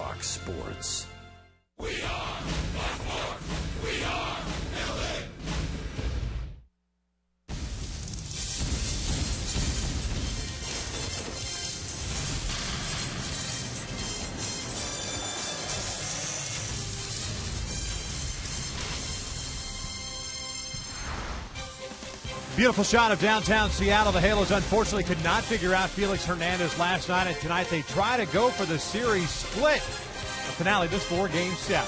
Fox Sports. We are Baltimore. We are LA. Beautiful shot of downtown Seattle. The Halos unfortunately could not figure out Felix Hernandez last night, and tonight they try to go for the series split. The finale of this 4-game set.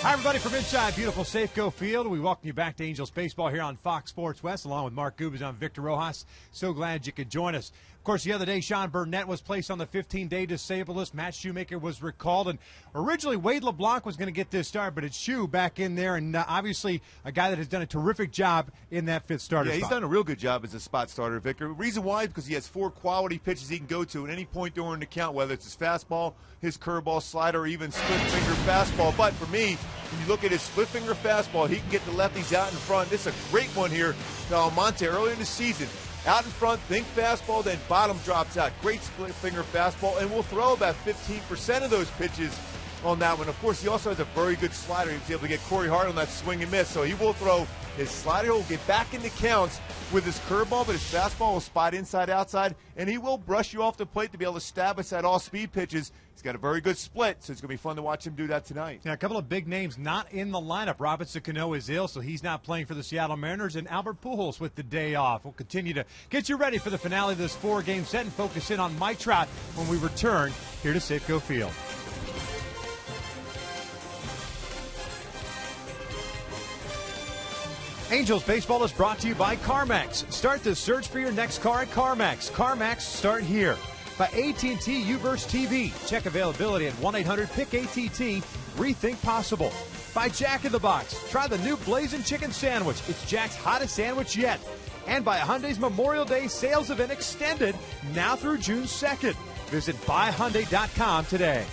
Hi, everybody, from inside beautiful Safeco Field. We welcome you back to Angels Baseball here on Fox Sports West, along with Mark Gubas. I'm Victor Rojas. So glad you could join us. Of course, the other day, Sean Burnett was placed on the 15-day disabled list. Matt Shoemaker was recalled, and originally Wade LeBlanc was going to get this start, but it's Shoe back in there, and obviously a guy that has done a terrific job in that fifth starter Yeah, he's spot. done a real good job as a spot starter, Victor. Reason why is because he has 4 quality pitches he can go to at any point during the count, whether it's his fastball, his curveball, slider, or even split-finger fastball. But for me, when you look at his split-finger fastball, he can get the lefties out in front. This is a great one here to Almonte early in the season. Out in front, think fastball, then bottom drops out. Great split-finger fastball, and we'll throw about 15% of those pitches on that one. Of course, he also has a very good slider. He was able to get Corey Hart on that swing and miss, so he will throw his slider. He'll get back into counts with his curveball, but his fastball will spot inside, outside, and he will brush you off the plate to be able to establish that all-speed pitches. He's got a very good split, so it's going to be fun to watch him do that tonight. Yeah, a couple of big names not in the lineup. Robinson Cano is ill, so he's not playing for the Seattle Mariners, and Albert Pujols with the day off. We'll continue to get you ready for the finale of this 4-game set and focus in on Mike Trout when we return here to Safeco Field. Angels Baseball is brought to you by CarMax. Start the search for your next car at CarMax. CarMax, start here. By AT&T Uverse TV. Check availability at 1-800-PICK-ATT. Rethink possible. By Jack in the Box. Try the new Blazing Chicken Sandwich. It's Jack's hottest sandwich yet. And by Hyundai's Memorial Day sales event extended now through June 2nd. Visit buyhyundai.com today.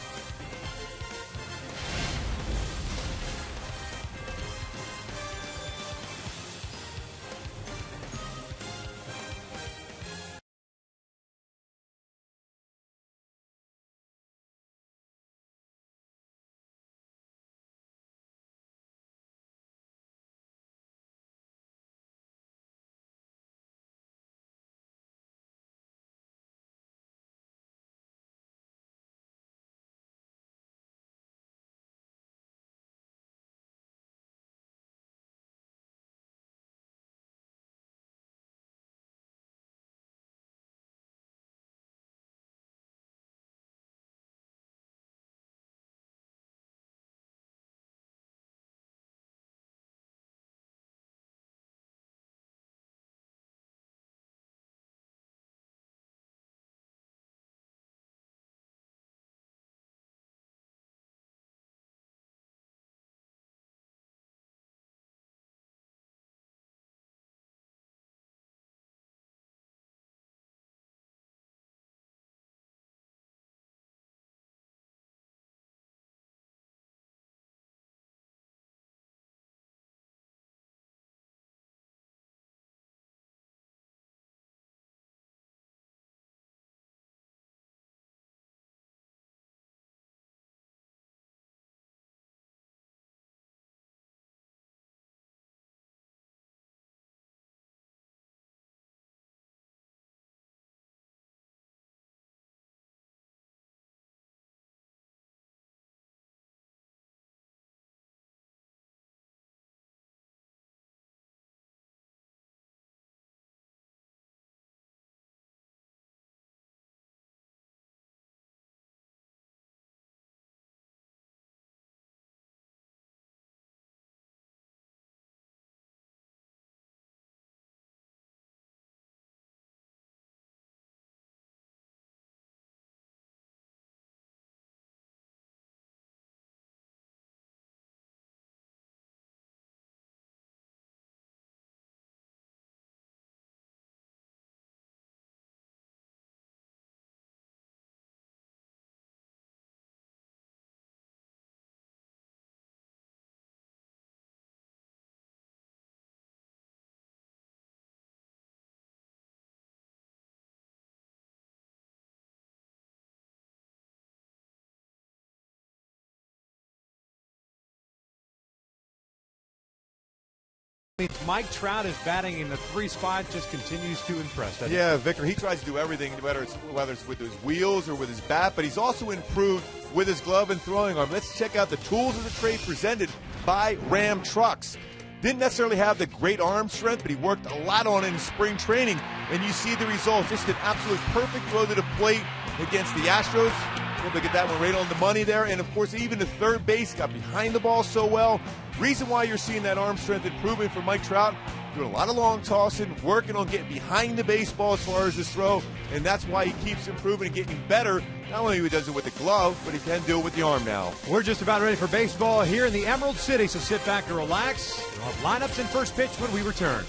means Mike Trout is batting in the 3 spot, just continues to impress. Yeah, Victor, he tries to do everything, whether it's with his wheels or with his bat, but he's also improved with his glove and throwing arm. Let's check out the tools of the trade presented by Ram Trucks. Didn't necessarily have the great arm strength, but he worked a lot on it in spring training, and you see the results. Just an absolute perfect throw to the plate against the Astros. Able to get that one right on the money there, and of course, even the third base got behind the ball so well. Reason why you're seeing that arm strength improvement for Mike Trout, doing a lot of long tossing, working on getting behind the baseball as far as his throw, and that's why he keeps improving and getting better. Not only he does it with the glove, but he can do it with the arm now. We're just about ready for baseball here in the Emerald City, so sit back and relax. We'll have lineups and first pitch when we return.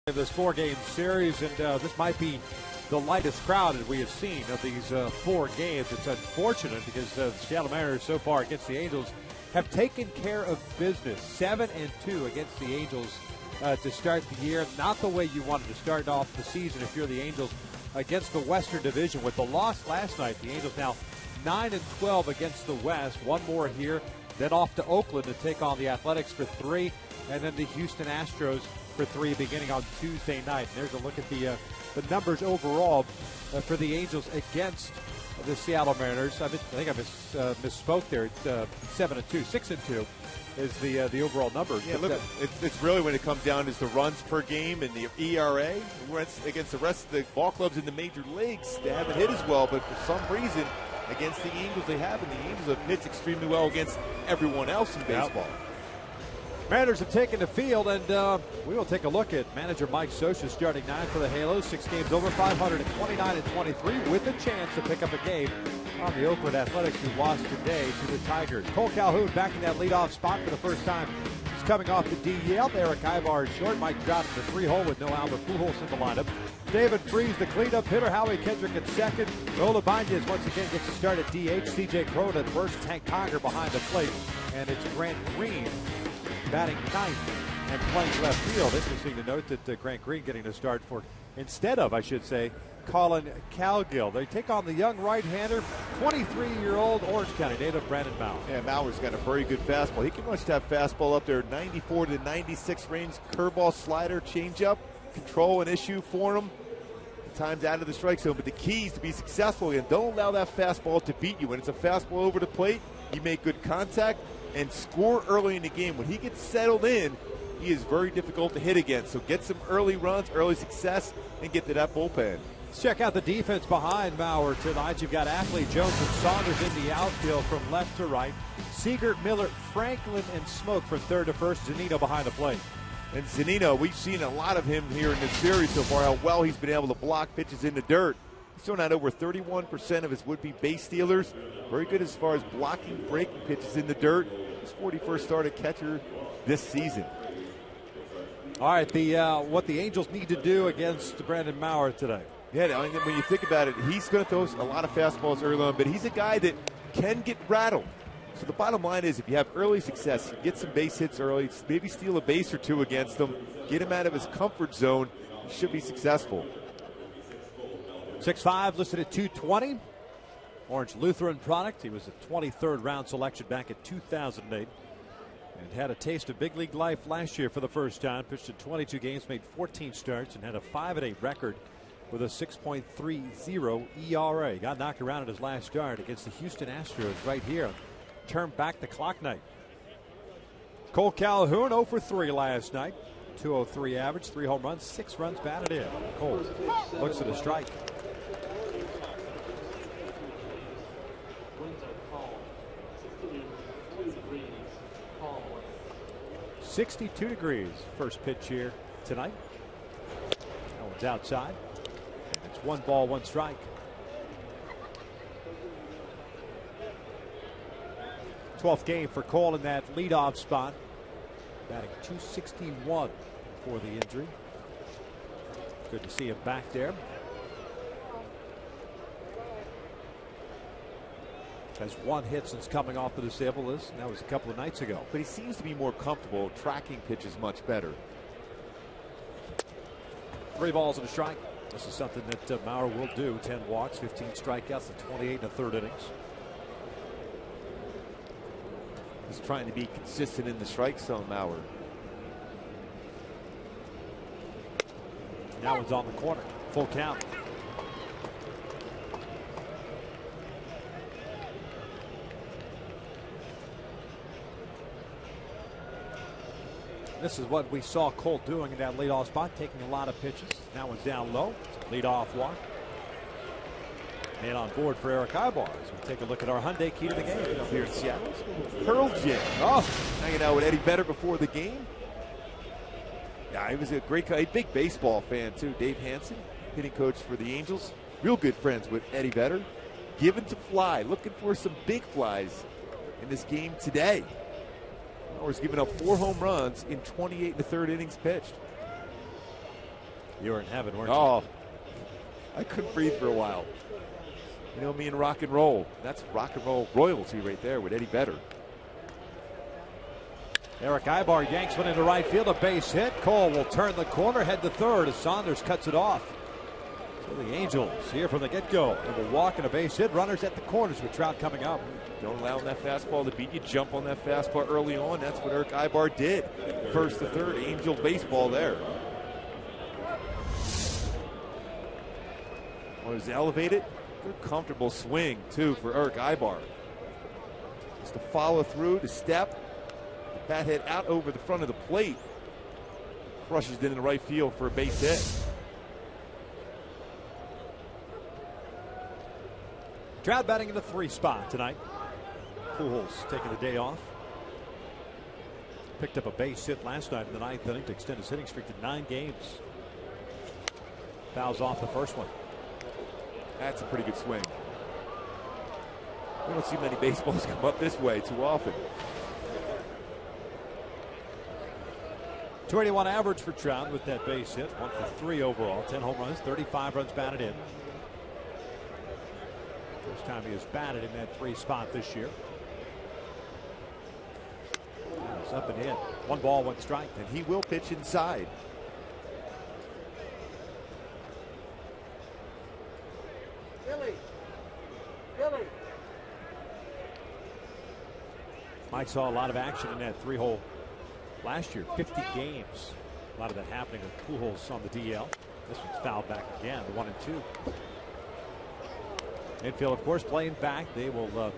This 4-game series, and this might be the lightest crowd that we have seen of these 4 games. It's unfortunate because the Seattle Mariners so far against the Angels have taken care of business. 7-2 against the Angels to start the year. Not the way you wanted to start off the season if you're the Angels against the Western Division. With the loss last night, the Angels now 9-12 against the West. One more here, then off to Oakland to take on the Athletics for 3, and then the Houston Astros for 3 beginning on Tuesday night. And there's a look at the numbers overall for the Angels against the Seattle Mariners. I think I misspoke there. It's 7-2, 6-2 is the overall number. Yeah, look, it's really when it comes down is the runs per game and the ERA against the rest of the ball clubs in the major leagues. They haven't hit as well, but for some reason against the Angels they have, and the Angels have hit extremely well against everyone else in baseball. Mariners have taken the field, and we will take a look at manager Mike Scioscia starting 9 for the Halos. 6 games over, 529-23, with a chance to pick up a game on the Oakland Athletics, who lost today to the Tigers. Cole Calhoun back in that leadoff spot for the first time. He's coming off the DL. Eric Ibar is short. Mike Trout in the 3-hole with no Albert Pujols in the lineup. David Freese, the cleanup hitter. Howie Kendrick at second. Nola Banez once again gets to start at DH. CJ Crone at first. Hank Conger behind the plate. And it's Grant Green batting 9th and playing left field. Interesting to note that Grant Green getting a start for, instead of, I should say, Colin Cowgill. They take on the young right-hander, 23-year-old Orange County native Brandon Mauer. Yeah, Mauer's got a very good fastball. He can much have fastball up there, 94 to 96 range, curveball, slider, changeup, control an issue for him. At times out of the strike zone, but the key is to be successful and don't allow that fastball to beat you. When it's a fastball over the plate, you make good contact and score early in the game. When he gets settled in, he is very difficult to hit against. So get some early runs, early success, and get to that bullpen. Let's check out the defense behind Mauer tonight. You've got Ackley, Jones, and Saunders in the outfield from left to right. Seager, Miller, Franklin, and Smoke from third to first. Zunino behind the plate. And Zunino, we've seen a lot of him here in this series so far, how well he's been able to block pitches in the dirt. He's thrown out over 31% of his would-be base stealers. Very good as far as blocking, breaking pitches in the dirt. His 41st start at catcher this season. All right, what the Angels need to do against Brandon Mauer today. Yeah, I mean, when you think about it, he's going to throw a lot of fastballs early on, but he's a guy that can get rattled. So the bottom line is if you have early success, you get some base hits early, maybe steal a base or two against him, get him out of his comfort zone, he should be successful. 6'5", listed at 220. Orange Lutheran product. He was a 23rd round selection back in 2008. And had a taste of big league life last year for the first time. Pitched in 22 games, made 14 starts, and had a 5-8 record with a 6.30 ERA. Got knocked around in his last start against the Houston Astros right here. Turned back the clock night. Cole Calhoun 0 for 3 last night. 203 average, 3 home runs, 6 runs batted in. Cole looks at a strike. .62 degrees first pitch here tonight. That one's outside. It's 1 ball, 1 strike. 12th game for Cole in that leadoff spot. Batting .261 for the injury. Good to see him back there. Has 1 hit since coming off the disabled list, and that was a couple of nights ago. But he seems to be more comfortable tracking pitches much better. 3 balls and a strike. This is something that Mauer will do. 10 walks, 15 strikeouts, and 28 in the 3rd innings. He's trying to be consistent in the strike zone, Mauer. That one's on the corner. Full count. This is what we saw Cole doing in that leadoff spot, taking a lot of pitches. That one's down low. It's a leadoff walk. And on board for Eric Ibar as we take a look at our Hyundai key to the game up here in Seattle. Pearl Jam. Oh, hanging out with Eddie Vedder before the game. Yeah, he was a great guy, a big baseball fan too. Dave Hansen, hitting coach for the Angels. Real good friends with Eddie Vedder. Given to fly, looking for some big flies in this game today. Mauer's given up 4 home runs in 28 in the 3rd innings pitched. You were in heaven, weren't you? Oh, I couldn't breathe for a while. You know me and rock and roll. That's rock and roll royalty right there with Eddie Vedder. Eric Ibar yanks one into right field, a base hit. Cole will turn the corner, head to third as Saunders cuts it off. So the Angels here from the get-go. And will walk and a base hit. Runners at the corners with Trout coming up. Don't allow that fastball to beat you. Jump on that fastball early on. That's what Eric Ibar did. 1st to 3rd, Angel baseball there. Was elevated. Good comfortable swing too for Eric Ibar. Just to follow through, to step. The bat hit out over the front of the plate. Crushes it in the right field for a base hit. Trout batting in the 3 spot tonight. Pujols taking the day off. Picked up a base hit last night in the 9th inning to extend his hitting streak to 9 games. Fouls off the first one. That's a pretty good swing. We don't see many baseballs come up this way too often. .281 average for Trout with that base hit. 1 for 3 overall. 10 home runs, 35 runs batted in. First time he has batted in that 3 spot this year. It's up and in. 1 ball, 1 strike. And he will pitch inside. Mike saw a lot of action in that 3-hole last year. 50 games. A lot of that happening with Pujols on the DL. This one's fouled back again. 1 and 2. Infield, of course, playing back. They will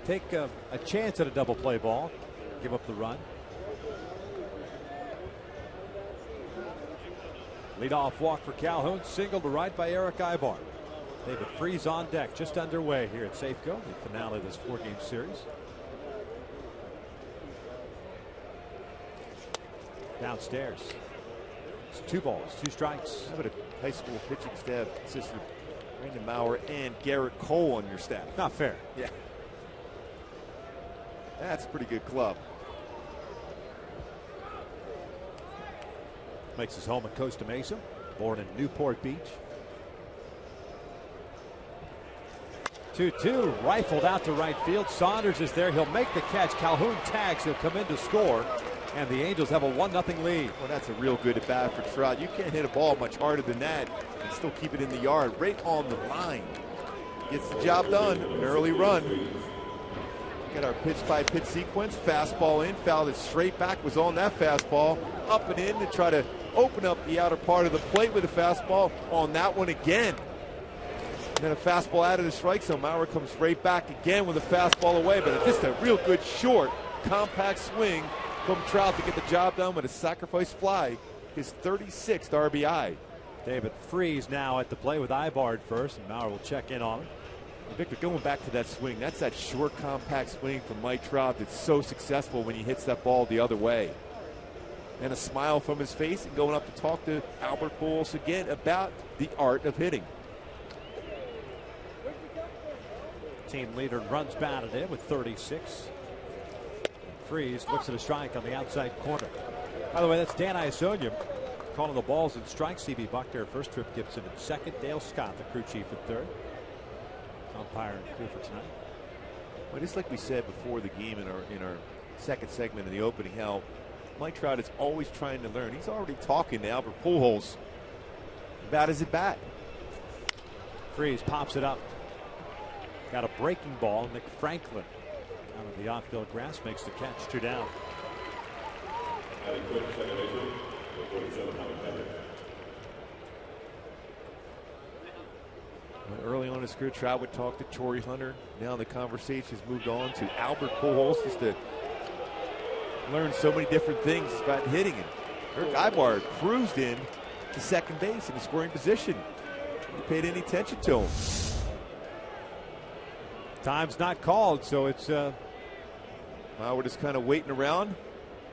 take a chance at a double play ball. Give up the run. Leadoff walk for Calhoun, single to right by Eric Ibar. David Freese on deck, just underway here at Safeco, the finale of this 4-game series. Downstairs. It's 2 balls, 2 strikes. How about a high school pitching staff consists of Brandon Maurer and Garrett Cole on your staff? Not fair. Yeah. That's a pretty good club. Makes his home at Costa Mesa, born in Newport Beach. 2-2, rifled out to right field. Saunders is there. He'll make the catch. Calhoun tags. He'll come in to score. And the Angels have a 1-0 lead. Well, that's a real good at bat for Trout. You can't hit a ball much harder than that and still keep it in the yard, right on the line. Gets the job done. An early run. Get our pitch-by-pitch sequence. Fastball in, fouled it straight back. Was on that fastball. Up and in to try to open up the outer part of the plate with a fastball on that one again. And then a fastball out of the strike zone. Maurer comes right back again with a fastball away, but just a real good short, compact swing from Trout to get the job done with a sacrifice fly, his 36th RBI. David Freese now at the plate with Ibar first, and Maurer will check in on him. Victor, going back to that swing, that's that short, compact swing from Mike Trout that's so successful when he hits that ball the other way. And a smile from his face and going up to talk to Albert Pujols again about the art of hitting. Team leader runs batted in with 36. Freese looks at a strike on the outside corner. By the way, that's Dan Iasonia calling the balls and strikes. C.B. Buckner first, Trip Gibson at second, Dale Scott the crew chief at third. Umpire and crew for tonight. Well, just like we said before the game in our second segment in the opening, how Mike Trout is always trying to learn. He's already talking to Albert Pujols about his at bat. Freese pops it up. Got a breaking ball. Nick Franklin out of the outfield grass makes the catch. 2 down. Early on in his career, Trout would talk to Torrey Hunter. Now the conversation has moved on to Albert Pujols, just to learn so many different things about hitting it. Eric Ibar cruised in to second base in the scoring position. You paid any attention to him. Time's not called, so it's we're just kind of waiting around.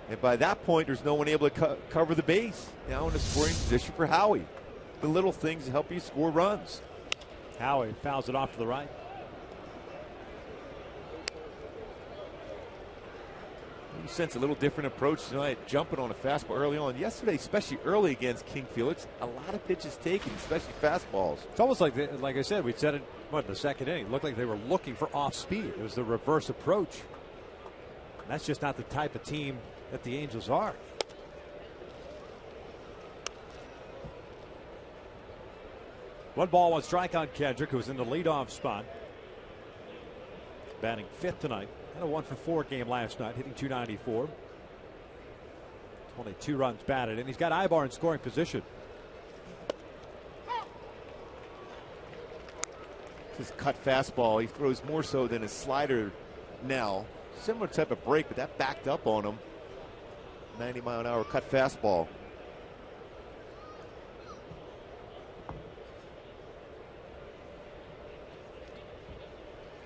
And by that point, there's no one able to cover the base. Now in a scoring position for Howie. The little things help you score runs. Howie fouls it off to the right. You sense a little different approach tonight, jumping on a fastball early on. Yesterday, especially early against King Felix, a lot of pitches taken, especially fastballs. It's almost like I said, we said it in the second inning. It looked like they were looking for off speed. It was the reverse approach. And that's just not the type of team that the Angels are. One ball, 1 strike on Kendrick, who's in the leadoff spot. Batting 5th tonight. Had a 1-for-4 game last night, hitting .294. 22 runs batted, and he's got Ibar in scoring position. His cut fastball, he throws more so than his slider now. Similar type of break, but that backed up on him. 90-mile-an-hour cut fastball.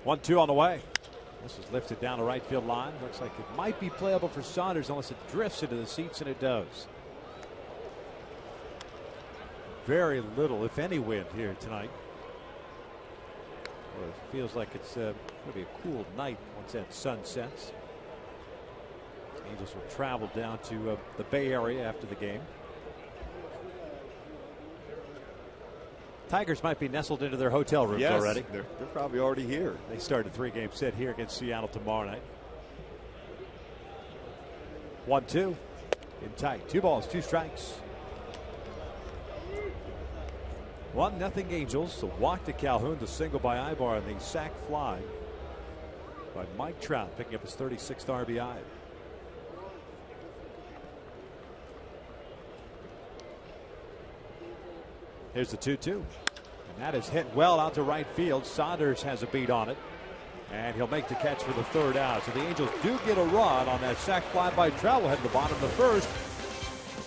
One, 2 on the way. This is lifted down the right field line. Looks like it might be playable for Saunders unless it drifts into the seats, and it does. Very little, if any, wind here tonight. Well, it feels like it's going to be a cool night once that sun sets. Angels will travel down to the Bay Area after the game. Tigers might be nestled into their hotel rooms already. They're probably already here. They start a 3-game set here against Seattle tomorrow night. 1-2 in tight. 2 balls, 2 strikes. 1-0 Angels. The walk to Calhoun, the single by Ibar, and the sac fly by Mike Trout, picking up his 36th RBI. Here's the 2-2. And that is hit well out to right field. Saunders has a beat on it. And he'll make the catch for the 3rd out. So the Angels do get a run on that sac fly by Trout. We'll head to the bottom of the 1st.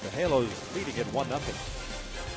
The Halos leading at 1-0.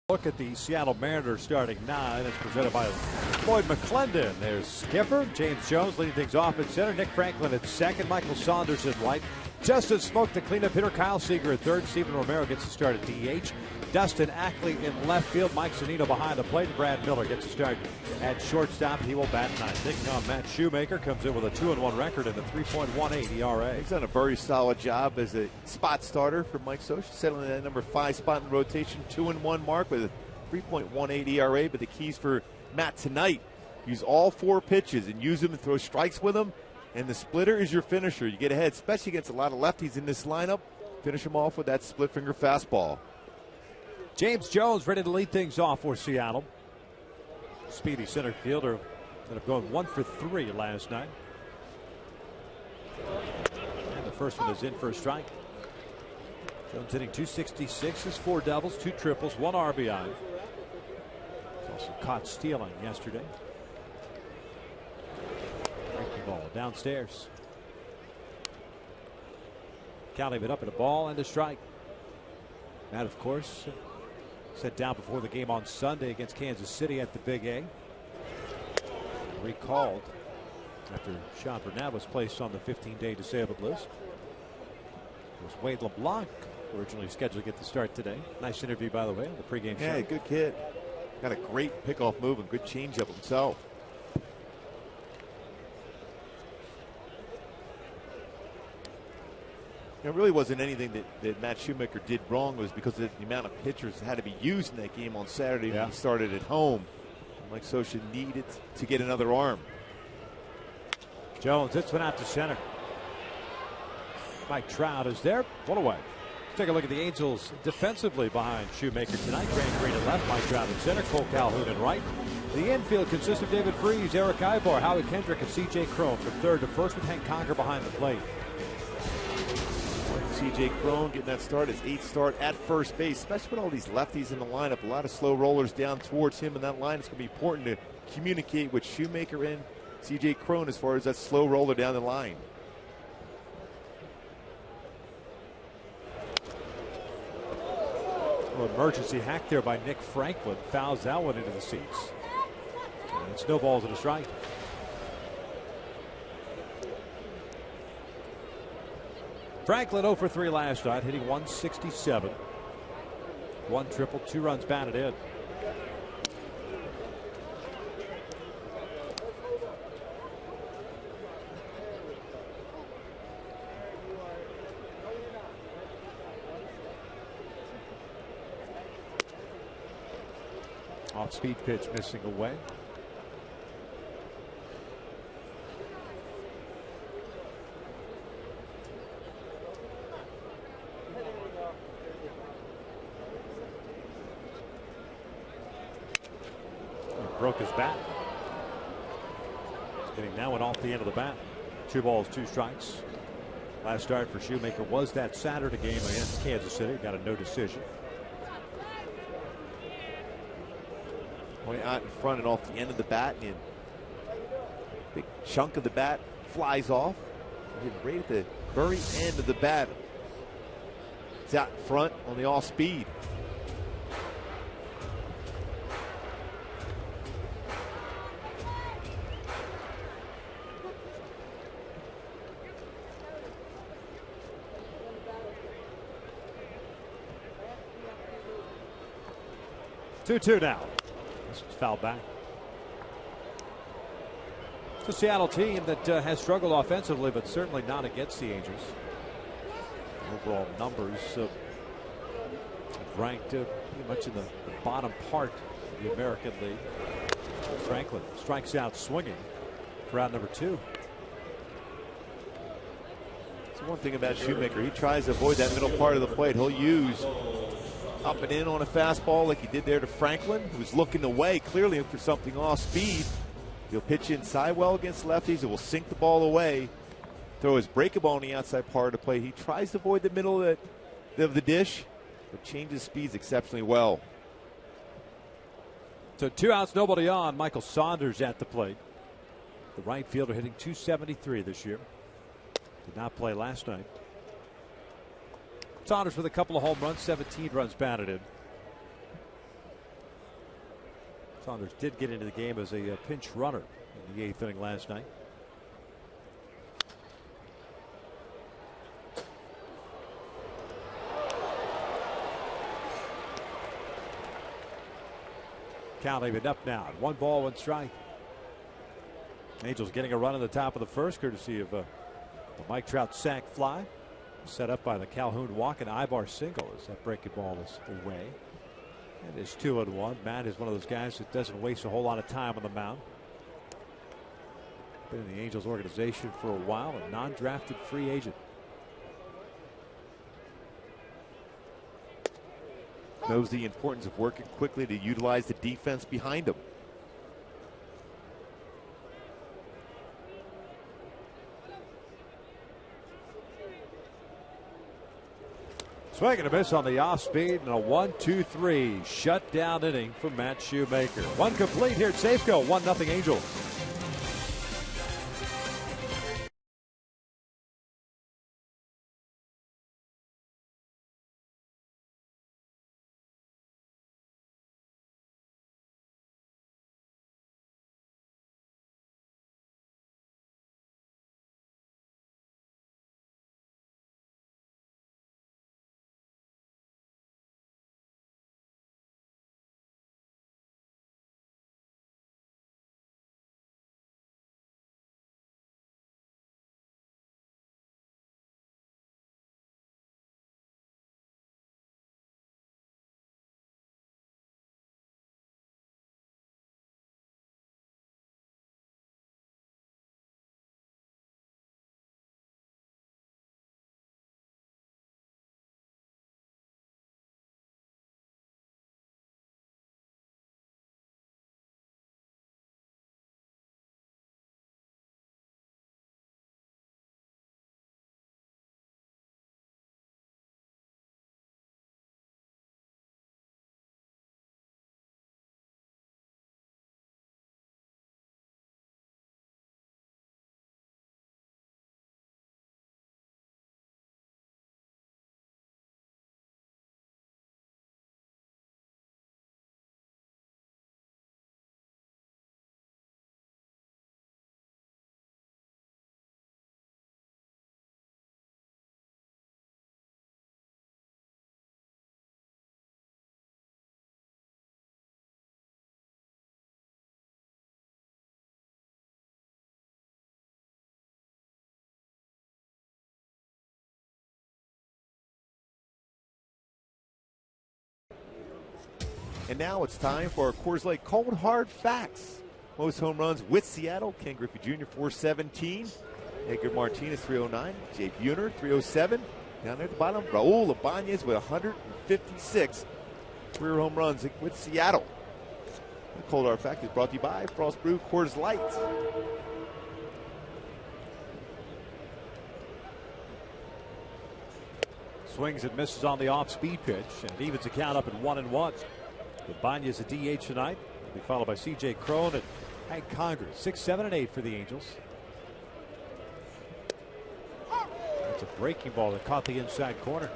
Look at the Seattle Mariners starting 9. It's presented by Floyd McClendon. There's Skipper. James Jones leading things off at center. Nick Franklin at second. Michael Saunders at right. Justin Smoke, the cleanup hitter. Kyle Seager at third. Steven Romero gets to start at DH. Dustin Ackley in left field. Mike Zunino behind the plate. Brad Miller gets to start at shortstop. He will bat tonight. Taking on Matt Shoemaker. Comes in with a 2-1 record and a 3.18 ERA. He's done a very solid job as a spot starter for Mike Scioscia, settling that number 5 spot in the rotation, 2-1 mark with a 3.18 ERA. But the keys for Matt tonight: use all 4 pitches and use them and throw strikes with them. And the splitter is your finisher. You get ahead, especially against a lot of lefties in this lineup. Finish them off with that split finger fastball. James Jones ready to lead things off for Seattle. Speedy center fielder ended up going 1 for 3 last night. And the first one is in for a strike. Jones hitting .266, his 4 doubles, 2 triples, 1 RBI. He's also caught stealing yesterday. Breaking ball downstairs. Counting it up at a ball and a strike. That, of course, set down before the game on Sunday against Kansas City at the Big A. Recalled after Sean Burnett was placed on the 15-day disabled list. It was Wade LeBlanc originally scheduled to get the start today. Nice interview, by the way, on the pregame show. Yeah, good kid. Got a great pickoff move and good changeup himself. It really wasn't anything that Matt Shoemaker did wrong. It was because of the amount of pitchers that had to be used in that game on Saturday when he started at home. Mike Scioscia needed to get another arm. Jones hits one out to center. Mike Trout is there. One away. Let's take a look at the Angels defensively behind Shoemaker tonight. Grant Green at left, Mike Trout at center, Cole Calhoun at right. The infield consists of David Freese, Eric Ibar, Howie Kendrick, and C.J. Cron from third to first with Hank Conger behind the plate. C.J. Cron getting that start, his 8th start at first base, especially with all these lefties in the lineup. A lot of slow rollers down towards him in that line. It's going to be important to communicate with Shoemaker and C.J. Cron as far as that slow roller down the line. Well, emergency hack there by Nick Franklin. Fouls that one into the seats. And snowballs at a strike. Franklin 0 for 3 last night, hitting .167. 1 triple, 2 runs batted in. Off speed pitch missing away. Broke his bat. Getting that one off the end of the bat. 2 balls, 2 strikes. Last start for Shoemaker was that Saturday game against Kansas City. Got a no decision. Point out in front and off the end of the bat, and a big chunk of the bat flies off. Right at the very end of the bat. It's out in front on the off speed. Two now. This is fouled back. It's a Seattle team that has struggled offensively, but certainly not against the Angels. Overall numbers ranked pretty much in the bottom part of the American League. Franklin strikes out swinging for out number 2. That's one thing about Shoemaker. He tries to avoid that middle part of the plate. He'll use up and in on a fastball like he did there to Franklin, who was looking away, clearly for something off speed. He'll pitch inside well against lefties. It will sink the ball away. Throw his breakable on the outside part of the plate. He tries to avoid the middle of the dish, but changes speeds exceptionally well. So 2 outs, nobody on. Michael Saunders at the plate. The right fielder hitting .273 this year. Did not play last night. Saunders with a couple of home runs, 17 runs batted in. Saunders did get into the game as a pinch runner in the 8th inning last night. Count even up now. 1 ball, 1 strike. Angels getting a run in the top of the first, courtesy of the Mike Trout sac fly, set up by the Calhoun walk and Ibar single as that breaking ball is away. It is 2-1. Matt is one of those guys that doesn't waste a whole lot of time on the mound. Been in the Angels organization for a while, a non-drafted free agent. Knows the importance of working quickly to utilize the defense behind him. Swing and a miss on the off speed, and a 1-2-3 shutdown inning for Matt Shoemaker. 1 complete here at Safeco. 1-0 Angels. And now it's time for our Coors Light Cold Hard Facts. Most home runs with Seattle. Ken Griffey Jr. 417. Edgar Martinez 309. Jay Buhner 307. Down there at the bottom, Raul Ibanez with 156 career home runs with Seattle. The Cold Hard Fact is brought to you by Frost Brew Coors Light. Swings and misses on the off-speed pitch, and evens the count up at 1-1. Ibanez a DH tonight. Will be followed by C.J. Cron and Hank Conger. 6, 7, and 8 for the Angels. That's a breaking ball that caught the inside corner.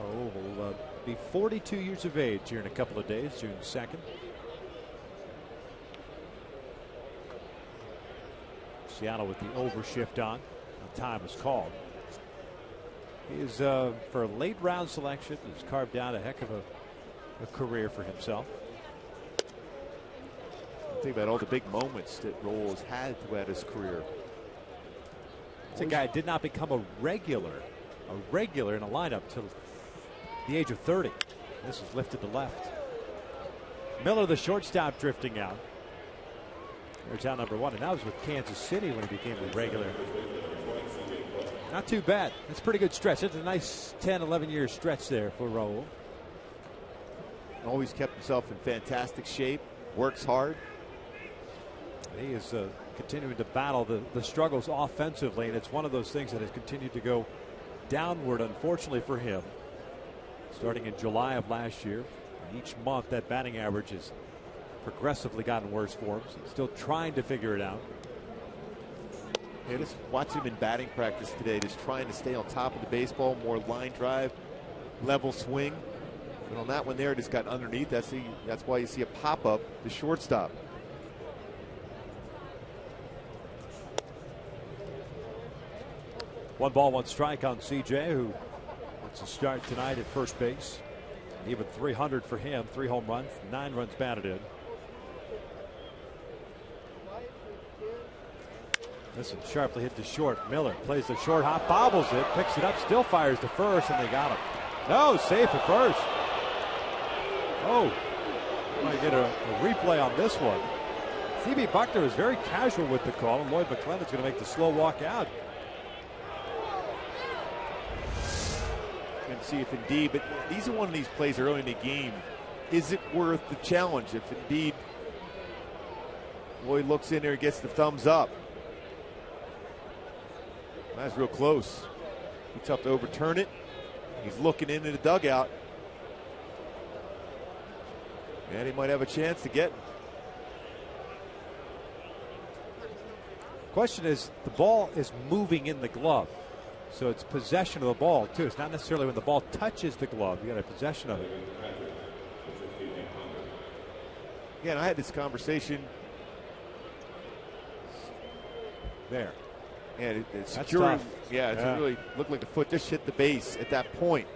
Oh, will be 42 years of age here in a couple of days, June 2nd. Seattle with the overshift on. The time is called. He is for a late round selection. He's carved out a heck of a career for himself. Think about all the big moments that Raul has had throughout his career. It's a guy who did not become a regular in a lineup till the age of 30. This is lifted to left. Miller, the shortstop, drifting out. There's out number 1, and that was with Kansas City when he became a regular. Not too bad. That's a pretty good stretch. It's a nice 10, 11-year stretch there for Raul. Always kept himself in fantastic shape. Works hard. He is continuing to battle the struggles offensively, and it's one of those things that has continued to go downward, unfortunately for him. Starting in July of last year, and each month that batting average has progressively gotten worse for him. So he's still trying to figure it out. Hey, just watch him in batting practice today, just trying to stay on top of the baseball, more line drive, level swing. But on that one there, it just got underneath. That's why you see a pop-up to shortstop. One ball, one strike on CJ, who gets a start tonight at first base. Even 300 for him, 3 home runs, 9 runs batted in. Listen, sharply hit to short. Miller plays the short hop, bobbles it, picks it up, still fires to first, and they got him. No, safe at first. Oh, might get a replay on this one. C.B. Buckner was very casual with the call, and Lloyd McClellan's going to make the slow walk out. And see if indeed, but these are one of these plays early in the game. Is it worth the challenge? If indeed Lloyd looks in there and gets the thumbs up. That's real close. Be tough to overturn it. He's looking into the dugout. And he might have a chance to get. Question is, the ball is moving in the glove. So it's possession of the ball, too. It's not necessarily when the ball touches the glove. You got a possession of it. Again, I had this conversation. There. And it's That's securing. tough. Yeah, it really looked like the foot just hit the base at that point.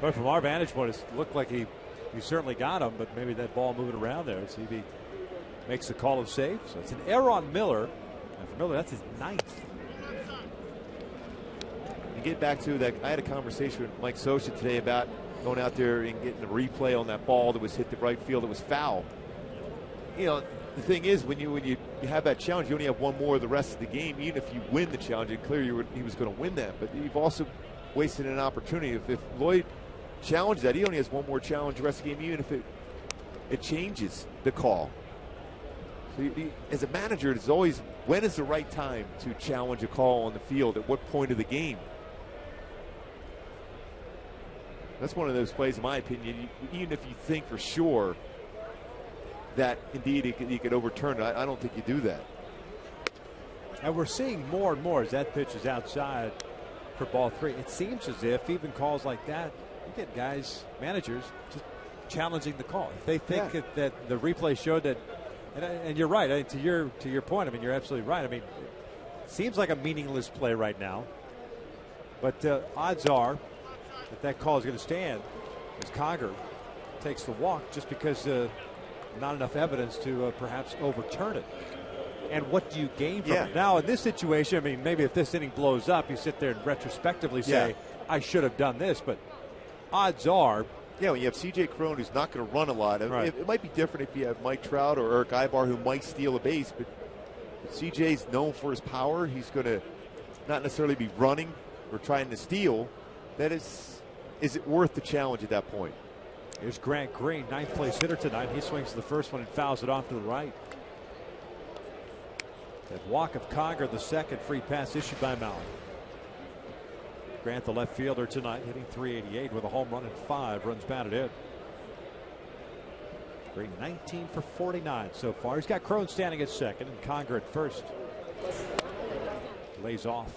But from our vantage point, it looked like he certainly got him, but maybe that ball moving around there. CB makes the call of safe. So it's an error on Miller. And for Miller, that's his 9th. You get back to that, I had a conversation with Mike Scioscia today about going out there and getting a replay on that ball that was hit the right field that was foul. You know, the thing is, when you have that challenge, you only have one more the rest of the game. Even if you win the challenge, and clearly he was going to win that, but you've also wasted an opportunity. If Lloyd challenged that, he only has one more challenge the rest of the game, even if it changes the call. So as a manager, it's always, when is the right time to challenge a call on the field? At what point of the game? That's one of those plays, in my opinion, even if you think for sure that indeed he could overturn it, I don't think you do that. And we're seeing more and more as that pitch is outside for ball 3. It seems as if even calls like that, you get guys, managers, just challenging the call. If they think that the replay showed that, and you're right, to your point, I mean, you're absolutely right. I mean, it seems like a meaningless play right now, but odds are that call is going to stand as Conger takes the walk, just because not enough evidence to perhaps overturn it. And what do you gain from it? Now, in this situation, I mean, maybe if this inning blows up, you sit there and retrospectively say, I should have done this, but odds are. Yeah, when you have C.J. Cron, who's not going to run a lot. It might be different if you have Mike Trout or Eric Ibar, who might steal a base, but C.J.'s known for his power. He's going to not necessarily be running or trying to steal. That is it worth the challenge at that point? Here's Grant Green, 9th place hitter tonight. He swings the first one and fouls it off to the right. That walk of Conger, the second free pass issued by Mallon. Grant, the left fielder tonight, hitting .388 with a home run and 5 runs batted in. Green 19 for 49 so far. He's got Cron standing at second and Conger at first. Lays off.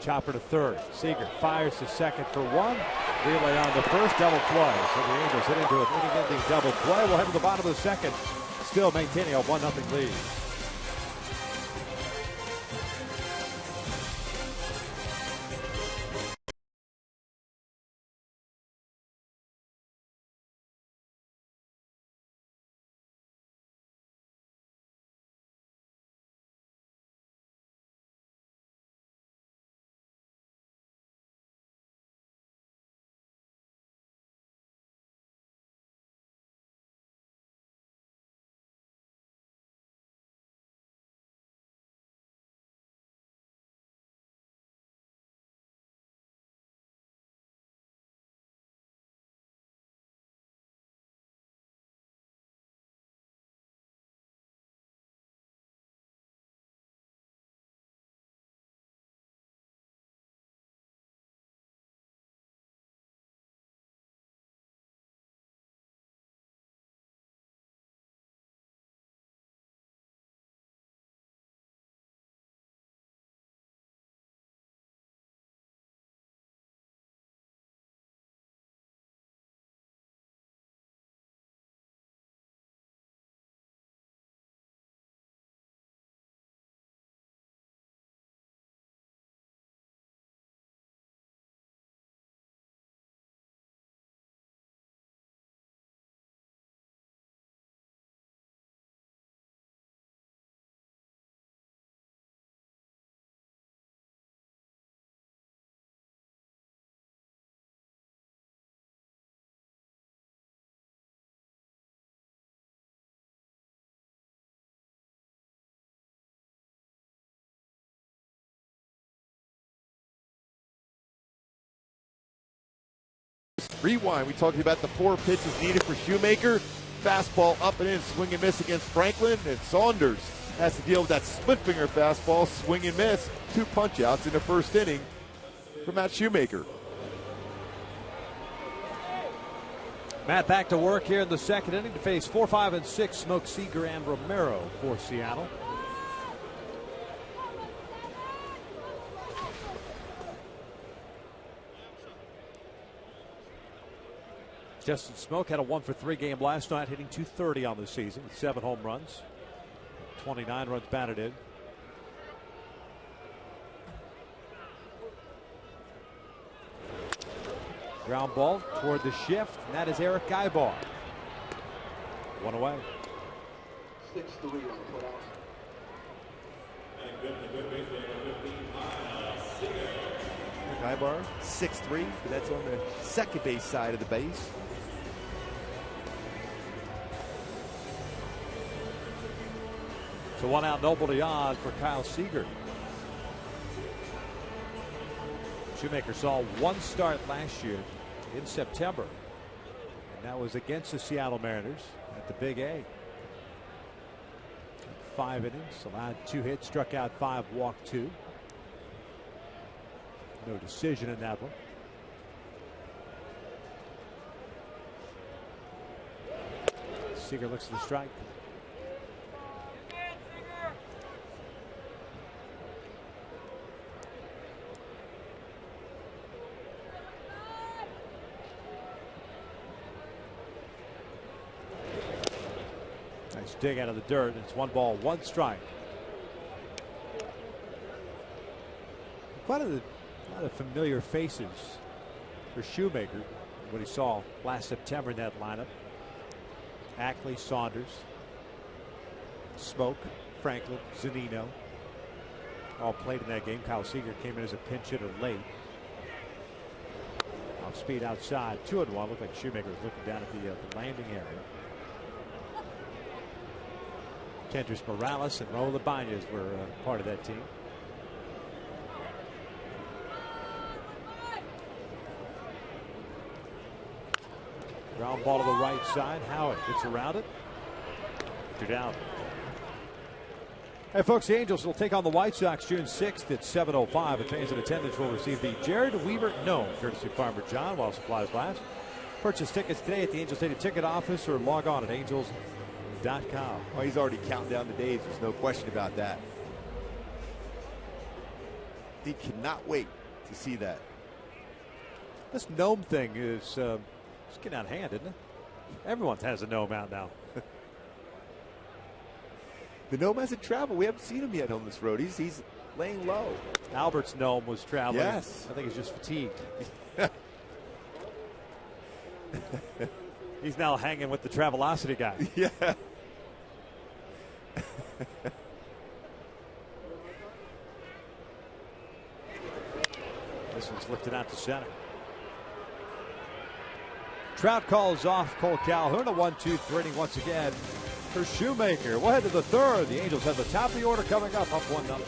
Chopper to third. Seager fires to second for 1. Relay on to first. Double play. So the Angels hit into an inning-ending double play. We'll head to the bottom of the second. Still maintaining a 1-0 lead. Rewind. We talked about the 4 pitches needed for Shoemaker. Fastball up and in, swing and miss against Franklin. And Saunders has to deal with that split finger fastball, swing and miss. 2 punch outs in the first inning for Matt Shoemaker. Matt back to work here in the second inning to face 4, 5, and 6 Smoke, Seager, and Romero for Seattle. Justin Smoke had a 1-for-3 game last night, hitting .230 on the season with 7 home runs, 29 runs batted in. Ground ball toward the shift, and that is Eric Guybar. 1 away. 6-3 on the putout. Guybar, 6'3", but that's on the second base side of the base. So 1 out, nobody on for Kyle Seager. Shoemaker saw 1 start last year in September, and that was against the Seattle Mariners at the Big A. 5 innings, allowed 2 hits, struck out 5, walked 2. No decision in that one. Seager looks to the strike. Nice dig out of the dirt. It's 1 ball, 1 strike. Quite a lot of familiar faces for Shoemaker. What he saw last September in that lineup. Ackley, Saunders, Smoke, Franklin, Zunino all played in that game. Kyle Seager came in as a pinch hitter late. Off speed outside, 2-1. Looked like Shoemaker was looking down at the landing area. Kendrys Morales and Raul Ibanez were part of that team. Ground ball to the right side. Howard gets around it. 2 down. Hey, folks, the Angels will take on the White Sox June 6th at 7:05. And fans in attendance will receive the Jared Weaver Gnome, courtesy of Farmer John, while supplies last. Purchase tickets today at the Angels Stadium ticket office or log on at angels.com. Oh, he's already counting down the days. There's no question about that. He cannot wait to see that. This gnome thing is it's getting out of hand, isn't it? Everyone has a gnome out now. The gnome hasn't traveled. We haven't seen him yet on this road. He's laying low. Albert's gnome was traveling. Yes. I think he's just fatigued. He's now hanging with the Travelocity guy. Yeah. This one's lifted out to center. Trout calls off Cole Calhoun. A 1-2-3 inning once again for Shoemaker. We'll head to the third. The Angels have the top of the order coming up 1-0.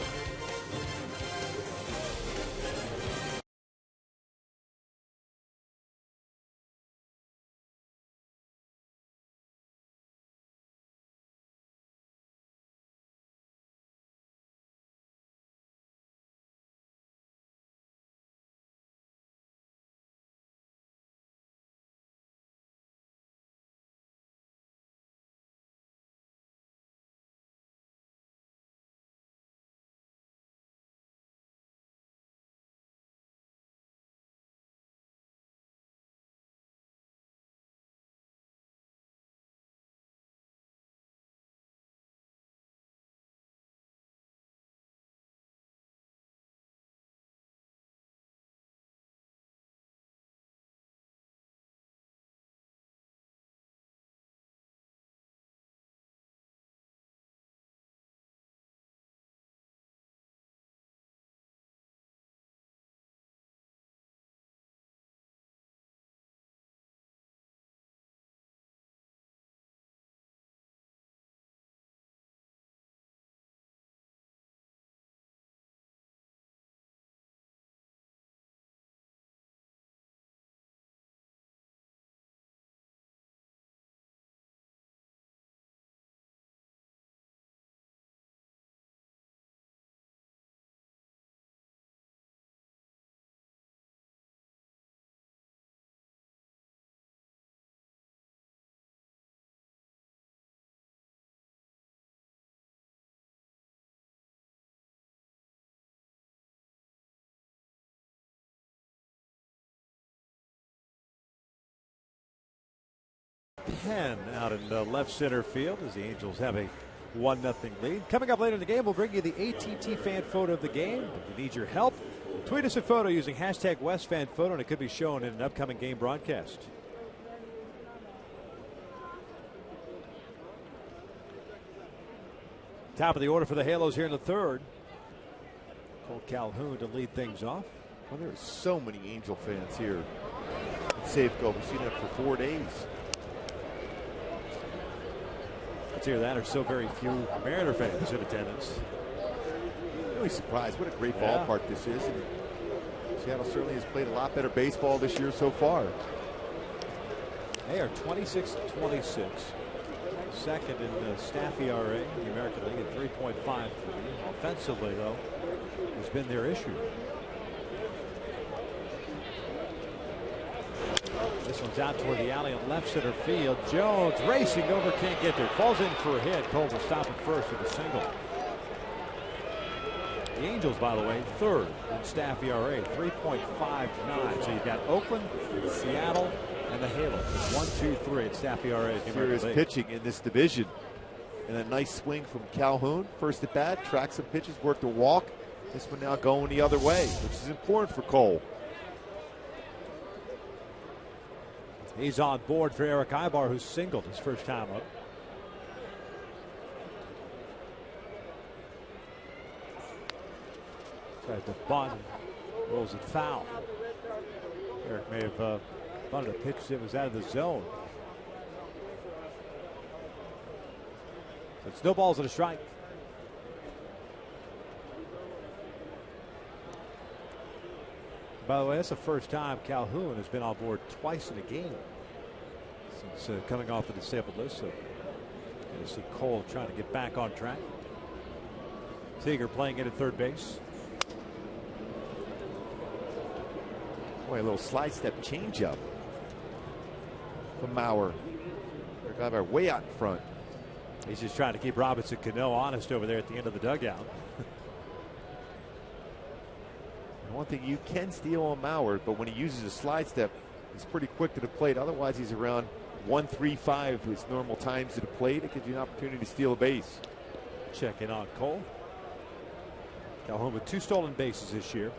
10 out in left center field as the Angels have a 1-0 lead. Coming up later in the game, we'll bring you the ATT fan photo of the game. If you need your help, tweet us a photo using hashtag WestFanPhoto, and it could be shown in an upcoming game broadcast. Top of the order for the Halos here in the third. Cole Calhoun to lead things off. Well, there are so many Angel fans here at Safeco. We've seen that for 4 days. Let's hear that. Are so very few Mariner fans in attendance. Really surprised. What a great ballpark this is. And Seattle certainly has played a lot better baseball this year so far. They are 26-26. Second in the staff ERA in the American League at 3.53. Offensively, though, has been their issue. This one's out toward the alley in left center field. Jones racing over, can't get there. Falls in for a hit. Cole will stop it first with a single. The Angels, by the way, third in staff ERA, 3.59. So you've got Oakland, Seattle, and the Halos. 1, 2, 3 at staff ERA. Serious pitching in this division. And a nice swing from Calhoun. First at bat, track some pitches, worked a walk. This one now going the other way, which is important for Cole. He's on board for Eric Ibar, who's singled his first time up. Tried to bunt, rolls it foul. Eric may have bunted a pitch that was out of the zone. So it's no balls and a strike. By the way, that's the first time Calhoun has been on board twice in a game since coming off of the disabled list. So you see Cole trying to get back on track. Seager playing in at third base. Boy, a little slide step changeup from Mauer. They're way out in front. He's just trying to keep Robinson Cano honest over there at the end of the dugout. One thing you can steal on Mauer, but when he uses a slide step, he's pretty quick to the plate. Otherwise, he's around 1.35 his normal times to the plate. It gives you an opportunity to steal a base. Check in on Cole. Calhoun with 2 stolen bases this year.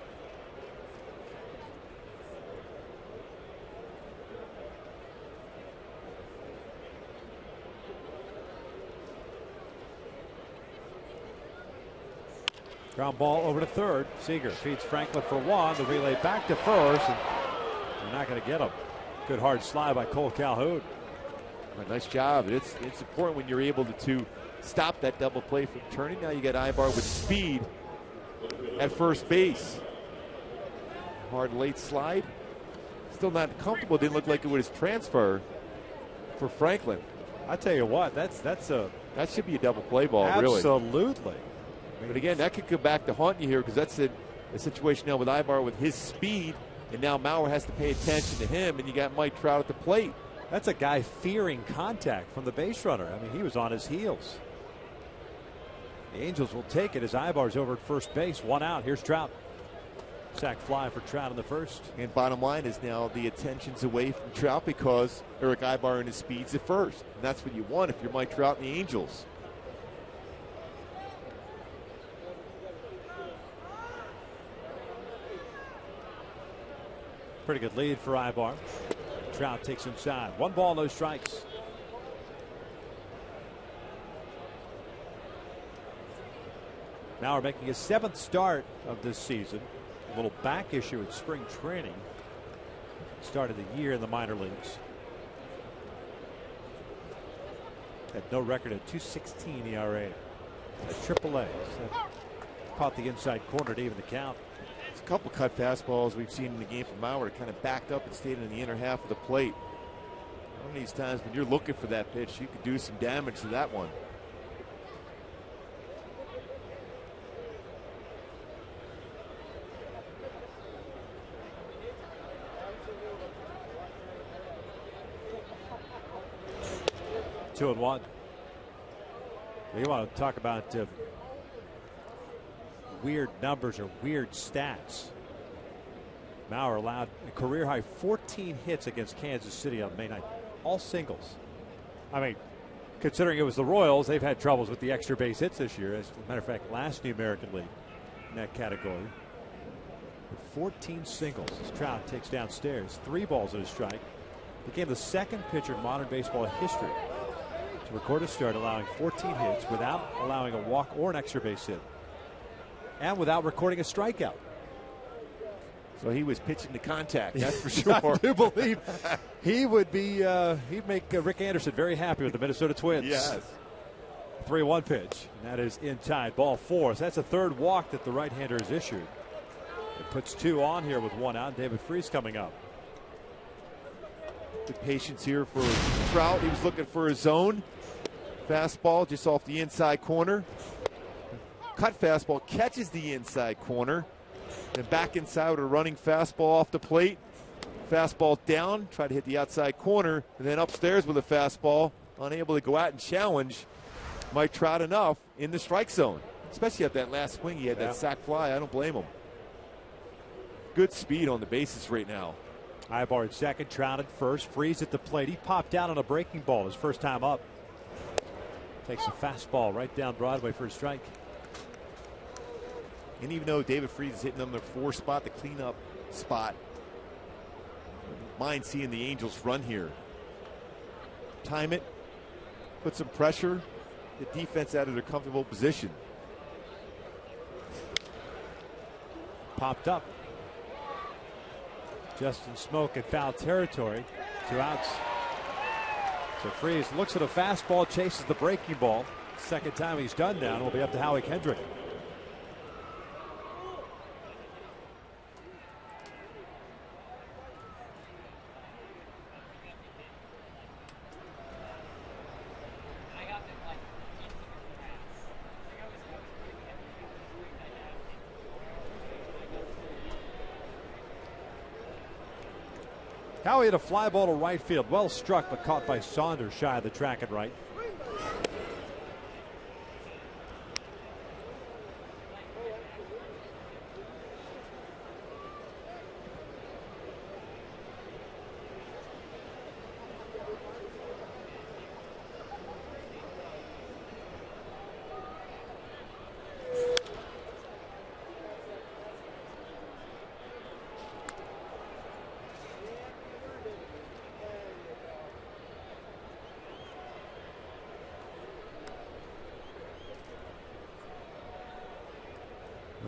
Ground ball over to third. Seager feeds Franklin for 1. The relay back to first. And they're not going to get him. Good hard slide by Cole Calhoun. Well, nice job. It's important when you're able to stop that double play from turning. Now you got Ibar with speed at first base. Hard late slide. Still not comfortable. Didn't look like it was transfer for Franklin. I tell you what, that should be a double play ball. Absolutely. Really. But again, that could come back to haunt you here because that's a situation now with Ibar with his speed, and now Mauer has to pay attention to him, and you got Mike Trout at the plate. That's a guy fearing contact from the base runner. I mean, he was on his heels. The Angels will take it as Ibar's over at first base. 1 out. Here's Trout. Sac fly for Trout in the first. And bottom line is now the attention's away from Trout because Eric Ibar and his speed's at first. And that's what you want if you're Mike Trout and the Angels. Pretty good lead for Ibar. Trout takes inside. 1 ball, no strikes. Now we're making his 7th start of this season. A little back issue in spring training. Started the year in the minor leagues. Had no record at 2.16 ERA at AAA. So caught the inside corner to even the count. It's a couple cut fastballs we've seen in the game from Mauer kind of backed up and stayed in the inner half of the plate. One of these times when you're looking for that pitch, you could do some damage to that one. Two and one. You want to talk about weird numbers or weird stats. Mauer allowed a career high 14 hits against Kansas City on May night. All singles. I mean, considering it was the Royals, they've had troubles with the extra base hits this year. As a matter of fact, last in the American League in that category. 14 singles as Trout takes downstairs. 3 balls and a strike. Became the second pitcher in modern baseball history to record a start allowing 14 hits without allowing a walk or an extra base hit, and without recording a strikeout. So he was pitching to contact, that's for sure. I do believe he would be, he'd make Rick Anderson very happy with the Minnesota Twins. Yes. 3-1 pitch, and that is in tied, ball 4. So that's a third walk that the right-hander has issued. It puts 2 on here with 1 out. David Freese coming up. Good patience here for Trout. He was looking for his zone. Fastball just off the inside corner. Cut fastball catches the inside corner. Then back inside with a running fastball off the plate. Fastball down, try to hit the outside corner, and then upstairs with a fastball, unable to go out and challenge Mike Trout enough in the strike zone. Especially at that last swing, he had that sac fly. I don't blame him. Good speed on the bases right now. Ibar at second, Trout at first. Freeze at the plate. He popped out on a breaking ball his first time up. Takes a fastball right down Broadway for a strike. And even though David Freese is hitting number 4 spot, the cleanup spot, mind seeing the Angels run here. Time it, put some pressure, get defense out of their comfortable position. Popped up. Justin Smoke in foul territory. 2 outs. So Freese looks at a fastball, chases the breaking ball. Second time he's done now, and will be up to Howie Kendrick. Howie hit a fly ball to right field. Well struck, but caught by Saunders shy of the track and right.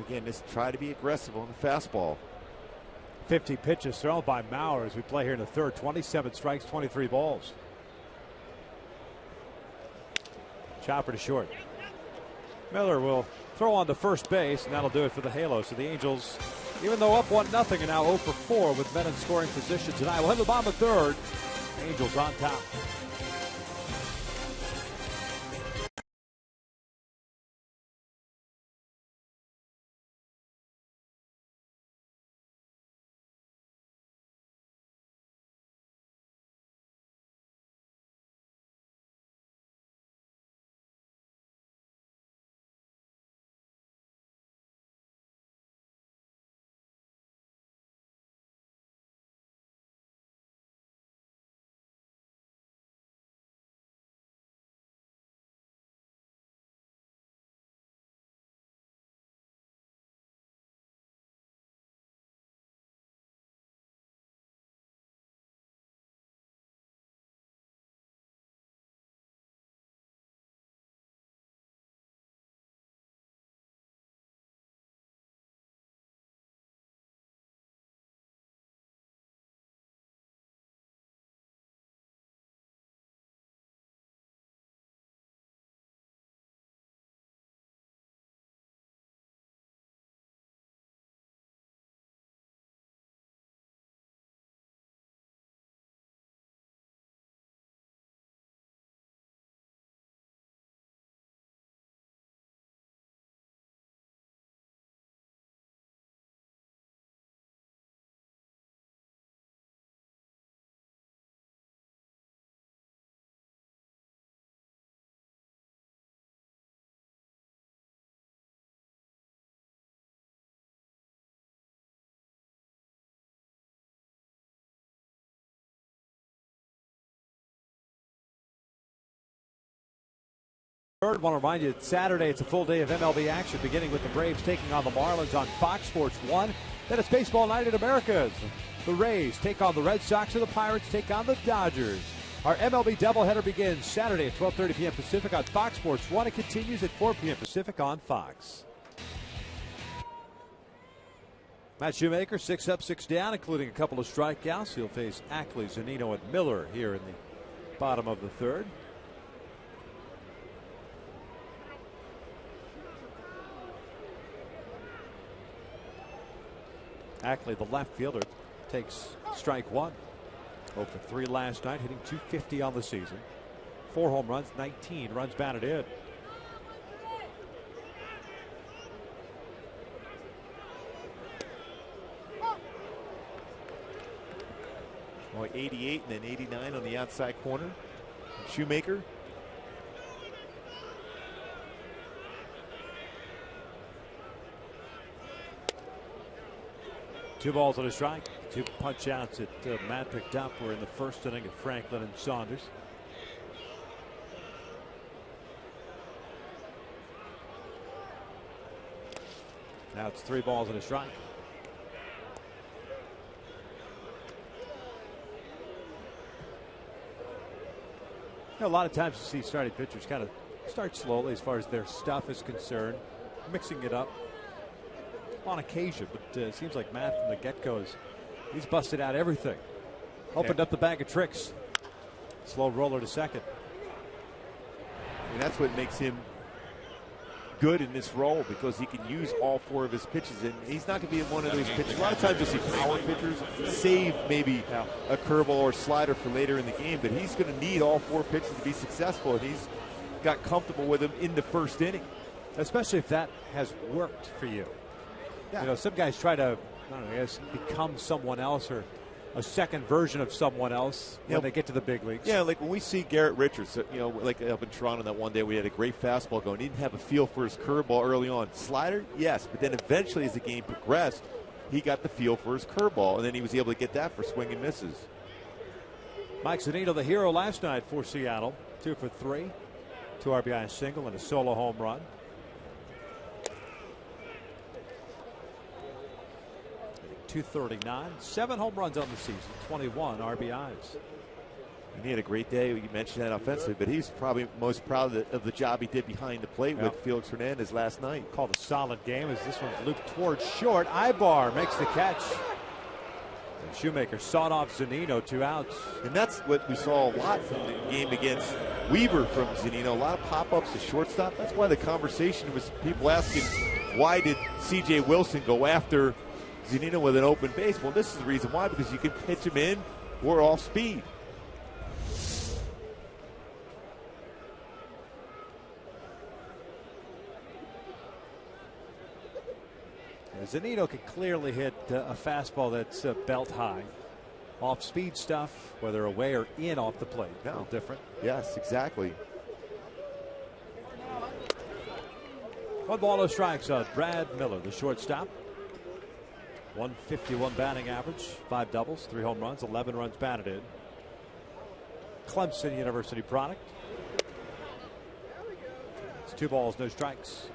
Again, just try to be aggressive on the fastball. 50 pitches thrown by Maurer as we play here in the third. 27 strikes, 23 balls. Chopper to short. Miller will throw on to first base, and that'll do it for the Halos. So the Angels, even though up 1-0, are now 0 for 4 with men in scoring position tonight. We'll have the bottom of third. Angels on top. Third, want to remind you, Saturday it's a full day of MLB action, beginning with the Braves taking on the Marlins on Fox Sports 1. Then it's Baseball Night in Americas. The Rays take on the Red Sox and the Pirates take on the Dodgers. Our MLB doubleheader begins Saturday at 12:30 p.m. Pacific on Fox Sports 1. It continues at 4 p.m. Pacific on Fox. Matt Shoemaker, 6 up, 6 down, including a couple of strikeouts. He'll face Ackley, Zunino, and Miller here in the bottom of the third. Ackley, the left fielder, takes strike one. 0 for 3 last night, hitting .250 on the season. 4 home runs, 19 runs batted in. Boy, 88 and then 89 on the outside corner. And Shoemaker. Two balls and a strike. 2 punch outs that Matt picked up were in the first inning of Franklin and Saunders. Now it's 3 balls and a strike. You know, a lot of times you see starting pitchers kind of start slowly as far as their stuff is concerned, mixing it up on occasion, but it seems like Matt from the get-go he's busted out everything. Opened up the bag of tricks. Slow roller to second. And that's what makes him good in this role, because he can use all 4 of his pitches, and he's not going to be one of those pitchers. A lot of times you'll see power pitchers save maybe a curveball or slider for later in the game, but he's going to need all 4 pitches to be successful, and he's got comfortable with them in the first inning. Especially if that has worked for you. Yeah. You know, some guys try to, I don't know, I guess, become someone else or a second version of someone else when they get to the big leagues. Yeah, like when we see Garrett Richards, you know, like up in Toronto that one day we had a great fastball going. He didn't have a feel for his curveball early on. Slider, yes, but then eventually as the game progressed, he got the feel for his curveball, and then he was able to get that for swing and misses. Mike Zunino, the hero last night for Seattle. 2 for 3. 2 RBI single and a solo home run. .239, 7 home runs on the season, 21 RBIs. And he had a great day. You mentioned that offensively, but he's probably most proud of the job he did behind the plate with Felix Hernandez last night. Called a solid game as this one's looped towards short. Ibar makes the catch. And Shoemaker sawed off Zunino, 2 outs. And that's what we saw a lot from the game against Weaver from Zunino. A lot of pop-ups to shortstop. That's why the conversation was people asking, why did C.J. Wilson go after Zunino with an open base? Well, this is the reason why, because you can pitch him in or off speed. Zunino can clearly hit a fastball that's belt high. Off speed stuff, whether away or in off the plate, a little different. Yes, exactly. 1 ball, no strikes on Brad Miller, the shortstop. 151 batting average, 5 doubles, 3 home runs, 11 runs batted in. Clemson University product. It's 2 balls, no strikes.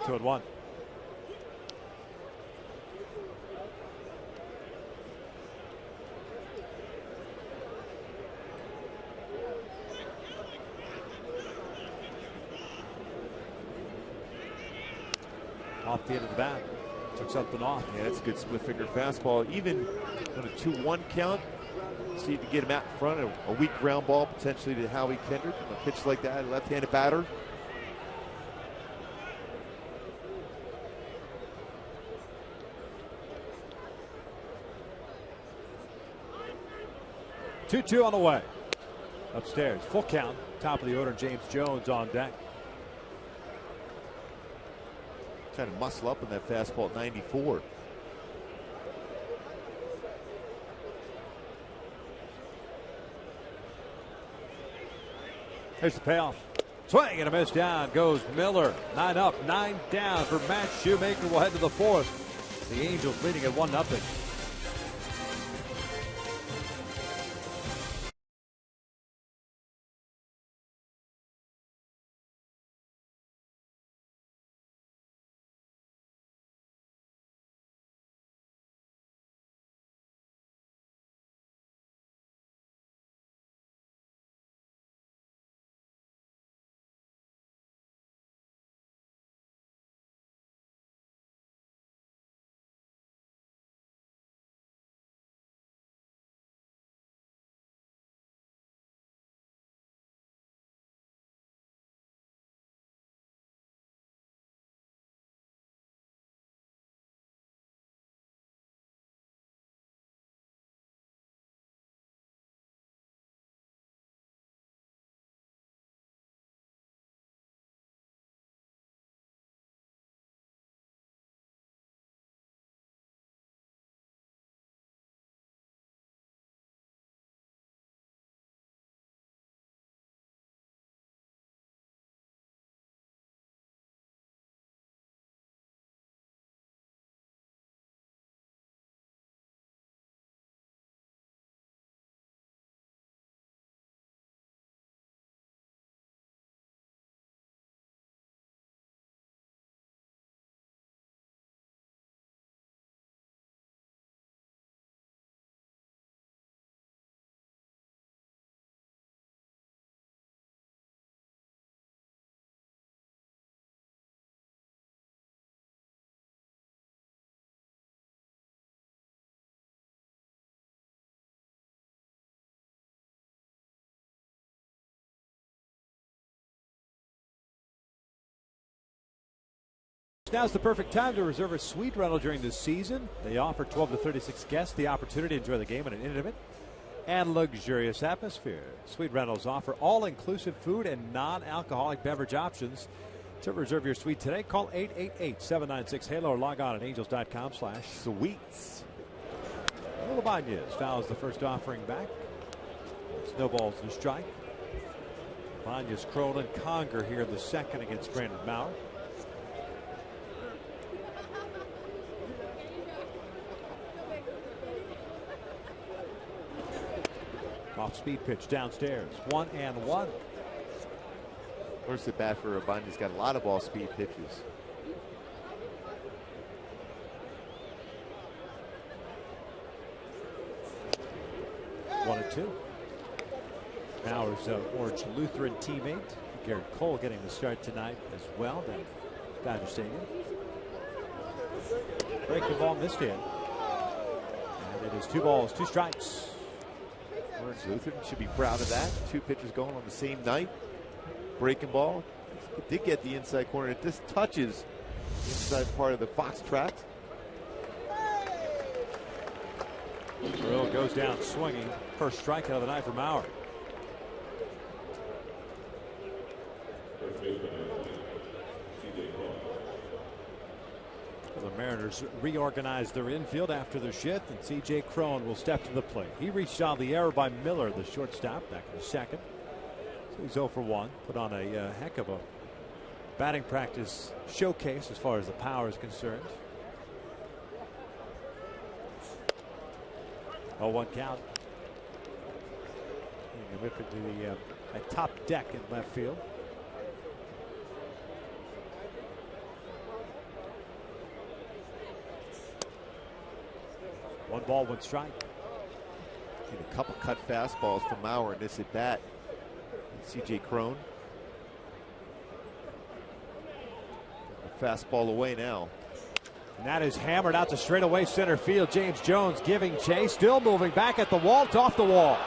Two and 1. Off the end of the bat. Took something off. Yeah, that's a good split finger fastball. Even on a 2-1 count, see if you get him out in front of a weak ground ball potentially to Howie Kendrick. A pitch like that, a left-handed batter. Two on the way. Upstairs, full count. Top of the order, James Jones on deck. Trying to muscle up in that fastball at 94. Here's the payoff. Swing and a miss. Down goes Miller. 9 up, 9 down for Matt Shoemaker. We'll head to the 4th. The Angels leading at 1-0. Now's the perfect time to reserve a suite rental during the season. They offer 12 to 36 guests the opportunity to enjoy the game in an intimate and luxurious atmosphere. Suite rentals offer all-inclusive food and non-alcoholic beverage options. To reserve your suite today, call 888-796-HALO or log on at angels.com/suites. Ibanez fouls the first offering back. Snowballs to strike. Ibanez, Kroll, and Conger here in the second against Brandon Maurer. Off-speed pitch downstairs. 1-1. First at bat for Ibanez. He's got a lot of off-speed pitches. One and two. Maurer's Orange Lutheran teammate Garrett Cole getting the start tonight as well. Then Dodger Stadium. Breaking ball missed in. And it is 2 balls, 2 strikes. Orange Lutheran should be proud of that. 2 pitchers going on the same night. Breaking ball. It did get the inside corner. It just touches the inside part of the Fox trap. Brill goes down swinging. First strikeout of the night for Maurer. The Mariners reorganized their infield after the shift, and C.J. Cron will step to the plate. He reached on the error by Miller, the shortstop, back in the second. So he's 0 for 1. Put on a heck of a batting practice showcase as far as the power is concerned. 0-1 count. And whip it to the top deck in left field. One ball, 1 strike. And a couple cut fastballs from Maurer in this at bat. C.J. Cron. A fastball away now. And that is hammered out to straightaway center field. James Jones giving chase, still moving back at the wall. It's off the wall.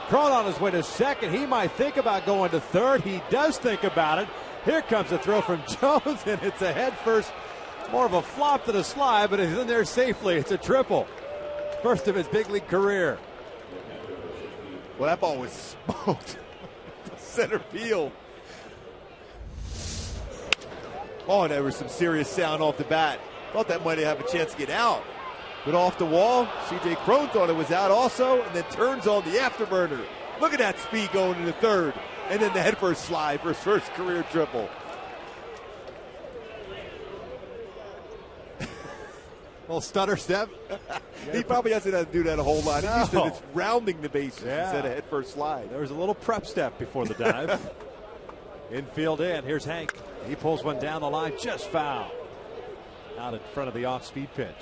Cron on his way to second. He might think about going to third. He does think about it. Here comes a throw from Jones, and it's a head first. More of a flop than a slide, but he's in there safely. It's a triple. First of his big league career. Well, that ball was smoked. Center field. Oh, there was some serious sound off the bat. Thought that might have a chance to get out. But off the wall, C.J. Cron thought it was out also, and then turns on the afterburner. Look at that speed going into third. And then the head first slide for his first career triple. Little stutter step. He probably hasn't had to do that a whole lot. He's used to No. just rounding the bases Yeah. instead of head first slide. There was a little prep step before the dive. Infield in. Here's Hank. He pulls one down the line, just foul. Out in front of the off-speed pitch.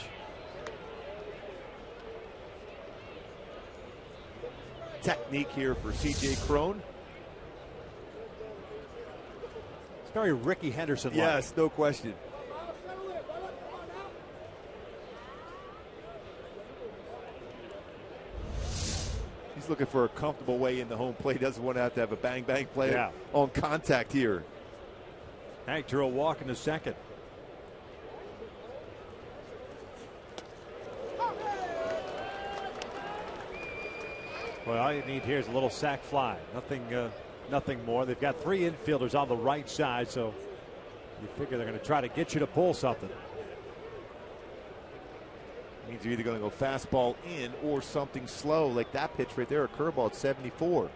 Technique here for C.J. Cron. It's very Ricky Henderson-like. Yes, no question. He's looking for a comfortable way in the home plate. Doesn't want to have a bang-bang play on contact here. Hank drew a walk in the second. Well, all you need here is a little sac fly. Nothing more. They've got 3 infielders on the right side, so you figure they're going to try to get you to pull something. Means you're either going to go fastball in or something slow, like that pitch right there, a curveball at 74.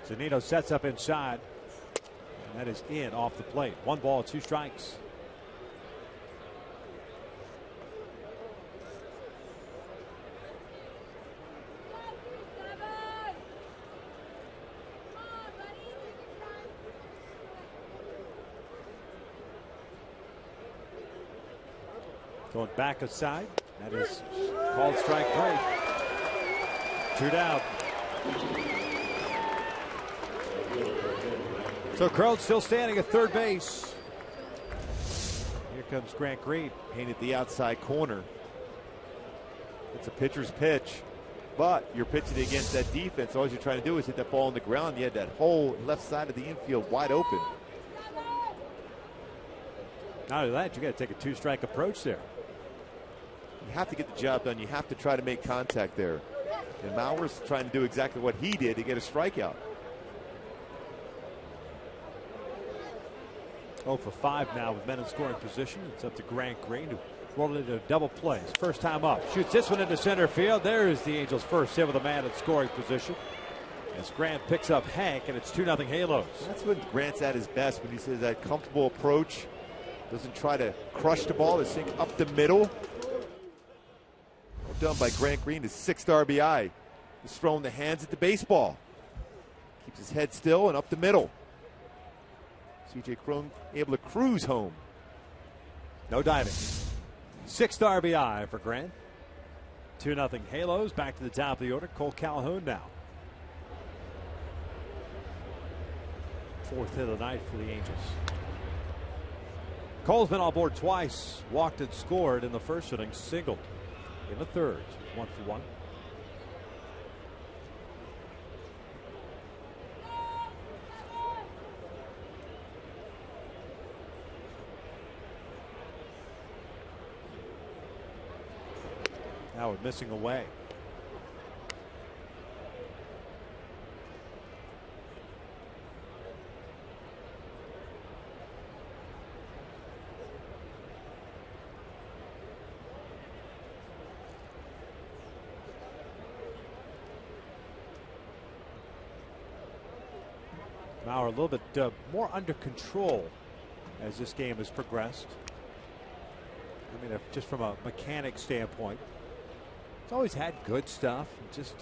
Zunino sets up inside, and that is in off the plate. 1 ball, 2 strikes. Going back aside. That is called strike 3. 2 down. So Cron's still standing at third base. Here comes Grant Green, painted the outside corner. It's a pitcher's pitch, but you're pitching against that defense. All you're trying to do is hit that ball on the ground. You had that whole left side of the infield wide open. Not only that, you got to take a 2-strike approach there. You have to get the job done. You have to try to make contact there. And Mauer's trying to do exactly what he did to get a strikeout. 0 for 5 now with men in scoring position. It's up to Grant Green to roll it into a double play. His first time up. Shoots this one into center field. There's the Angels' first hit with a man in scoring position. As Grant picks up Hank, and it's 2-0 Halos. That's when Grant's at his best, when he says that comfortable approach. Doesn't try to crush the ball, to sink up the middle. Well done by Grant Green, his 6th RBI. He's throwing the hands at the baseball. Keeps his head still and up the middle. C.J. Cron able to cruise home. No diving. 6th RBI for Grant. 2-0 Halos. Back to the top of the order. Cole Calhoun now. 4th hit of the night for the Angels. Cole's been on board twice. Walked and scored in the first inning. Singled in the third. 1 for 1. Now we're missing away. Now a little bit more under control as this game has progressed. I mean, just from a mechanic standpoint, it's always had good stuff. It just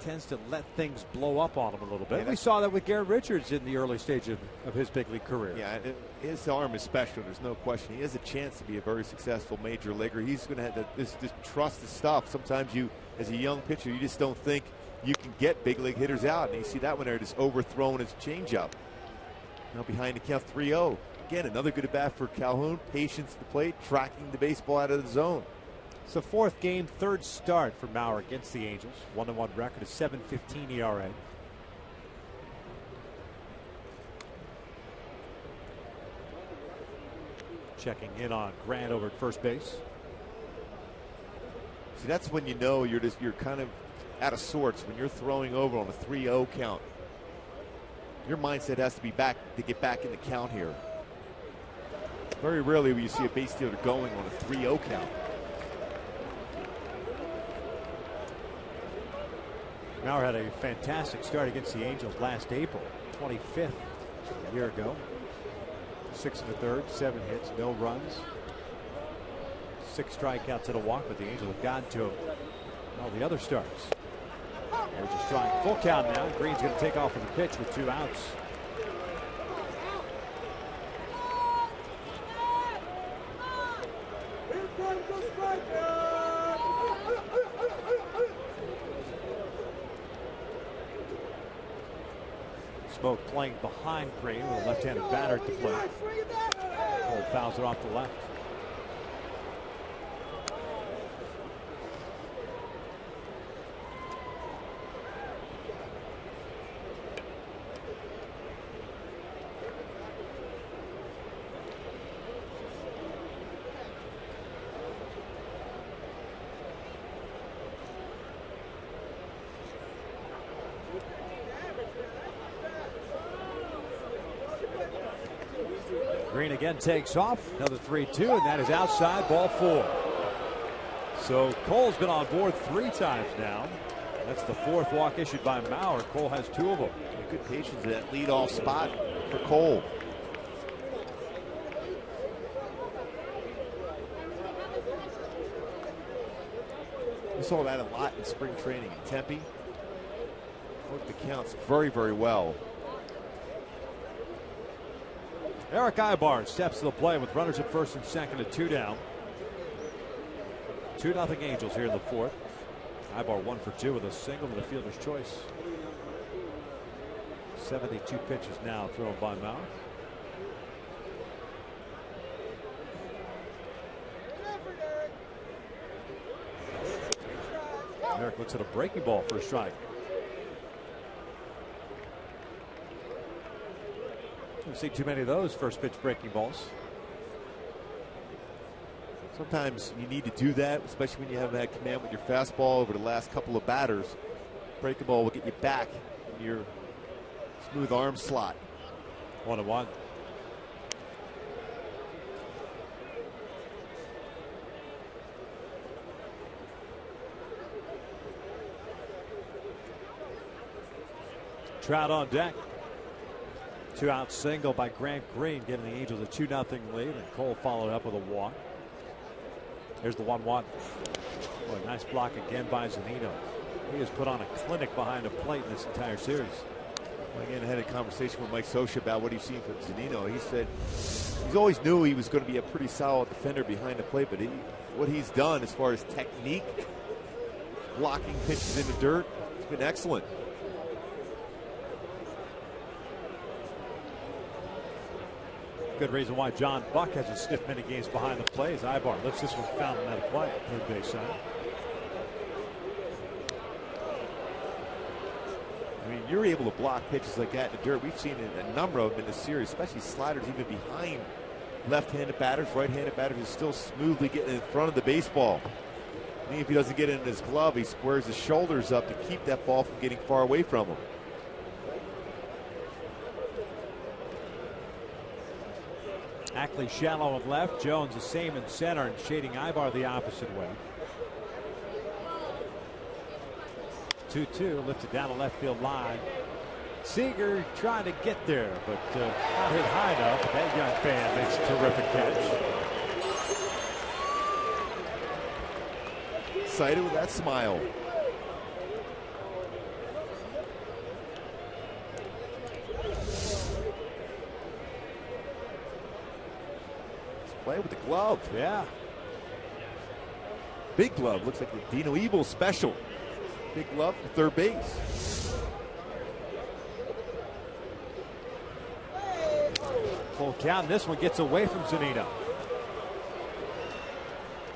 tends to let things blow up on him a little bit. We saw that with Garrett Richards in the early stage of his big league career. Yeah, his arm is special. There's no question. He has a chance to be a very successful major leaguer. He's going to have this trust the stuff. Sometimes you, as a young pitcher, you just don't think you can get big league hitters out. And you see that one there, just overthrown his changeup. Now behind the count 3-0. Again, another good at bat for Calhoun. Patience at the plate, tracking the baseball out of the zone. It's the 4th game, 3rd start for Mauer against the Angels. 1-1 record, a 7.15 ERA. Checking in on Grant over at first base. See, that's when you know you're kind of out of sorts when you're throwing over on a 3-0 count. Your mindset has to be back to get back in the count here. Very rarely will you see a base stealer going on a 3-0 count. Mauer had a fantastic start against the Angels last April, 25th a year ago. 6 1/3, 7 hits, no runs, 6 strikeouts and a walk, but the Angels have gotten to him all the other starts. They're just trying full count now. Green's going to take off with the pitch with 2 outs. Smoke playing behind Green with a left-handed batter at the plate. Cole fouls it off the left. Green again takes off. Another 3-2, and that is outside, ball 4. So Cole's been on board 3 times now. That's the 4th walk issued by Mauer. Cole has 2 of them. Good patience at that leadoff spot for Cole. We saw that a lot in spring training in Tempe. Worked the counts very, very well. Eric Ibar steps to the plate with runners at first and second and 2 down. 2-0 Angels here in the 4th. Ibar 1 for 2 with a single to the fielder's choice. 72 pitches now thrown by Mauer. Eric looks at a breaking ball for a strike. Don't see too many of those first pitch breaking balls. Sometimes you need to do that, especially when you haven't had command with your fastball over the last couple of batters. Breaking ball will get you back in your smooth arm slot. 1-1. Trout on deck. 2-out single by Grant Green, giving the Angels a 2-0 lead, and Cole followed up with a walk. Here's the 1-1. Boy, nice block again by Zunino. He has put on a clinic behind the plate in this entire series. Again, I had a conversation with Mike Scioscia about what he's seen from Zunino. He said he's always knew he was going to be a pretty solid defender behind the plate, but what he's done as far as technique, blocking pitches in the dirt, it's been excellent. Good reason why John Buck has a stiff many games behind the plate. As Ibar lifts this one, found him at a play, third base side. I mean, you're able to block pitches like that in the dirt. We've seen a number of them in this series, especially sliders even behind left-handed batters, right-handed batters is still smoothly getting in front of the baseball. And if he doesn't get it in his glove, he squares his shoulders up to keep that ball from getting far away from him. Ackley shallow and left. Jones the same in center and shading Ibar the opposite way. 2-2 lifted down the left field line. Seager trying to get there, but not hit high enough. That young fan makes a terrific catch. Excited with that smile. Play with the glove. Yeah. Big glove. Looks like the Dino Evil special. Big glove for third base. Full count. This one gets away from Zunino.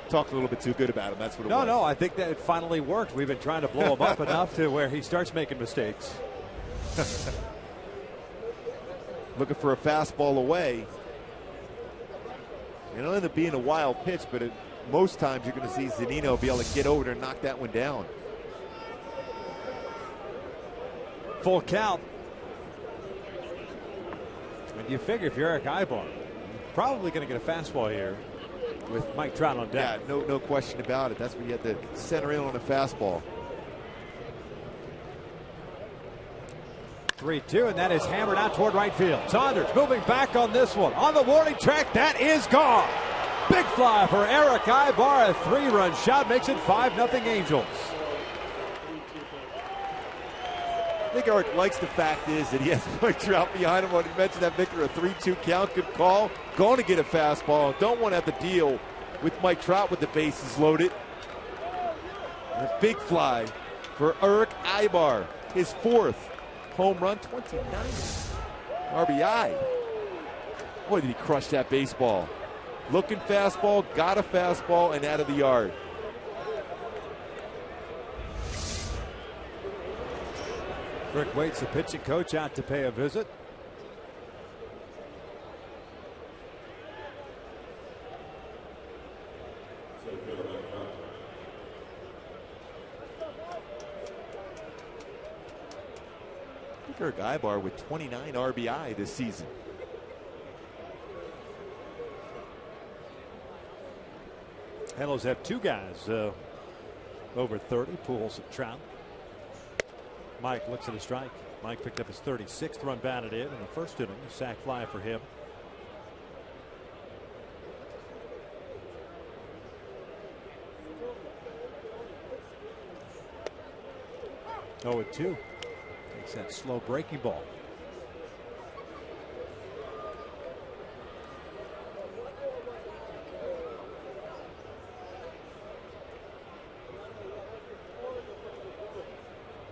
Talked a little bit too good about him. That's what it was. No, I think that it finally worked. We've been trying to blow him up enough to where he starts making mistakes. Looking for a fastball away. It'll end up being a wild pitch, but most times you're going to see Zunino be able to get over there and knock that one down. Full count. And you figure if you're Eric Ibar, you're probably going to get a fastball here with Mike Trout on deck. Yeah, no question about it. That's when you have to center in on a fastball. 3-2, and that is hammered out toward right field. Saunders moving back on this one. On the warning track, that is gone. Big fly for Eric Ibar. A 3-run shot makes it 5-0 Angels. I think Eric likes the fact is that he has Mike Trout behind him. When he mentioned that, Victor, a 3-2 count, good call. Going to get a fastball. Don't want to have to deal with Mike Trout with the bases loaded. And a big fly for Eric Ibar. His 4th home run, 29 RBI. Boy, did he crush that baseball. Looking fastball, got a fastball, and out of the yard. Rick waits the pitching coach out to pay a visit. Eric Ibar with 29 RBI this season. Halos have 2 guys over 30, Pujols and Trout. Mike looks at a strike. Mike picked up his 36th run batted in the first inning. A sac fly for him. Oh, and 2. Takes that slow breaking ball.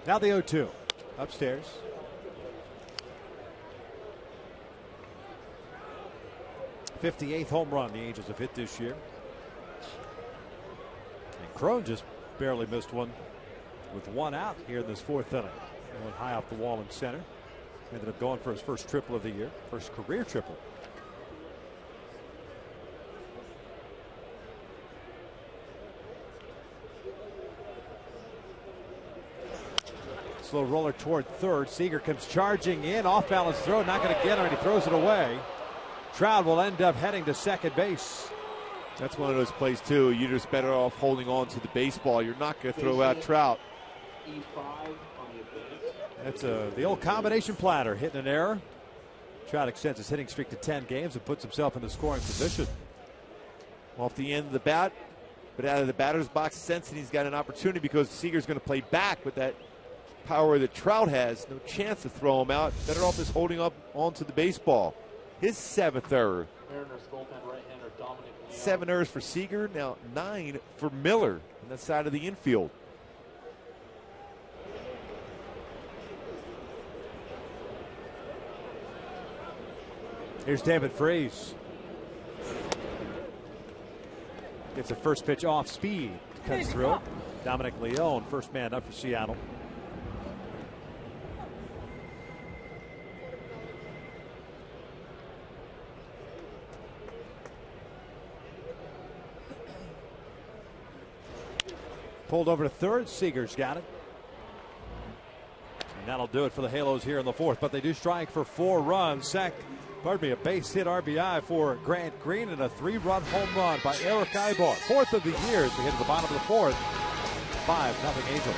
Now the 0-2 upstairs. '58th home run the Angels have hit this year. And Crone just barely missed one with 1 out here in this 4th inning. Went high off the wall in center. Ended up going for his first triple of the year, first career triple. Slow roller toward third. Seager comes charging in. Off balance throw. Not going to get him, and he throws it away. Trout will end up heading to second base. That's one of those plays, too. You're just better off holding on to the baseball. You're not going to throw out Trout. That's the old combination platter. Hitting an error. Trout extends his hitting streak to 10 games and puts himself in the scoring position. Off the end of the bat, but out of the batter's box, sensing he's got an opportunity because Seager's going to play back with that power that Trout has. No chance to throw him out. Better off just holding up onto the baseball. His 7th error. 7 errors for Seager, now 9 for Miller on that side of the infield. Here's David Freese. Gets a first pitch off speed. Cuts through. Dominic Leone, first man up for Seattle. Pulled over to third. Seager's got it. And that'll do it for the Halos here in the 4th. But they do strike for 4 runs. A base hit RBI for Grant Green and a 3-run home run by Eric Ibar. 4th of the year as we hit to the bottom of the 4th. 5-0 Angels.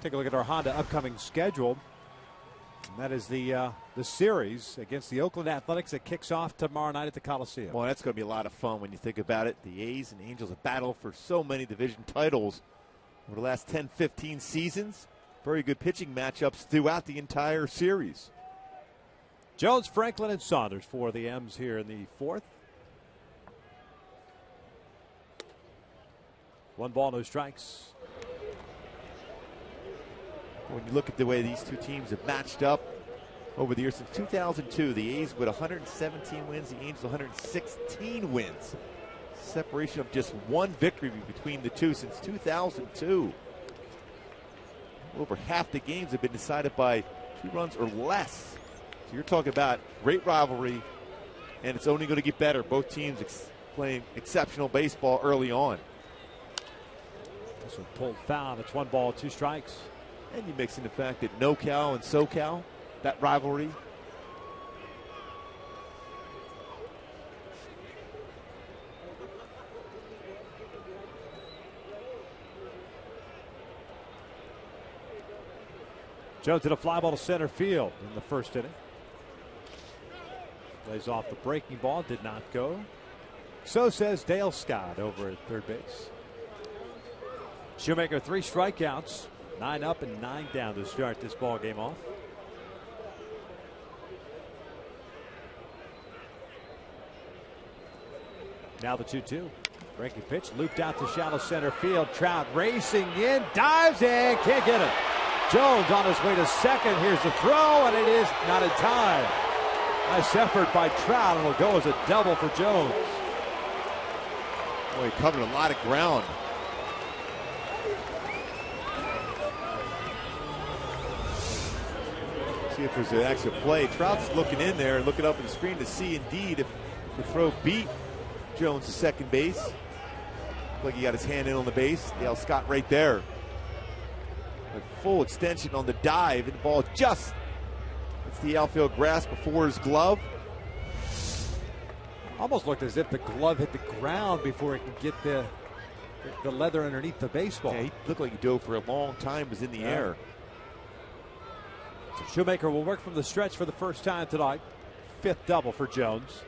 Take a look at our Honda upcoming schedule. And that is the series against the Oakland Athletics that kicks off tomorrow night at the Coliseum. Well, that's going to be a lot of fun when you think about it. The A's and Angels have battled for so many division titles over the last 10, 15 seasons. Very good pitching matchups throughout the entire series. Jones, Franklin, and Saunders for the M's here in the fourth. 1 ball, no strikes. When you look at the way these two teams have matched up over the years since 2002, the A's with 117 wins, the Angels 116 wins. Separation of just 1 victory between the two since 2002. Over half the games have been decided by 2 runs or less. So you're talking about great rivalry, and it's only going to get better. Both teams playing exceptional baseball early on. This one pulled foul. It's 1 ball, 2 strikes. And you mix in the fact that NoCal and SoCal, that rivalry. Jones hit a fly ball to center field in the first inning. Lays off the breaking ball, did not go. So says Dale Scott over at third base. Shoemaker 3 strikeouts, 9 up and 9 down to start this ball game off. Now the 2-2. Breaking pitch looped out to shallow center field. Trout racing in, dives in, can't get it. Jones on his way to second. Here's the throw, and it is not in time. Nice effort by Trout, and it'll go as a double for Jones. Boy, he covered a lot of ground. See if there's an actual play. Trout's looking in there, looking up at the screen to see indeed if the throw beat Jones to second base. Looked like he got his hand in on the base. Dale Scott right there. A full extension on the dive, and the ball just hits the outfield grass before his glove. Almost looked as if the glove hit the ground before it could get the leather underneath the baseball. Yeah, he looked like he dove for a long time, was in the air. So Shoemaker will work from the stretch for the first time tonight. 5th double for Jones.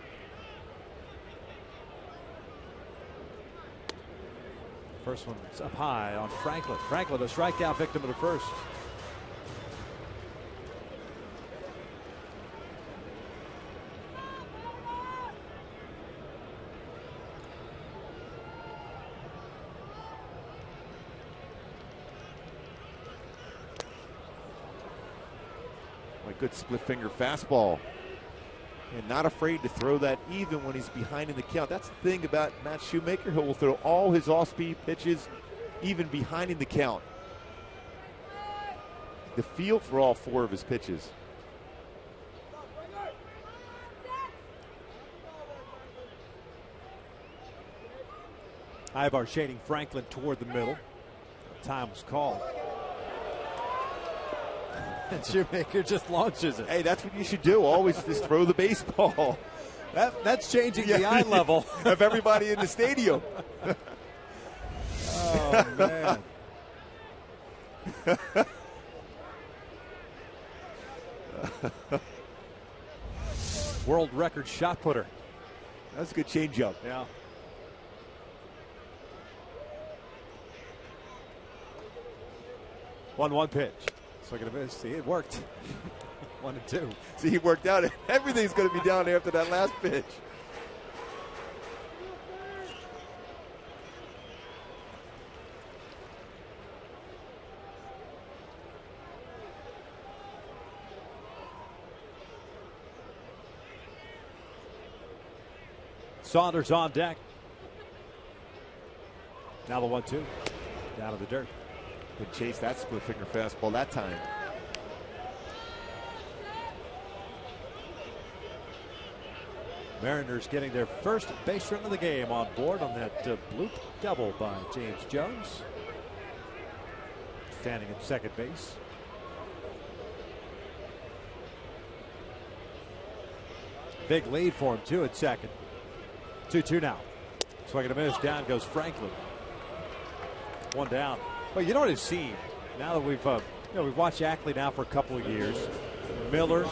First one's up high on Franklin. Franklin, a strikeout victim of the first. Good split finger fastball, and not afraid to throw that even when he's behind in the count. That's the thing about Matt Shoemaker. He will throw all his off-speed pitches even behind in the count. The feel for all 4 of his pitches. Ibar shading Franklin toward the middle. Time was called. And Shoemaker just launches it. Hey, that's what you should do. Always just throw the baseball. That's changing the eye level of everybody in the stadium. Oh, man. World record shot putter. That's a good changeup. Yeah. One pitch. So going to miss. See, it worked. 1-2. See, he worked out. Everything's going to be down there after that last pitch. Saunders on deck. Now the 1-2. Down to the dirt. Could chase that split finger fastball that time. Mariners getting their first base run of the game on board on that bloop double by James Jones. Standing at second base. Big lead for him, too, at second. 2-2 now. Swing and a miss. Down goes Franklin. 1 down. Well, you know what I've seen Now that we've watched Ackley now for a couple of years, Miller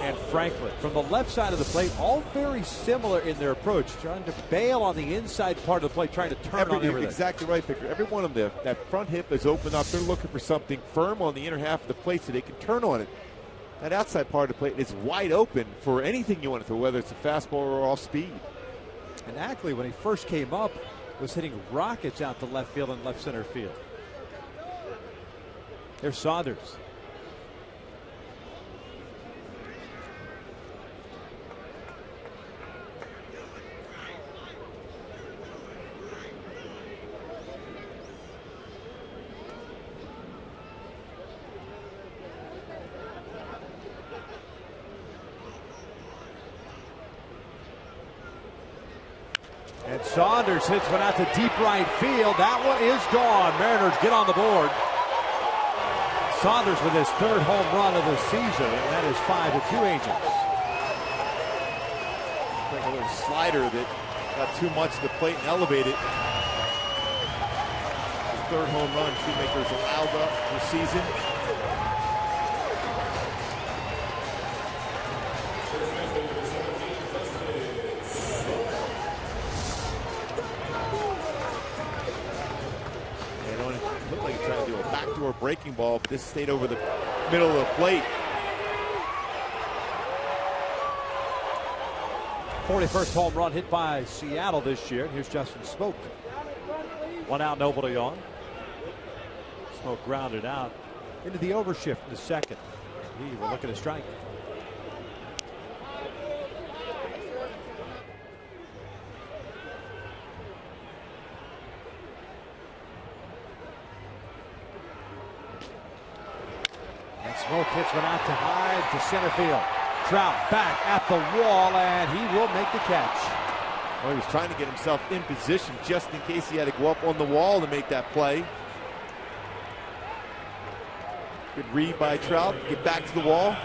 and Franklin from the left side of the plate, all very similar in their approach, trying to bail on the inside part of the plate, trying to turn on everything. Exactly right, Victor. Every one of them, that front hip is opened up. They're looking for something firm on the inner half of the plate so they can turn on it. That outside part of the plate is wide open for anything you want to throw, whether it's a fastball or off speed. And Ackley, when he first came up, was hitting rockets out to left field and left center field. There's Saunders. And Saunders hits one out to deep right field. That one is gone. Mariners get on the board. Saunders with his third home run of the season, and that is 5-2 Angels. Like a little slider that got too much to the plate and elevated. His third home run, Shoemaker's allowed up this season. Backdoor breaking ball, but this stayed over the middle of the plate. 41st home run hit by Seattle this year. Here's Justin Smoke. One out, nobody on. Smoke grounded out into the overshift in the second. He will look at a strike. Smoke hits one out to Hyde to center field. Trout back at the wall, and he will make the catch. Well, he was trying to get himself in position just in case he had to go up on the wall to make that play. Good read by Trout. Get back to the wall.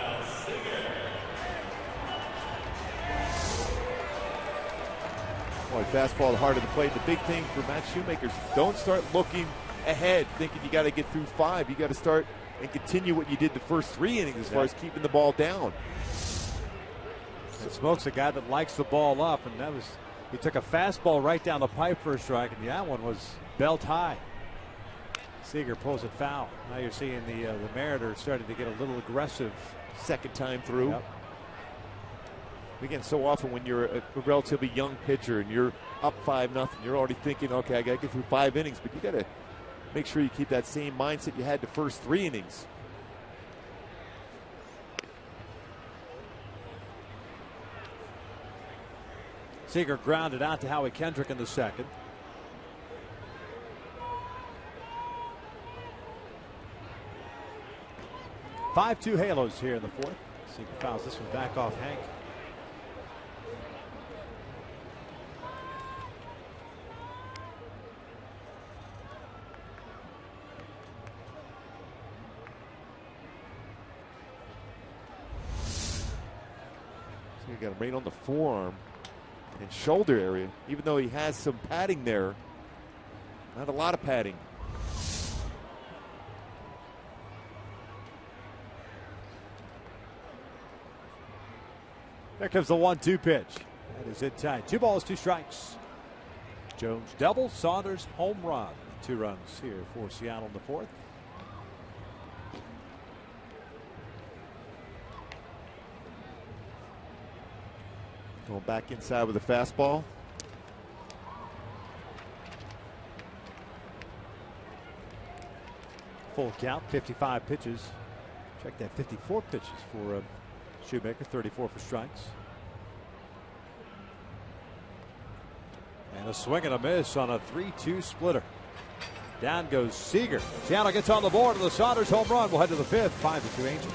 Boy, fastball the heart of the plate. The big thing for Matt Shoemaker is don't start looking ahead thinking you got to get through 5. You got to start and continue what you did the first 3 innings as far as keeping the ball down. And Smoke's a guy that likes the ball up, and he took a fastball right down the pipe for a strike, and that one was belt high. Seager pulls it foul. Now you're seeing the Mariners starting to get a little aggressive. Second time through. Yep. Again, so often when you're a relatively young pitcher and you're up 5-0, you're already thinking, okay, I got to get through 5 innings, but you got to make sure you keep that same mindset you had the first 3 innings. Seager grounded out to Howie Kendrick in the second. Five-2 Halos here in the fourth. Seager fouls this one back off Hank. Got him right on the forearm and shoulder area, even though he has some padding there. Not a lot of padding. There comes the 1-2 pitch. That is it tight. 2 balls, 2 strikes. Jones double, Saunders home run. 2 runs here for Seattle in the fourth. Going back inside with a fastball. Full count, 55 pitches. Check that, 54 pitches for Shoemaker, 34 for strikes. And a swing and a miss on a 3-2 splitter. Down goes Seager. Seattle gets on the board with the Saunders home run. We'll head to the 5th, 5-2 Angels.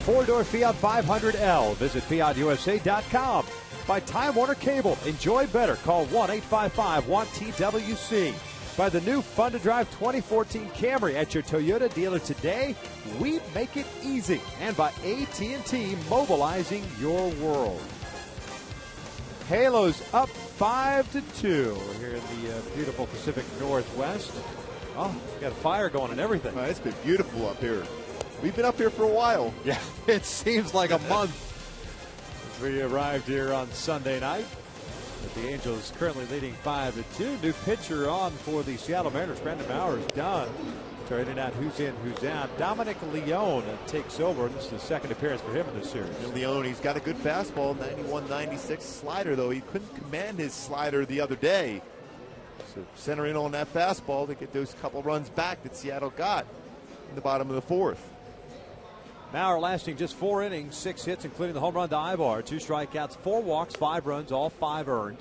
4-door Fiat 500L. Visit FiatUSA.com. By Time Warner Cable. Enjoy better. Call 1-855-1TWC. By the new Fun to Drive 2014 Camry at your Toyota dealer today. We make it easy. And by AT&T, mobilizing your world. Halos up 5-2. We're here in the beautiful Pacific Northwest. Oh, we got a fire going and everything. It's been beautiful up here. We've been up here for a while. Yeah, it seems like a month. As we arrived here on Sunday night. But the Angels currently leading 5-2. New pitcher on for the Seattle Mariners. Brandon Bauer's done. Trading out who's in, who's out. Dominic Leone takes over. This is the second appearance for him in this series. And Leone, he's got a good fastball, 91-96 slider, though. He couldn't command his slider the other day. So center in on that fastball to get those couple runs back that Seattle got in the bottom of the fourth. Bauer lasting just 4 innings, 6 hits, including the home run to Ibar. 2 strikeouts, 4 walks, 5 runs, all 5 earned.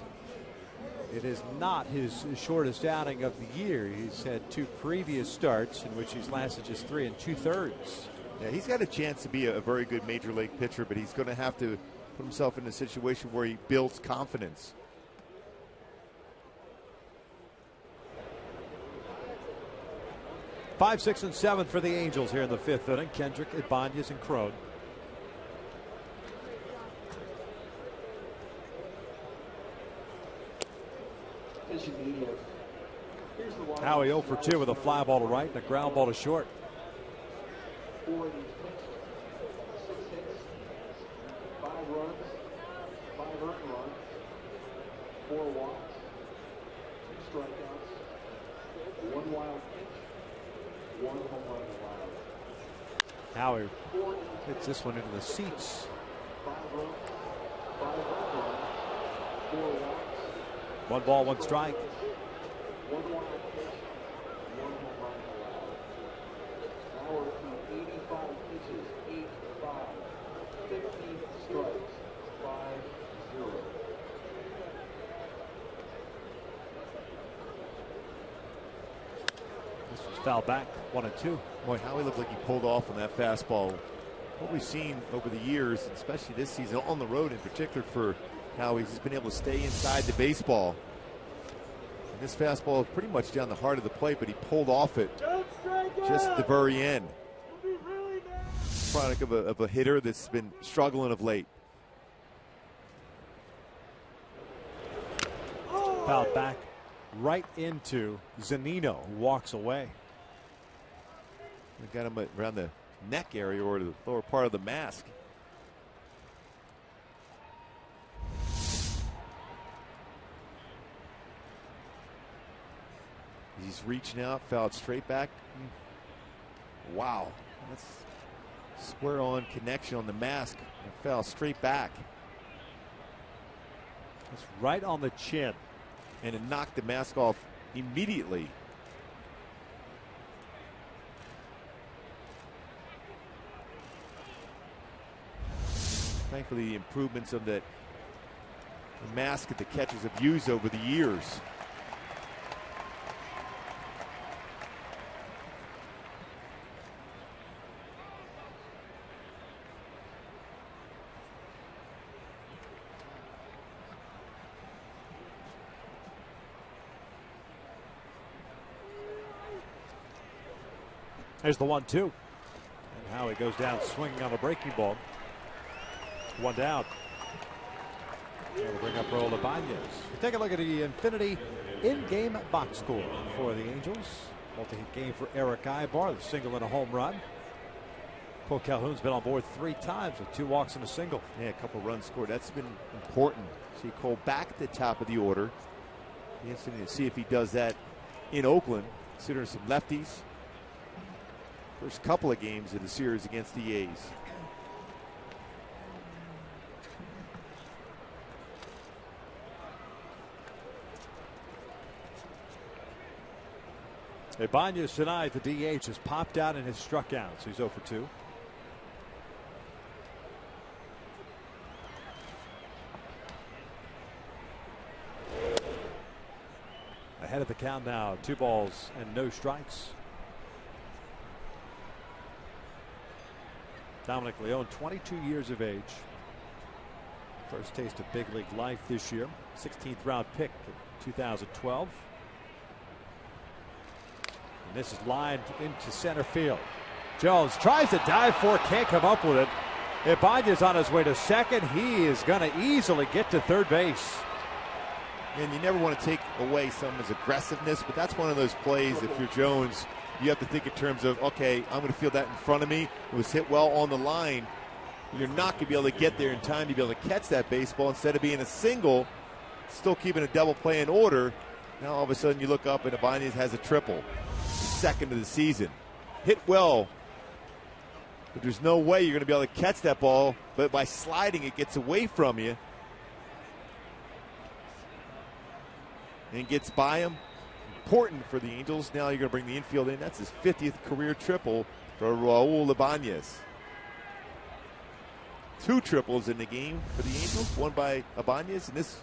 It is not his shortest outing of the year. He's had 2 previous starts in which he's lasted just 3 2/3. Yeah, he's got a chance to be a very good major league pitcher, but he's going to have to put himself in a situation where he builds confidence. Five, 6, and 7 for the Angels here in the 5th inning. Kendrick, Ibanez, and Crone. Howie 0 for 2 with a fly ball to right and a ground ball to short. 4 innings pitched, 6 hits, 5 runs, 5 earned runs, 4 walks, 2 strikeouts, 1 wild pitch, 1 home run allowed. Howie hits this one into the seats. 5 runs, 5 earned runs, 4 walks. 1 ball, 1 strike. 1 wild pitch, 1 home run allowed. Bauer threw 85 pitches, 8-5, 50 strikes, 5-0. This was fouled back, 1-2. Boy, Howie looked like he pulled off on that fastball. What we've seen over the years, especially this season, on the road in particular for Howie, he's been able to stay inside the baseball. And this fastball is pretty much down the heart of the plate, but he pulled off it just at the very end. Product of a hitter that's been struggling of late. Fouled back right into Zunino, who walks away. We got him around the neck area or the lower part of the mask. He's reaching out, fouled straight back. Wow, that's square on connection on the mask. And foul straight back. It's right on the chin. And it knocked the mask off immediately. Thankfully, the improvements of the mask that the catchers have used over the years. There's the 1-2. And Howie goes down swinging on a breaking ball. 1 down. We'll bring up Raul Ibanez. We take a look at the Infinity in-game box score for the Angels. Multi-hit game for Eric Ibar, the single and a home run. Cole Calhoun's been on board 3 times with 2 walks and a single. Yeah, a couple runs scored. That's been important. See Cole back at the top of the order. Be interesting to see if he does that in Oakland, considering some lefties. First couple of games of the series against the A's. Ibanez tonight, the DH has popped out and has struck out, so he's 0 for 2. Ahead of the count now, 2 balls and no strikes. Dominic Leone, 22 years of age. First taste of big league life this year. 16th round pick in 2012. And this is lined into center field. Jones tries to dive for it, can't come up with it. Ibanez on his way to second. He is going to easily get to third base. And you never want to take away someone's aggressiveness, but that's one of those plays, if you're Jones, you have to think in terms of, okay, I'm going to feel that in front of me. It was hit well on the line. You're not going to be able to get there in time to be able to catch that baseball. Instead of being a single, still keeping a double play in order. Now all of a sudden you look up and Ibanez has a triple. Second of the season. Hit well. But there's no way you're going to be able to catch that ball, but by sliding it gets away from you and gets by him. Important for the Angels. Now you're going to bring the infield in. That's his 50th career triple for Raul Ibanez. 2 triples in the game for the Angels, one by Ibanez and this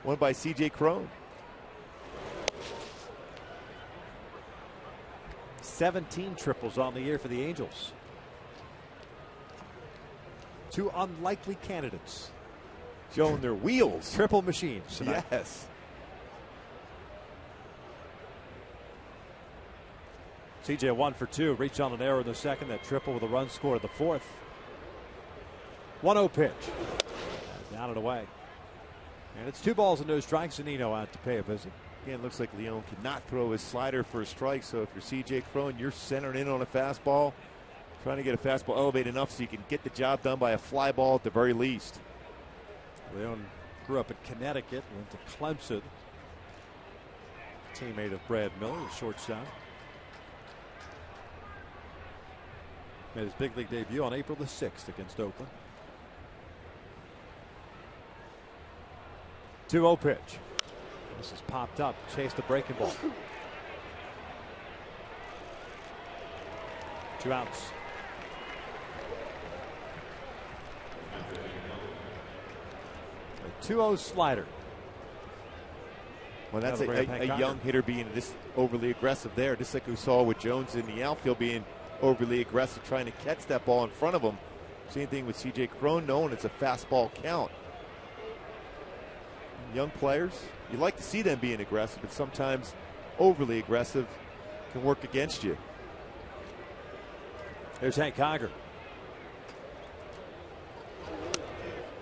one by C.J. Cron. 17 triples on the year for the Angels. 2 unlikely candidates. Showing their wheels. Triple machines tonight. Yes. CJ 1 for 2. Reach on an error in the second. That triple with a run scored in the fourth. 1-0 pitch. Down and away. And it's 2 balls and no strikes. Zunino out to pay a visit. Again, looks like Leone cannot throw his slider for a strike. So if you're C.J. Cron, you're centering in on a fastball. Trying to get a fastball elevated enough so you can get the job done by a fly ball at the very least. Leone grew up in Connecticut, went to Clemson. Teammate of Brad Miller, the shortstop. Made his big league debut on April the 6th against Oakland. 2-0 pitch. This is popped up, chased the breaking ball. 2 outs. A 2-0 slider. Well, that's a young hitter being this overly aggressive there, just like we saw with Jones in the outfield being overly aggressive, trying to catch that ball in front of him. Same thing with C.J. Cron, knowing it's a fastball count. Young players, you like to see them being aggressive, but sometimes overly aggressive can work against you. There's Hank Conger.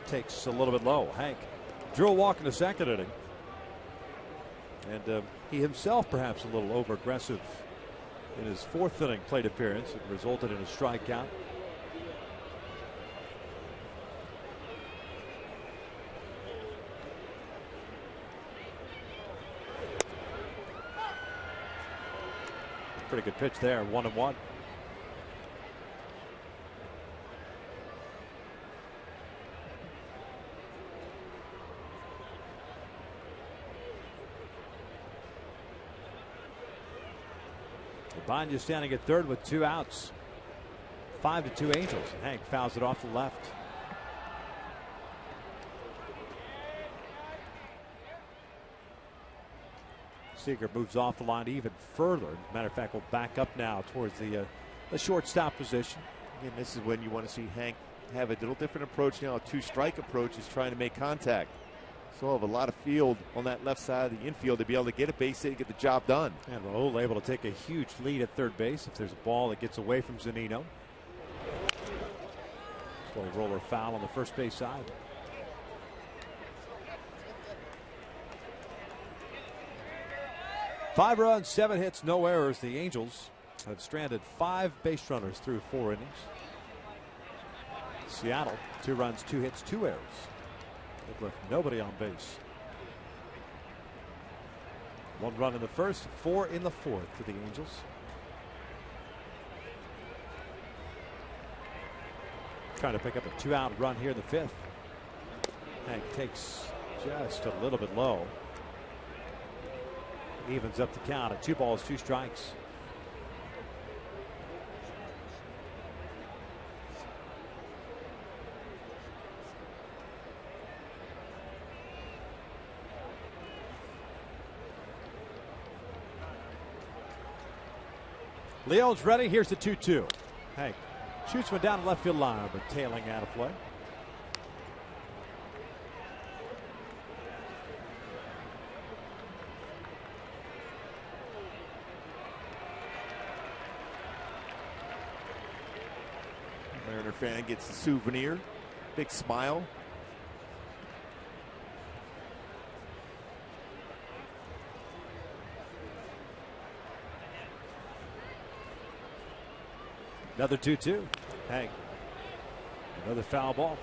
Takes a little bit low. Hank drew a walk in the second inning. And he himself perhaps a little over aggressive in his 4th inning plate appearance. It resulted in a strikeout. Pretty good pitch there, 1-1. Ibanez standing at third with 2 outs. 5-2 Angels. Hank fouls it off the left. Seager moves off the line even further. As a matter of fact, will back up now towards the shortstop position. Again, this is when you want to see Hank have a little different approach now. A 2-strike approach is trying to make contact. So have a lot of field on that left side of the infield to be able to get a base hit and get the job done. And Raul able to take a huge lead at third base if there's a ball that gets away from Zunino. Slow roller foul on the first base side. Five runs, 7 hits, no errors. The Angels have stranded 5 base runners through 4 innings. Seattle, 2 runs, 2 hits, 2 errors. They've left nobody on base. 1 run in the first, 4 in the fourth for the Angels. Trying to pick up a 2-out run here in the 5th. Hank takes just a little bit low. Evens up the count at 2 balls, 2 strikes. Leone's ready. Here's the 2-2. Hank Shoots one down the left field line, but tailing out of play. Mariner fan gets the souvenir. Big smile. Another 2-2. Hank. Another foul ball.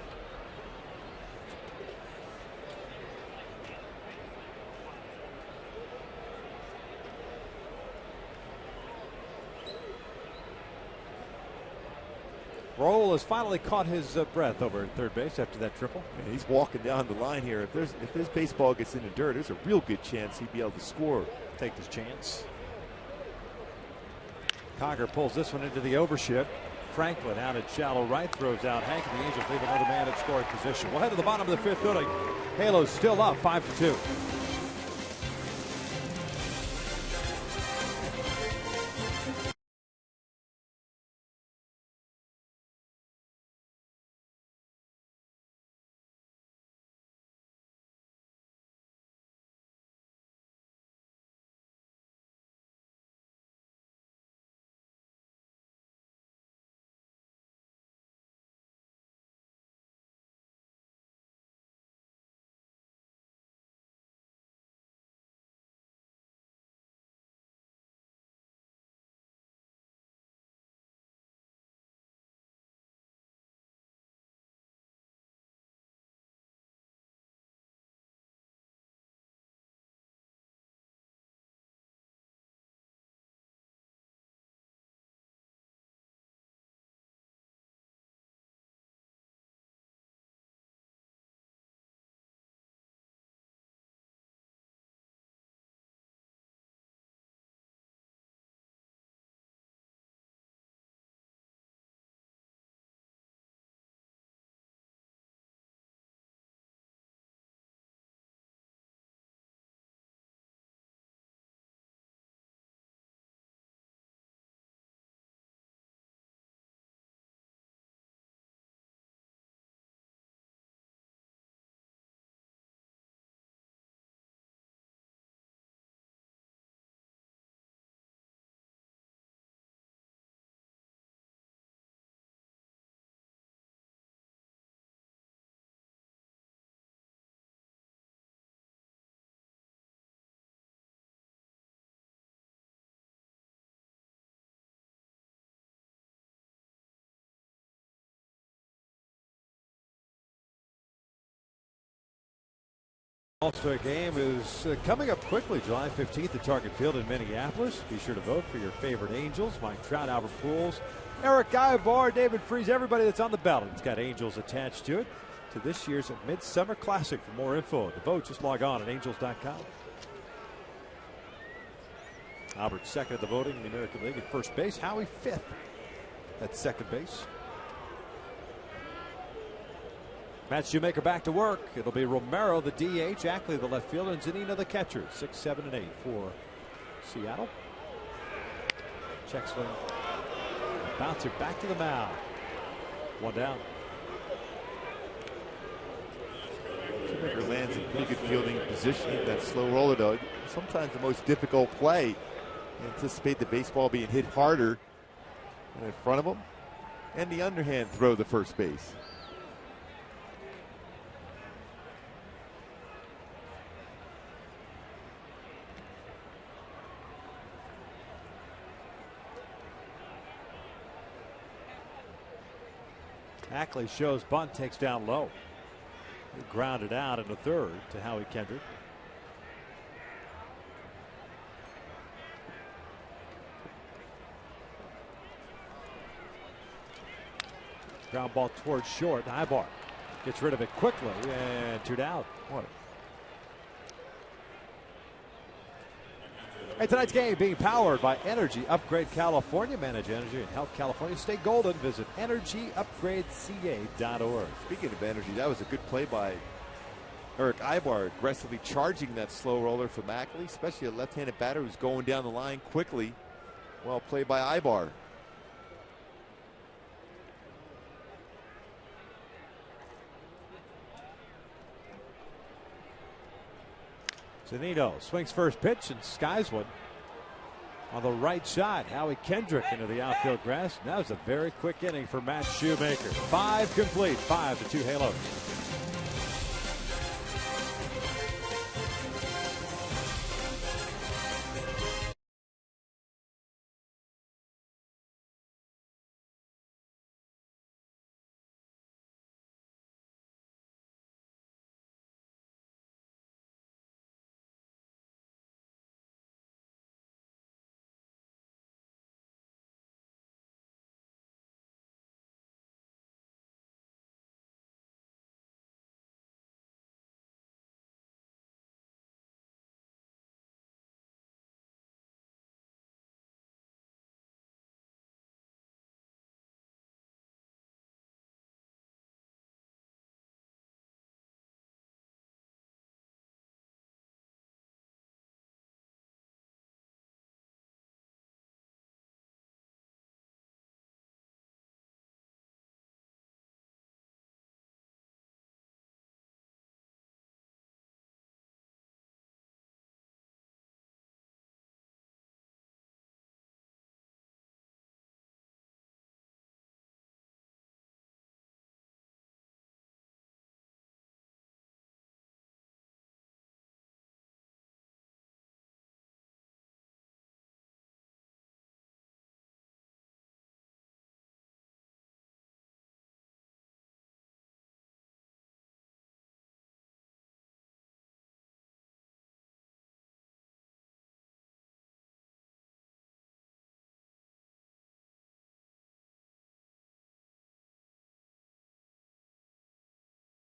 Roll has finally caught his breath over at third base after that triple. Man, he's walking down the line here. If this baseball gets in the dirt, there's a real good chance he'd be able to score. Take this chance. Conger pulls this one into the overship. Franklin out at shallow right, throws out Hank, and the Angels leave another man in scoring position. We'll head to the bottom of the fifth inning. Halos still up 5-2. All-Star game is coming up quickly, July 15th at Target Field in Minneapolis. Be sure to vote for your favorite Angels, Mike Trout, Albert Pujols, Eric Ibar, David Freese, everybody that's on the ballot. It's got Angels attached to it, to this year's Midsummer Classic. For more info to vote, just log on at angels.com. Albert second at the voting in the American League at first base. Howie fifth at second base. Matt Shoemaker back to work. It'll be Romero, the DH, Ackley, the left fielder, and Zunino, the catcher. 6, 7, and 8 for Seattle. Check swing. Bouncer back to the mound. One down. Shoemaker lands in pretty good fielding positioning. That slow roller, though, sometimes the most difficult play. Anticipate the baseball being hit harder in front of him, and the underhand throw to first base. Ackley shows bunt, takes down low. He grounded out in the third to Howie Kendrick. Ground ball towards short. Ibar gets rid of it quickly and 2 down. What? And tonight's game being powered by Energy Upgrade California. Manage energy and help California stay golden. Visit energyupgradeca.org. Speaking of energy, that was a good play by Eric Ibar, aggressively charging that slow roller from Ackley, especially a left-handed batter who's going down the line quickly. Well played by Ibar. Zunino swings first pitch and skies one on the right side. Howie Kendrick into the outfield grass. That was a very quick inning for Matt Shoemaker. 5 complete, 5-2 Halos.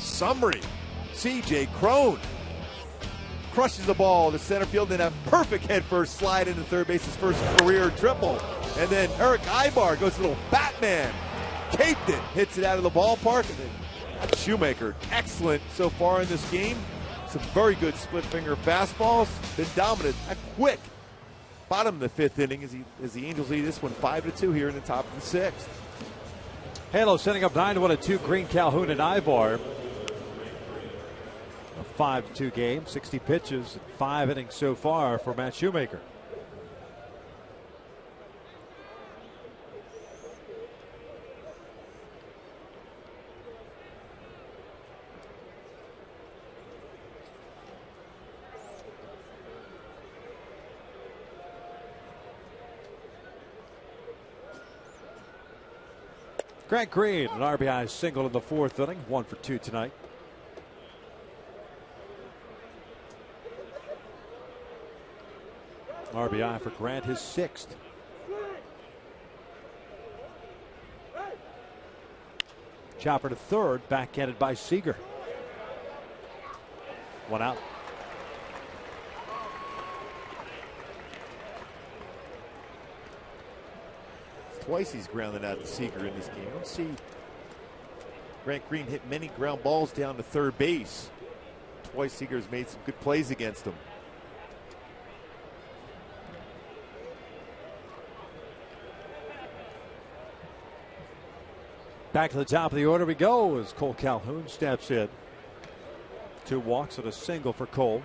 Summary. C.J. Cron crushes the ball to center field and a perfect head first slide into third base, his first career triple. And then Eric Ibar goes a little Batman, caped it, hits it out of the ballpark. And then Shoemaker, excellent so far in this game. Some very good split finger fastballs. Been dominant. A quick bottom of the fifth inning as the Angels lead this one 5-2 here in the top of the sixth. Halo setting up 9-1 at 2. Green, Calhoun, and Ibar. A 5-2 game, 60 pitches, 5 innings so far for Matt Shoemaker. Grant Green, an RBI single in the fourth inning, 1 for 2 tonight. RBI for Grant, his 6th. Chopper to third, backhanded by Seager. 1 out. Twice he's grounded out to Seager in this game. I don't see Grant Green hit many ground balls down to third base. Twice Seager's made some good plays against him. Back to the top of the order we go as Cole Calhoun steps in. 2 walks and a single for Cole.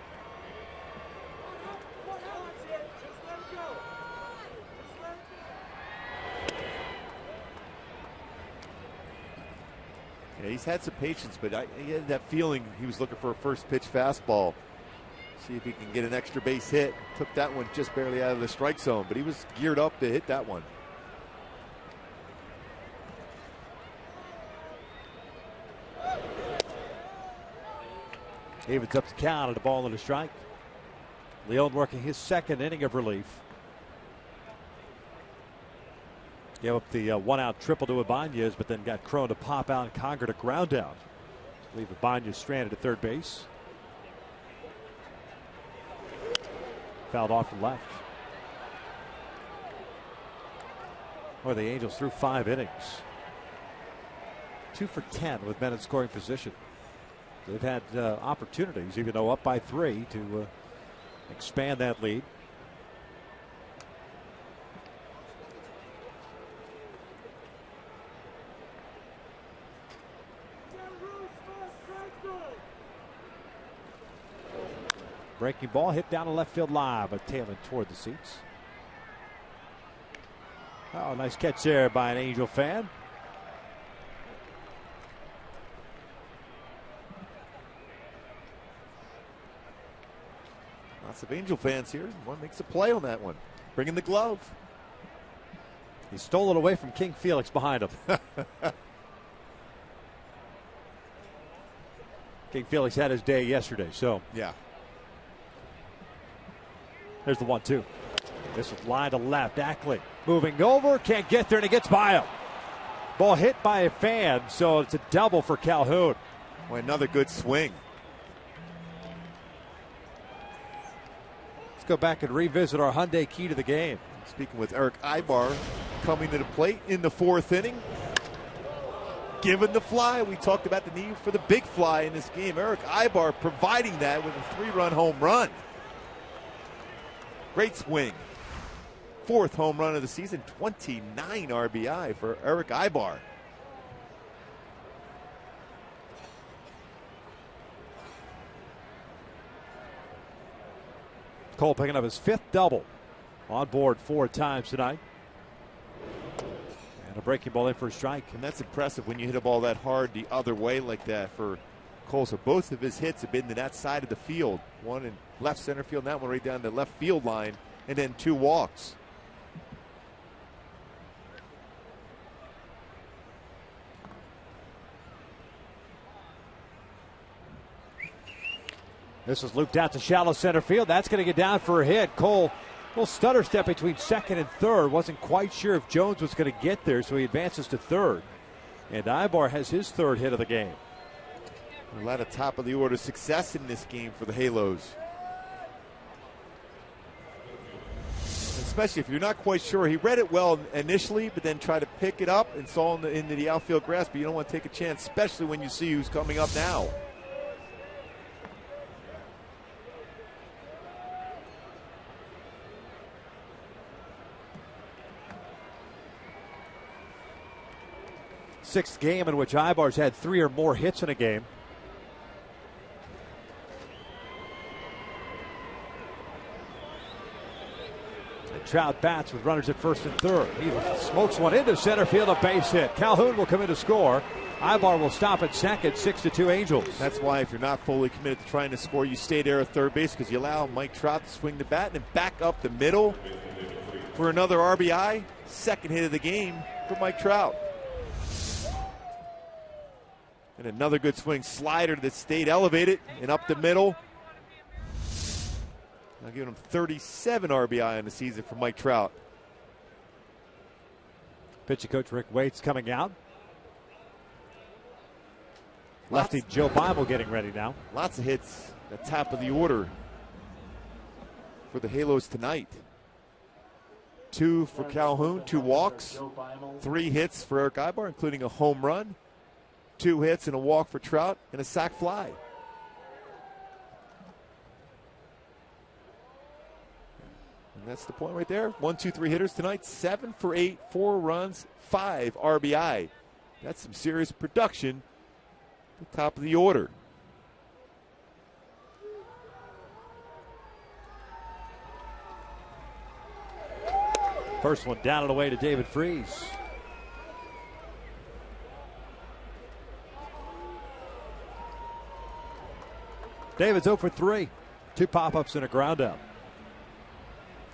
Yeah, he's had some patience, but he had that feeling he was looking for a first pitch fastball. See if he can get an extra base hit. Took that one just barely out of the strike zone, but he was geared up to hit that one. Evans up the count at a ball and a strike. Leon working his 2nd inning of relief. Gave up the 1-out triple to Ibanez, but then got Cron to pop out and Conger to ground out. Leave Ibanez stranded at third base. Fouled off to left. Boy, the Angels threw 5 innings. 2 for 10 with men in scoring position. They've had opportunities, even though up by 3, to expand that lead. Breaking ball hit down the left field line, but tailing toward the seats. Oh, nice catch there by an Angel fan. Lots of Angel fans here. One makes a play on that one. Bringing the glove. He stole it away from King Felix behind him. King Felix had his day yesterday, so. Yeah. There's the 1-2. This is line to left. Ackley moving over. Can't get there, and it gets by him. Ball hit by a fan, so it's a double for Calhoun. Boy, another good swing. Let's go back and revisit our Hyundai key to the game. Speaking with Eric Ibar coming to the plate in the 4th inning. Given the fly, we talked about the need for the big fly in this game. Eric Ibar providing that with a 3-run home run. Great swing. 4th home run of the season, 29 RBI for Eric Ibar. Cole picking up his 5th double. On board 4 times tonight. And a breaking ball in for a strike. And that's impressive when you hit a ball that hard the other way like that for Cole. So both of his hits have been to that side of the field. One in left center field, and that one right down the left field line, and then 2 walks. This is looped out to shallow center field. That's going to get down for a hit. Cole, a little stutter step between 2nd and 3rd. Wasn't quite sure if Jones was going to get there, so he advances to 3rd. And Ibar has his 3rd hit of the game. A lot of top of the order success in this game for the Halos. Especially if you're not quite sure. He read it well initially, but then tried to pick it up and saw into the outfield grass. But you don't want to take a chance, especially when you see who's coming up now. Sixth game in which Ibar's had 3 or more hits in a game. And Trout bats with runners at 1st and 3rd. He smokes one into center field, a base hit. Calhoun will come in to score. Ibar will stop at 2nd, 6-2 Angels. That's why if you're not fully committed to trying to score, you stay there at 3rd base because you allow Mike Trout to swing the bat and then back up the middle for another RBI. 2nd hit of the game for Mike Trout. And another good swing slider that stayed elevated and up the middle. Now giving him 37 RBI in the season for Mike Trout. Pitching coach Rick Waits coming out. Lefty Joe Bible getting ready now. Lots of hits at top of the order for the Halos tonight. 2 for Calhoun, 2 walks, 3 hits for Eric Ibar, including a home run. 2 hits and a walk for Trout and a sac fly. And that's the point right there. 1, 2, 3 hitters tonight. 7 for 8, 4 runs, 5 RBI. That's some serious production at the top of the order. First one down and away to David Freese. David's 0 for 3. 2 pop-ups and a ground out.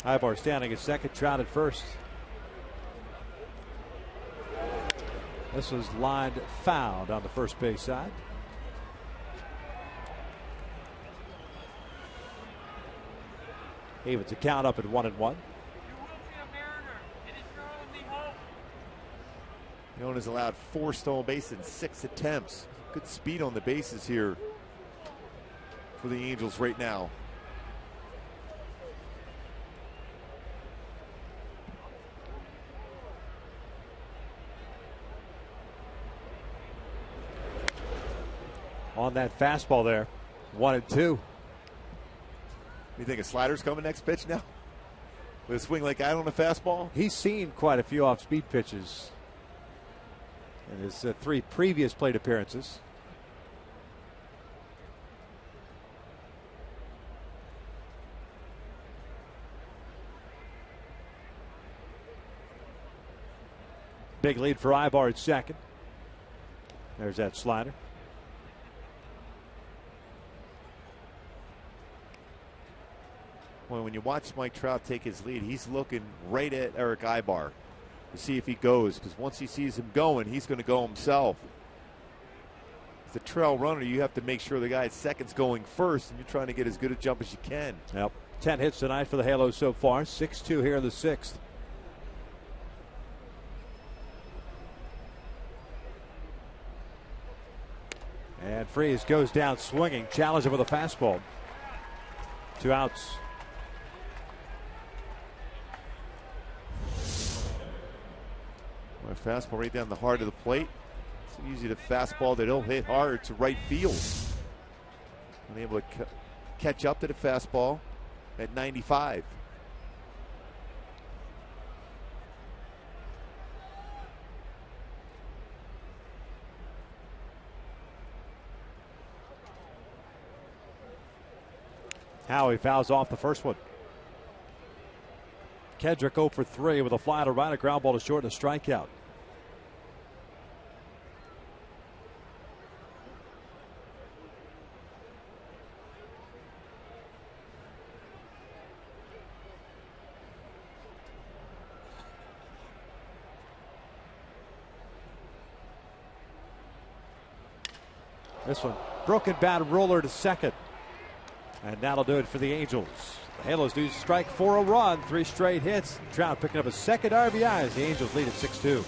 Ibar standing at 2nd, Trout at 1st. This was lined foul on the first base side. Evens a count up at 1-1. Young has allowed 4 stolen bases in 6 attempts. Good speed on the bases here for the Angels right now. On that fastball there, 1-2. You think a slider's coming next pitch now? With a swing like that on a fastball? He's seen quite a few off-speed pitches in his 3 previous plate appearances. Big lead for Ibar at second. There's that slider. Well, when you watch Mike Trout take his lead, he's looking right at Eric Ibar to see if he goes, because once he sees him going, he's going to go himself. As a trail runner, you have to make sure the guy at second's going first, and you're trying to get as good a jump as you can. Yep. 10 hits tonight for the Halos so far. 6-2 here in the sixth. And Freese goes down swinging. Challenges with a fastball. 2 outs. A fastball right down the heart of the plate. It's usually the fastball that he'll hit hard to right field. Unable to catch up to the fastball at 95. Howie fouls off the first one. Kedrick 0 for 3 with a fly to right, a ground ball to short, and a strikeout. This one, broken bat roller to second. And that'll do it for the Angels. The Halos do strike for a run, 3 straight hits. Trout picking up a second RBI as the Angels lead at 6-2.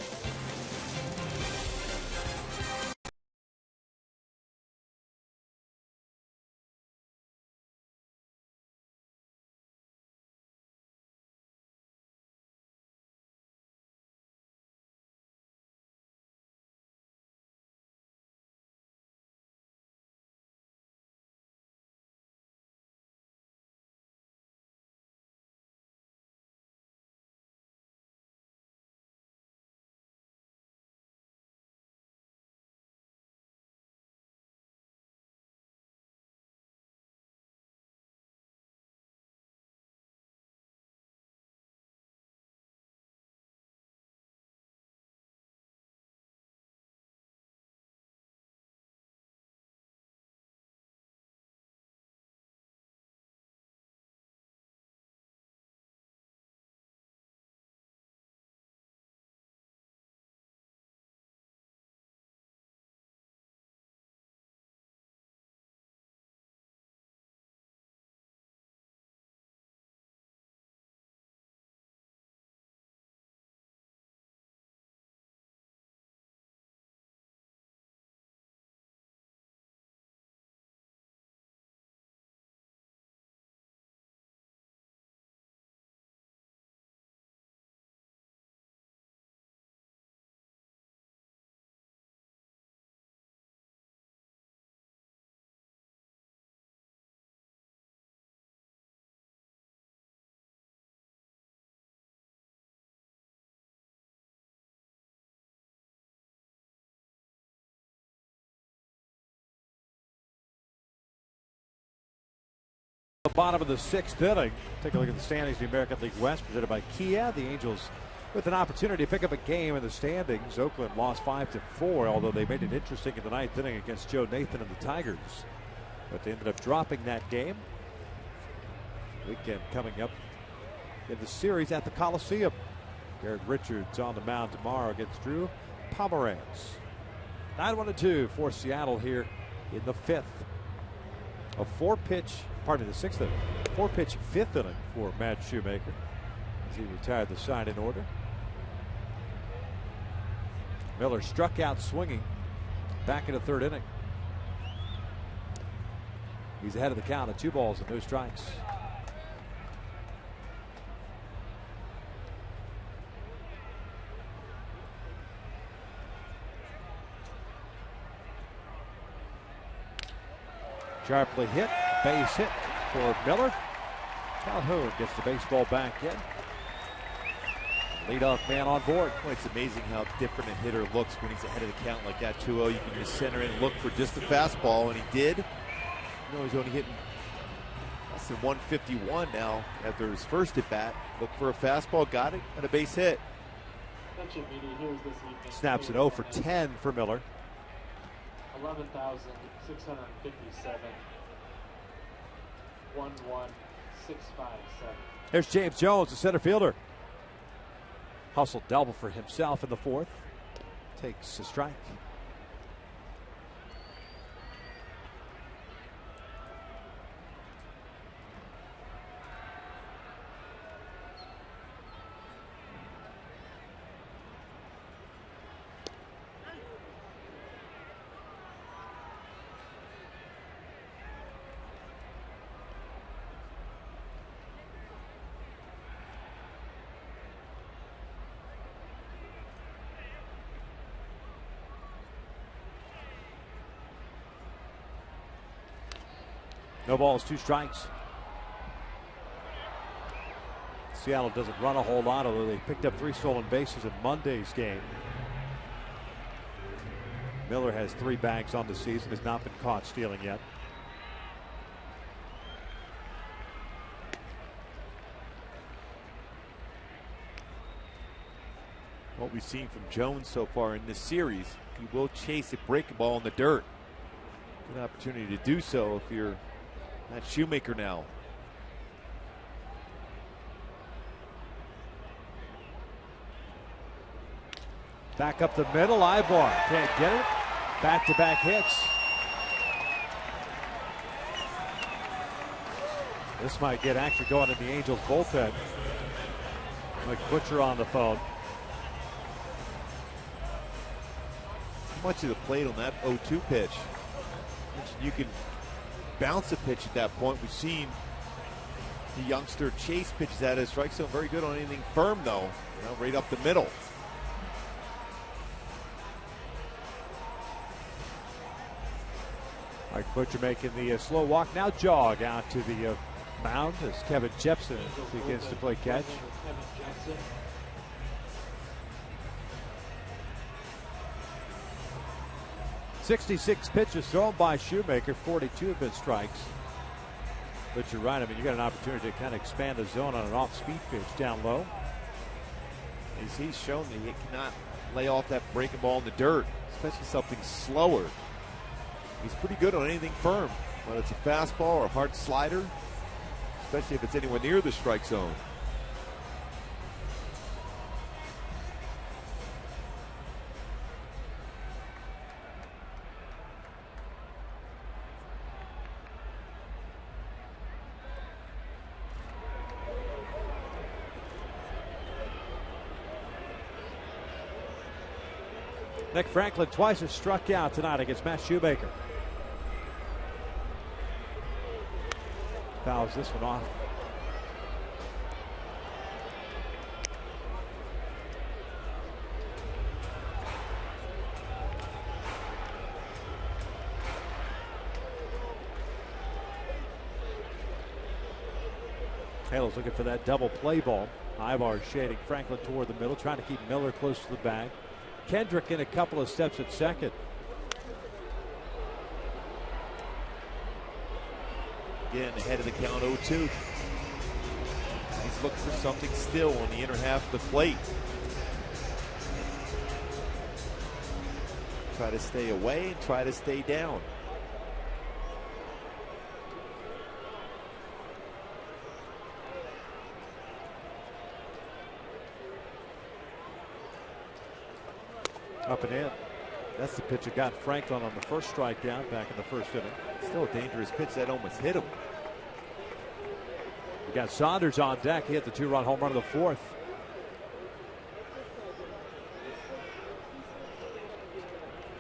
The bottom of the 6th inning. Take a look at the standings. The American League West presented by Kia. The Angels with an opportunity to pick up a game in the standings. Oakland lost 5-4, although they made it interesting in the 9th inning against Joe Nathan and the Tigers. But they ended up dropping that game. Weekend coming up in the series at the Coliseum. Garrett Richards on the mound tomorrow against Drew Pomeranz. 9-1-2 for Seattle here in the 5th. A 6th inning. 4-pitch 5th inning for Matt Shoemaker as he retired the side in order. Miller struck out swinging back in the 3rd inning. He's ahead of the count at 2 balls and no strikes. Sharply hit, base hit for Miller. Calhoun gets the baseball back in. Leadoff man on board. Well, it's amazing how different a hitter looks when he's ahead of the count like that. 2-0, you can just center in and look for just the fastball, and he did. You know, he's only hitting less than 151 now after his first at bat. Look for a fastball, got it, and a base hit. Snaps it 0 for 10 for Miller. 11,657. 11657. Here's James Jones, the center fielder. Hustle double for himself in the fourth. Takes a strike. No balls, 2 strikes. Seattle doesn't run a whole lot, although they picked up 3 stolen bases in Monday's game. Miller has 3 bags on the season, has not been caught stealing yet. What we've seen from Jones so far in this series, he will chase a breaking ball in the dirt. Good opportunity to do so if you're not Shoemaker now. Back up the middle, Ibar can't get it. Back-to-back hits. This might get action going in the Angels bullpen. McButcher on the phone. Much of the plate on that 0-2 pitch. You can bounce a pitch at that point. We've seen the youngster Chase pitches at his strike zone. Very good on anything firm, though. You know, right up the middle. Mike Butcher making the slow walk, now jog out to the mound as Kevin Jepson begins to play catch. 66 pitches thrown by Shoemaker, 42 have been strikes. But you're right, I mean, you got an opportunity to kind of expand the zone on an off-speed pitch down low. He's shown that he cannot lay off that breaking ball in the dirt, especially something slower. He's pretty good on anything firm, whether it's a fastball or a hard slider, especially if it's anywhere near the strike zone. Nick Franklin twice has struck out tonight against Matt Shoemaker. Fouls this one off. Halo's looking for that double play ball. Ivar shading Franklin toward the middle, trying to keep Miller close to the bag. Kendrick in a couple of steps at second. Again, ahead of the count 0-2. He's looking for something still on the inner half of the plate. Try to stay away and try to stay down. Up and in. That's the pitch that got Franklin on the first strikeout back in the first inning. Still a dangerous pitch that almost hit him. We got Saunders on deck. He hit the 2-run home run of the fourth.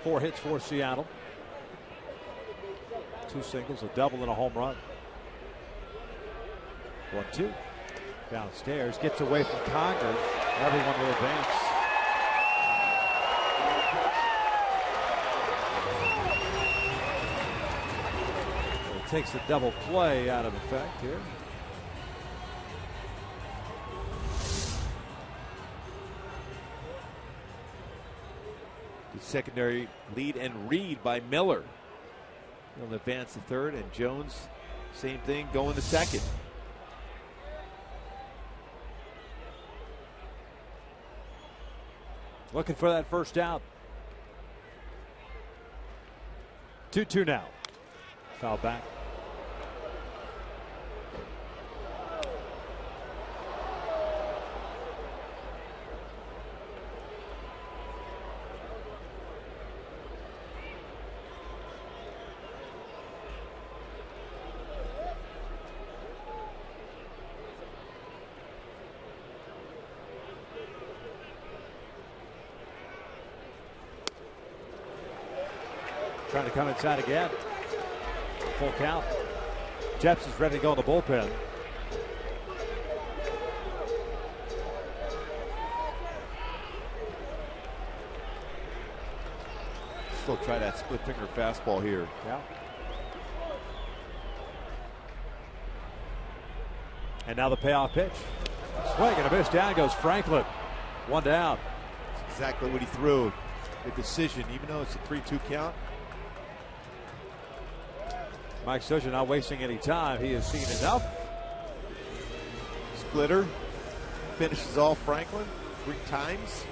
Four hits for Seattle. 2 singles, a double, and a home run. 1-2. Downstairs, gets away from Conger. Everyone will advance. Takes the double play out of effect here. The secondary lead and read by Miller. He'll advance to third, and Jones, same thing, going to second. Looking for that first out. 2-2 now. Foul back. Trying to come inside again. Full count. Jepson's ready to go in the bullpen. Still try that split finger fastball here. Yeah. And now the payoff pitch. Swing and a miss. Down goes Franklin. One down. That's exactly what he threw. Good decision, even though it's a 3-2 count. Mike Scioscia not wasting any time. He has seen enough. Splitter finishes off Franklin 3 times.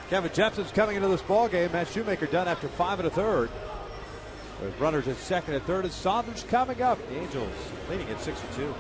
Kevin Jepson's coming into this ball game. Matt Shoemaker done after 5 1/3. With runners at second and third, and Saunders coming up. The Angels leading at 6-2.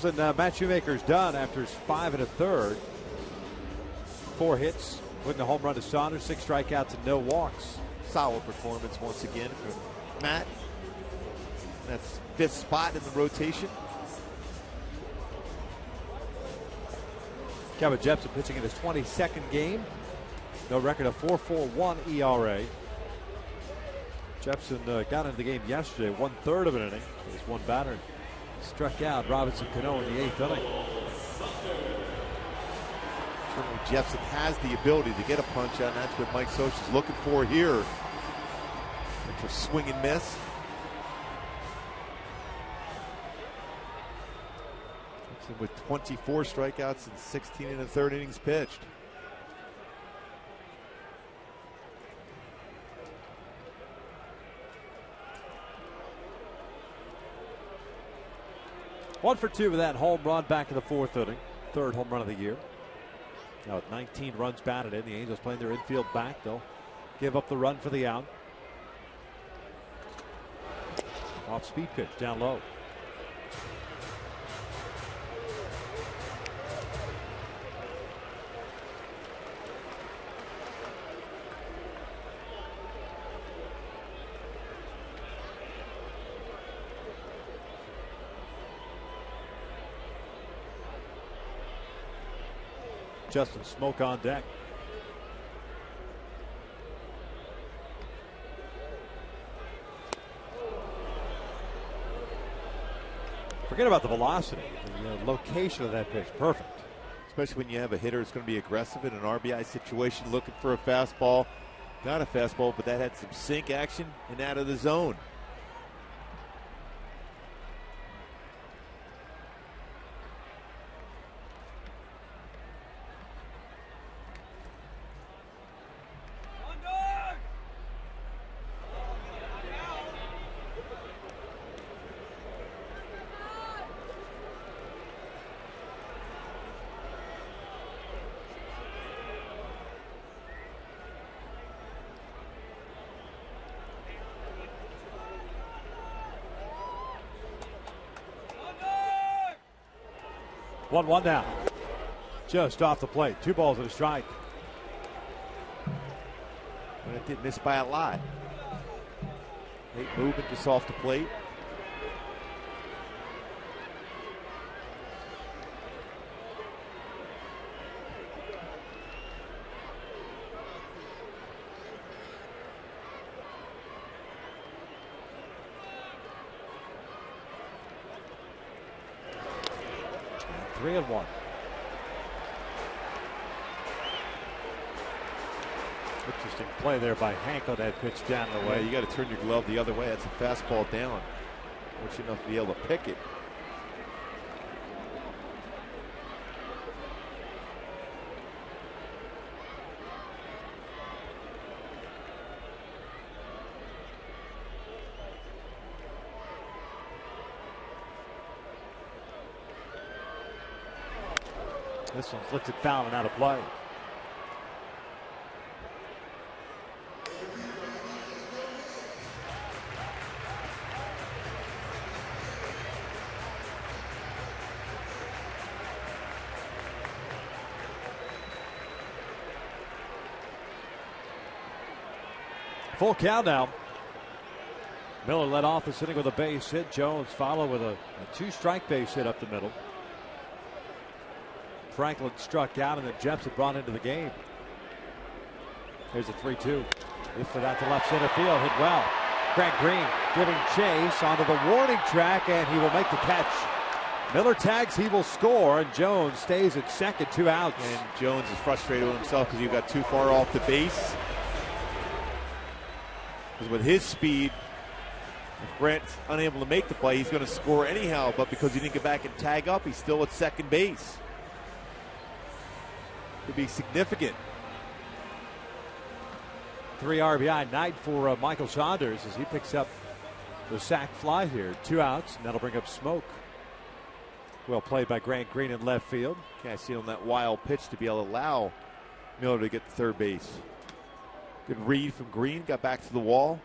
And Matt Shoemaker's done after his 5 1/3. 4 hits, putting a home run to Saunders, 6 strikeouts and no walks. Solid performance once again from Matt. That's 5th spot in the rotation. Kevin Jepson pitching in his 22nd game. No record of 4.41 ERA. Jepson got into the game yesterday, 1/3 of an inning. He's one batter. Struck out Robinson Cano in the 8th inning. Certainly Jepson has the ability to get a punch out, and that's what Mike Scioscia is looking for here. It's a swing and miss. Jepson with 24 strikeouts and 16 1/3 innings pitched. One for 2 with that home run back in the 4th inning. 3rd home run of the year. Now with 19 runs batted in, the Angels playing their infield back. They'll give up the run for the out. Off speed pitch down low. Justin Smoke on deck. Forget about the velocity. The location of that pitch, perfect. especially when you have a hitter that's going to be aggressive in an RBI situation, looking for a fastball. Got a fastball, but that had some sink action and out of the zone. One now. Just off the plate. 2 balls and a strike. But it did miss by a lot. Late movement just off the plate. Three and one. Interesting play there by Hank on that pitch down the way. You got to turn your glove the other way. That's a fastball down. Fortunate enough to be able to pick it. This one's lifted foul and out of play. Full count now. Miller led off the inning with a base hit. Jones followed with a 2-strike base hit up the middle. Franklin struck out, and then Jepsen brought into the game. Here's a 3-2. Lifted out to left center field, hit well. Grant Green giving chase onto the warning track, and he will make the catch. Miller tags, he will score, and Jones stays at second, 2 outs. And Jones is frustrated with himself because he got too far off the base. Because with his speed, if Grant's unable to make the play, he's going to score anyhow. But because he didn't get back and tag up, he's still at second base. Could be significant. 3 RBI night for Michael Saunders as he picks up the sac fly here. 2 outs, and that'll bring up Smoke. Well played by Grant Green in left field. Can't see on that wild pitch to be able to allow Miller to get to third base. Good read from Green, got back to the wall.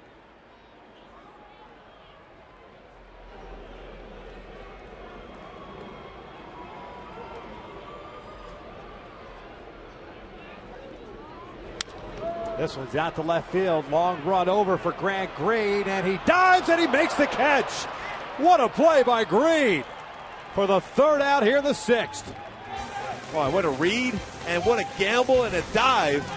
This one's out to left field. Long run over for Grant Green, and he dives and he makes the catch. What a play by Green for the 3rd out here in the 6th. Boy, what a read and what a gamble and a dive.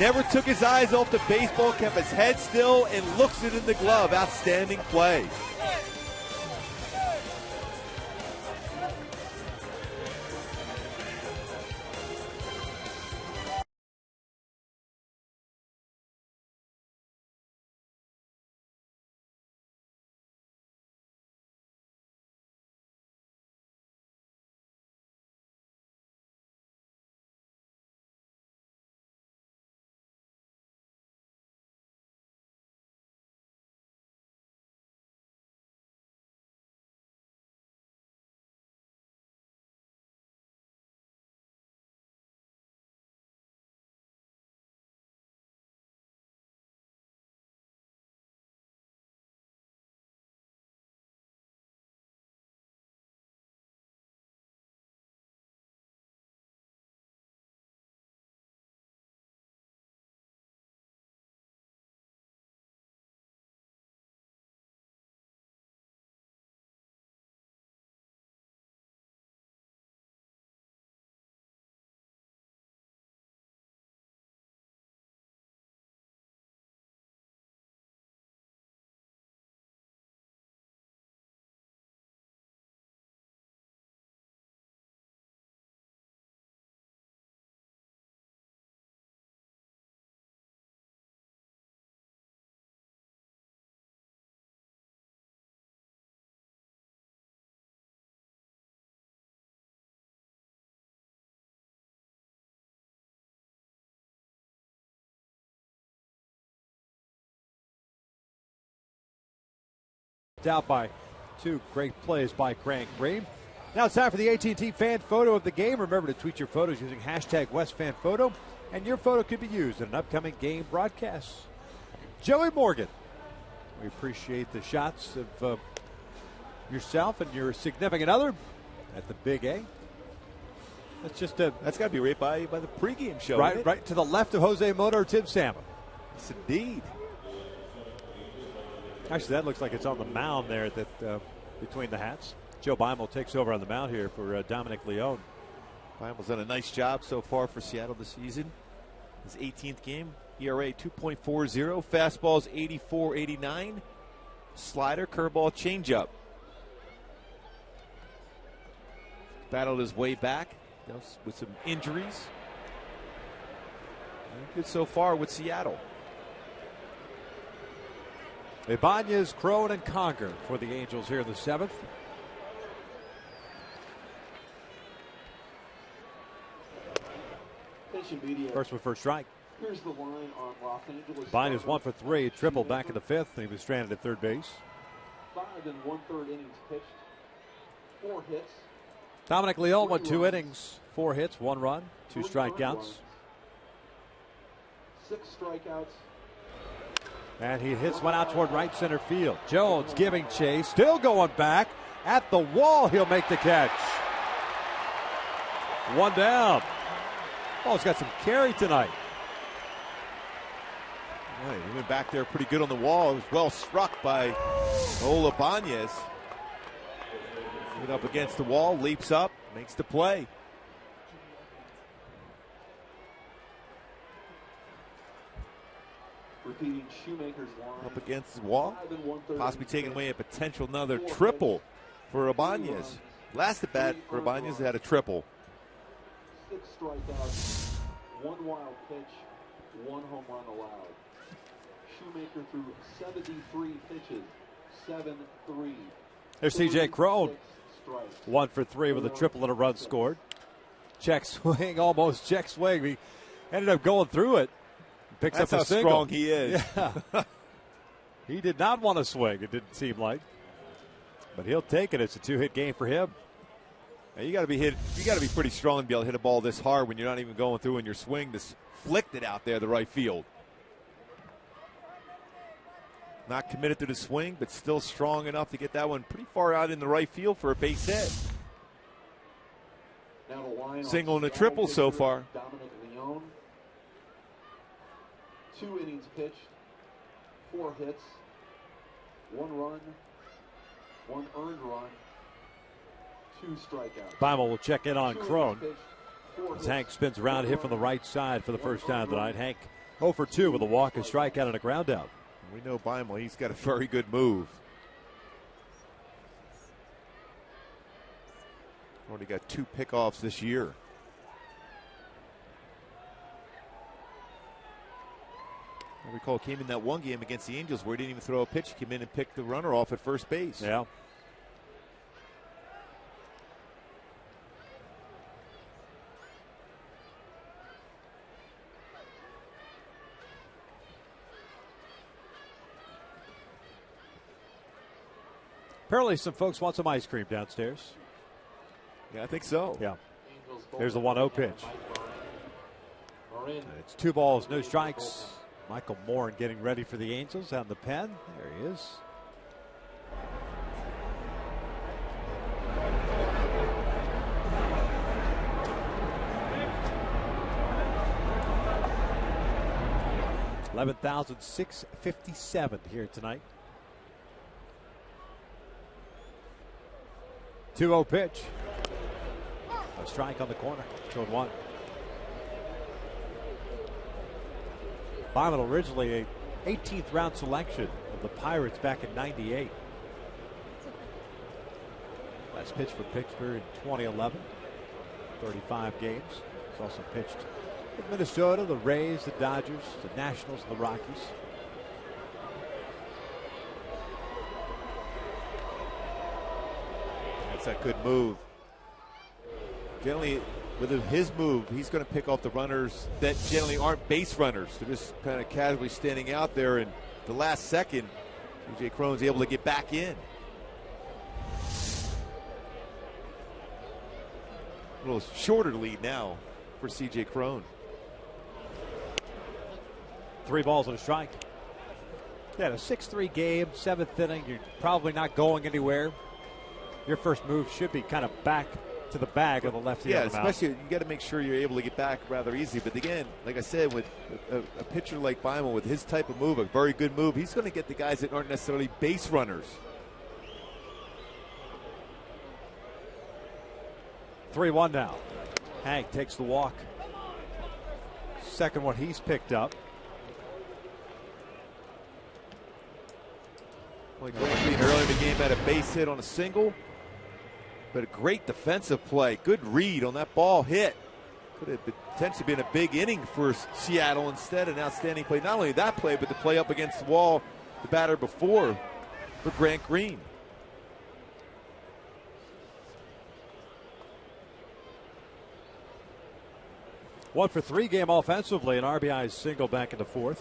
Never took his eyes off the baseball, kept his head still and looks it in the glove. Outstanding play. helped out by two great plays by Grant Green. Now it's time for the AT&T fan photo of the game. Remember to tweet your photos using hashtag WestFanPhoto, and your photo could be used in an upcoming game broadcast. Joey Morgan, we appreciate the shots of yourself and your significant other at the Big A. That's got to be right by the pregame show. Right to the left of Jose Mota or Tim Samba. Yes, indeed. Actually, that looks like it's on the mound there between the hats. Joe Beimel takes over on the mound here for Dominic Leone. Beimel's done a nice job so far for Seattle this season. His 18th game, ERA 2.40, fastballs 84-89, slider, curveball, changeup. Battled his way back with some injuries. Good so far with Seattle. Ibanez, Crone, and Conger for the Angels here in the 7th. First one for a strike. Here's the line on Los Angeles. Ibanez 1 for 3, triple back in the 5th, and he was stranded at third base. 5 1/3 innings pitched, 4 hits. Dominic Leone went 2 innings, 4 hits, 1 run, 2 strikeouts. 6 strikeouts. And he hits one out toward right center field. Jones giving chase, still going back at the wall. He'll make the catch. 1 down. Ball's got some carry tonight. Right, he went back there pretty good on the wall. It was well struck by Ibanez. Get up against the wall, leaps up, makes the play. Repeating Shoemaker's line. Up against the wall, possibly taking away a potential another triple for Ibanez. Last at bat for Ibanez had a triple. 6 strikeouts, 1 wild pitch, 1 home run allowed. Shoemaker threw 73 pitches, 7-3. There's C.J. Crone. 6 strikes. 1 for 3 with a triple and a run scored. Check swing, almost check swing. He ended up going through it. Picks That's up a how single. strong he is. Yeah. He did not want to swing, it didn't seem like. But he'll take it. It's a 2-hit game for him. Now you got to be pretty strong to be able to hit a ball this hard when you're not even going through in your swing. Just flicked it out there the right field. Not committed to the swing, but still strong enough to get that one pretty far out in the right field for a base hit. Now the line Single on and a triple so pitcher far. Dominic Leone. 2 innings pitched, 4 hits, 1 run, 1 earned run, 2 strikeouts. Bimal will check in on 2 Crone. innings pitched, 4 As hits, Hank spins around to hit from the 1 right side for the first time tonight. Hank 0 for 2 with a walk, a strikeout, and a ground out. We know Beimel, he's got a very good move. Already got 2 pickoffs this year. I recall came in that one game against the Angels where he didn't even throw a pitch. He came in and picked the runner off at first base. Yeah. Apparently some folks want some ice cream downstairs. Yeah, I think so. Yeah. There's the 1-0 pitch. And it's 2 balls, no strikes. Michael Moore getting ready for the Angels on the pen. There he is. $11,657 here tonight. 2-0 pitch. A strike on the corner. 2-1. Beimel originally a 18th round selection of the Pirates back in '98. Last pitch for Pittsburgh in 2011. 35 games. He's also pitched with Minnesota, the Rays, the Dodgers, the Nationals, and the Rockies. That's a good move. Generally, with his move, he's going to pick off the runners that generally aren't base runners. They're just kind of casually standing out there, and the last second, C.J. Crone's able to get back in. A little shorter lead now for C.J. Cron. 3 balls and a strike. Yeah, a 6-3 game, 7th inning. You're probably not going anywhere. Your first move should be kind of back to the bag of the lefty. Yeah, on the mound. especially you got to make sure you're able to get back rather easy. But again, like I said, with a pitcher like Beimel, with his type of move, a very good move, he's going to get the guys that aren't necessarily base runners. 3-1 now. Hank takes the walk. Second one he's picked up. Like Green earlier in the game had a base hit on a single, but a great defensive play. Good read on that ball hit. Could have potentially been a big inning for Seattle. Instead, an outstanding play. Not only that play, but the play up against the wall, the batter before, for Grant Green. One for 3 game offensively, an RBI single back in the 4th.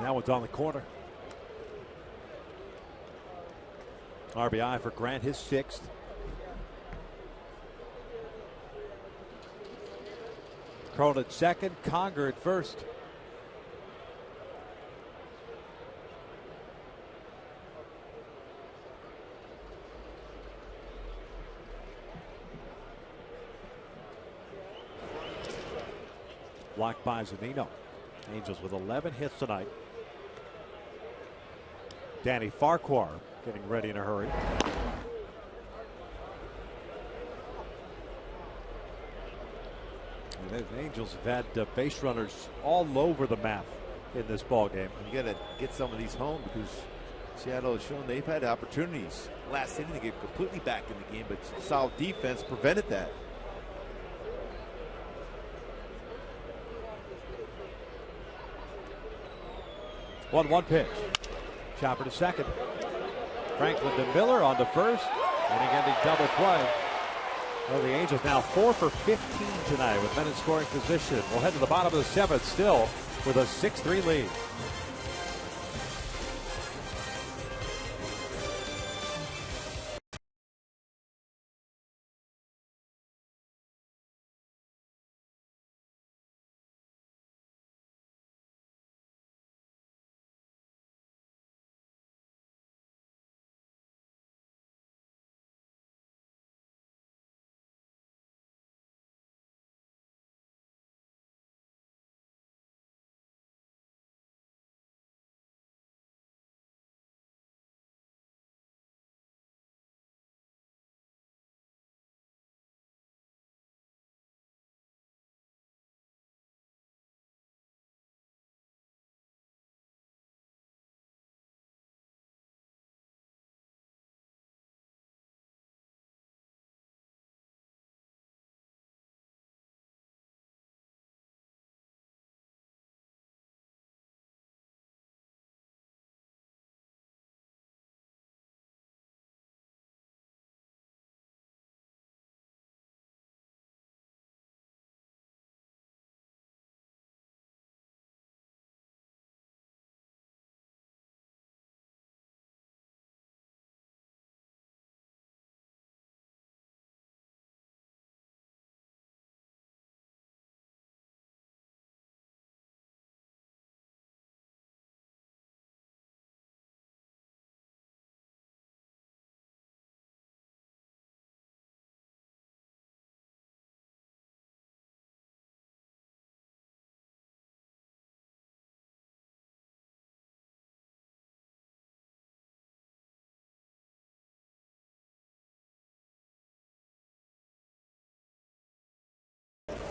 Now one's on the corner. RBI for Grant, his 6th. Cron at second, Conger at first. Blocked by Zunino. Angels with 11 hits tonight. Danny Farquhar getting ready in a hurry. And the Angels have had base runners all over the map in this ball game. You got to get some of these home because Seattle has shown they've had opportunities last inning to get completely back in the game, but solid defense prevented that. 1-1 pitch. Chopper to second. Franklin to Miller on to first. Inning-ending double play. Well, the Angels now 4 for 15 tonight with men in scoring position. We'll head to the bottom of the 7th still with a 6-3 lead.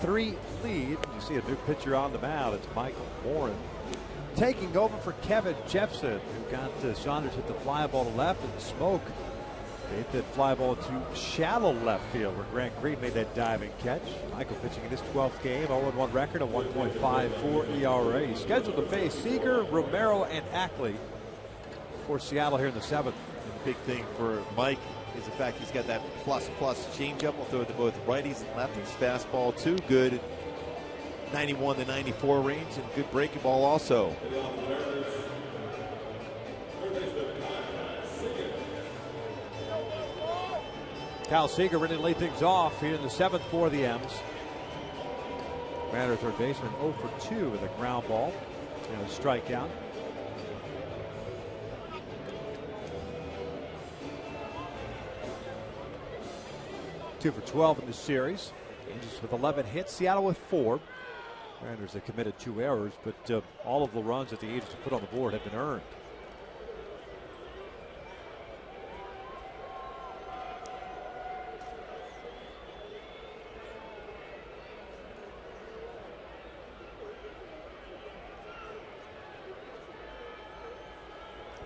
Lead. You see a new pitcher on the mound. It's Michael Morin taking over for Kevin Jepson, who got Saunders hit the fly ball to left and Smoke hit that fly ball to shallow left field where Grant Green made that diving catch. Michael pitching in his 12th game, 0-1 record, a 1.54 ERA. He's scheduled to face Seager, Romero, and Ackley for Seattle here in the 7th. And the big thing for Mike is the fact he's got that plus changeup. We'll throw it to both righties and lefties. Fastball too good. 91 to 94 range, and good breaking ball also. Cal Seager ready to lead things off here in the 7th for the M's. Matter third baseman 0 for 2 with a ground ball and a strikeout. Two for 12 in the series. Angels with 11 hits, Seattle with 4. Mariners have committed 2 errors, but all of the runs that the Angels have put on the board have been earned.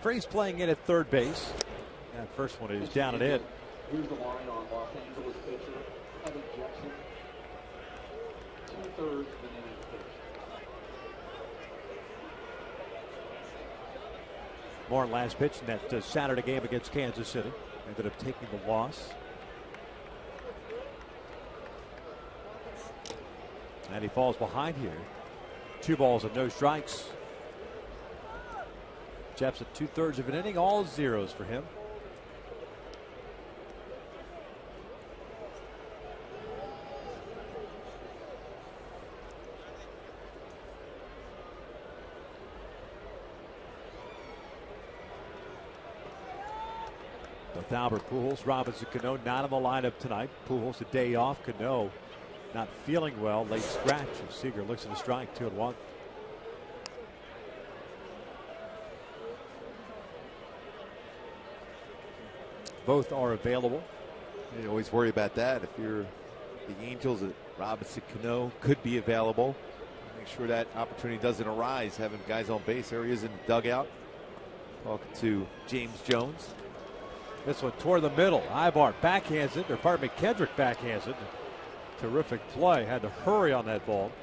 Freese playing in at third base. That first one is down and in. Here's the line on Los Angeles pitcher Evan Jackson. 2/3 of an inning pitched. Moore last pitch in that Saturday game against Kansas City. Ended up taking the loss. And he falls behind here. 2 balls and no strikes. Jeff's at 2/3 of an inning, all zeros for him. With Albert Pujols, Robinson Cano not in the lineup tonight. Pujols a day off. Cano not feeling well, late scratch. Seager looks at the strike, 2-1. Both are available. You always worry about that. If you're the Angels, Robinson Cano could be available. Make sure that opportunity doesn't arise. Having guys on base. There he is in the dugout. Talking to James Jones. This one toward the middle. Ibar backhands it. Or pardon me, Kendrick backhands it. Terrific play. Had to hurry on that ball.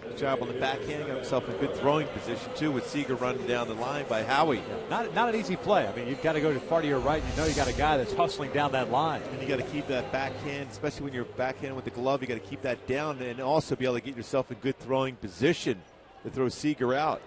Good job on the backhand. Got himself in good throwing position too, with Seager running down the line by Howie. Yeah, not an easy play. I mean, you've got to go far to your right. You know you got a guy that's hustling down that line. And you got to keep that backhand, especially when you're backhand with the glove. You got to keep that down and also be able to get yourself in good throwing position to throw Seager out.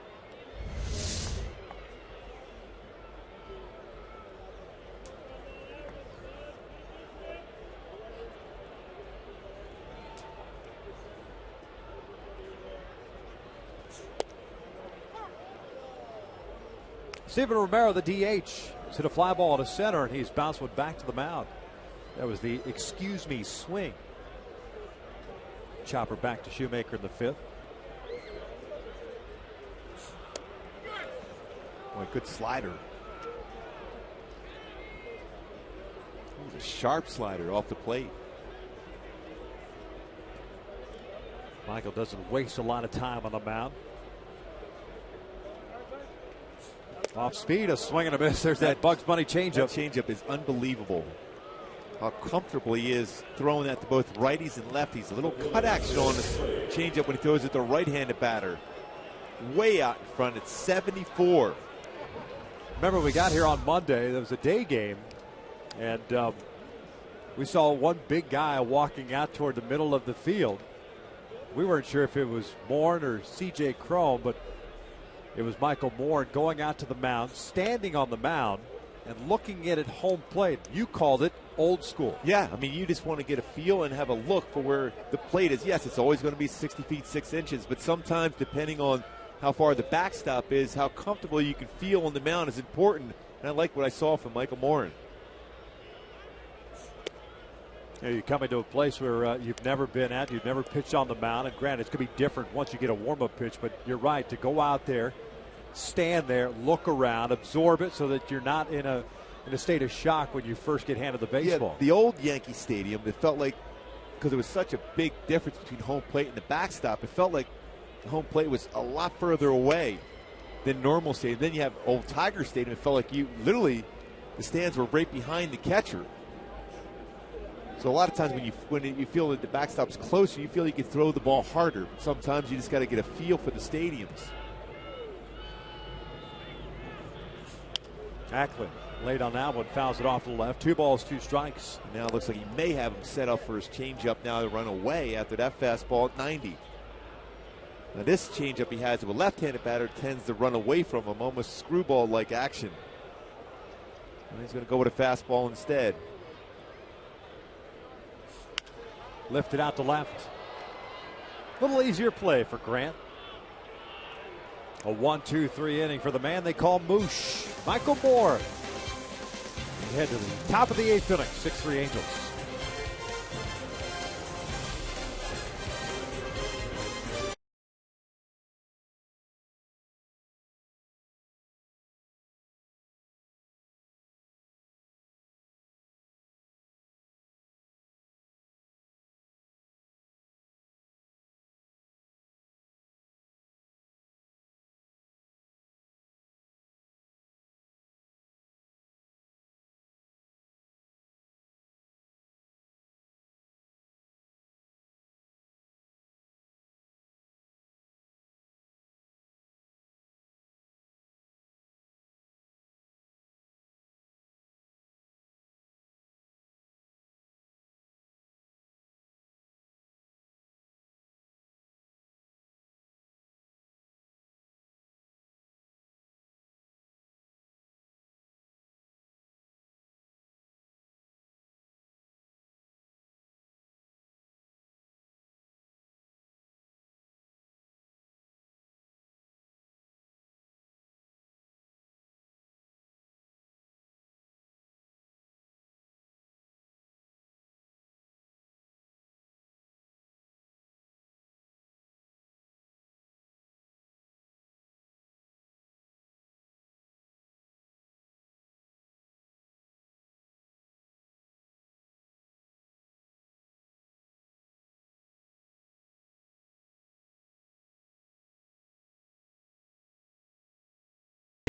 Steven Romero, the DH, hit a fly ball to center, and he's bounced one back to the mound. That was the excuse me swing. Chopper back to Shoemaker in the 5th. Boy, good slider. It was a sharp slider off the plate. Michael doesn't waste a lot of time on the mound. Off speed, a swing and a miss. There's that Bugs Bunny changeup. That changeup is unbelievable. How comfortable he is throwing that to both righties and lefties. A little cut action on the changeup when he throws it to the right-handed batter. Way out in front. It's 74. Remember, we got here on Monday. There was a day game, and we saw one big guy walking out toward the middle of the field. We weren't sure if it was Moore or C.J. Cron, but it was Michael Moore going out to the mound, standing on the mound, and looking at it home plate. You called it old school. Yeah, I mean, you just want to get a feel and have a look for where the plate is. Yes, it's always going to be 60 feet, 6 inches, but sometimes, depending on how far the backstop is, how comfortable you can feel on the mound is important. And I like what I saw from Michael Moore. You know, you come into a place where you've never been at, you've never pitched on the mound, and granted, it's going to be different once you get a warm-up pitch, but you're right, to go out there, stand there, look around, absorb it so that you're not in a state of shock when you first get handed the baseball. Yeah, the old Yankee Stadium, it felt like, because it was such a big difference between home plate and the backstop, it felt like the home plate was a lot further away than normal stadium. Then you have old Tiger Stadium, it felt like you literally, the stands were right behind the catcher. So a lot of times when you feel that the backstop's closer, you feel you can throw the ball harder. But sometimes you just got to get a feel for the stadiums. Acklin Late on that one, fouls it off to the left. 2 balls, 2 strikes. Now it looks like he may have him set up for his changeup now to run away after that fastball at 90. Now this changeup he has with a left-handed batter tends to run away from him, almost screwball-like action. And he's going to go with a fastball instead. Lifted out to left. A little easier play for Grant. A 1-2-3 inning for the man they call Moosh, Michael Moore. We head to the top of the 8th inning, 6-3 Angels.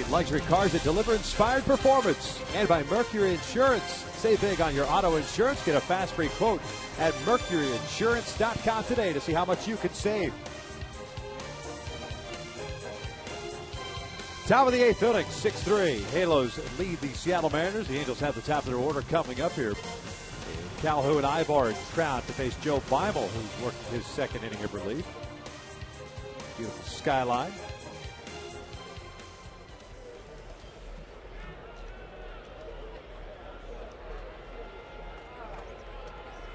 Luxury cars that deliver inspired performance. And by Mercury Insurance. Save big on your auto insurance. Get a fast free quote at mercuryinsurance.com today to see how much you can save. Top of the 8th inning, 6-3. Halos lead the Seattle Mariners. The Angels have the top of their order coming up here. Calhoun, Ibar, and Trout to face Joe Bible, who's worked his 2nd inning of relief. Beautiful skyline.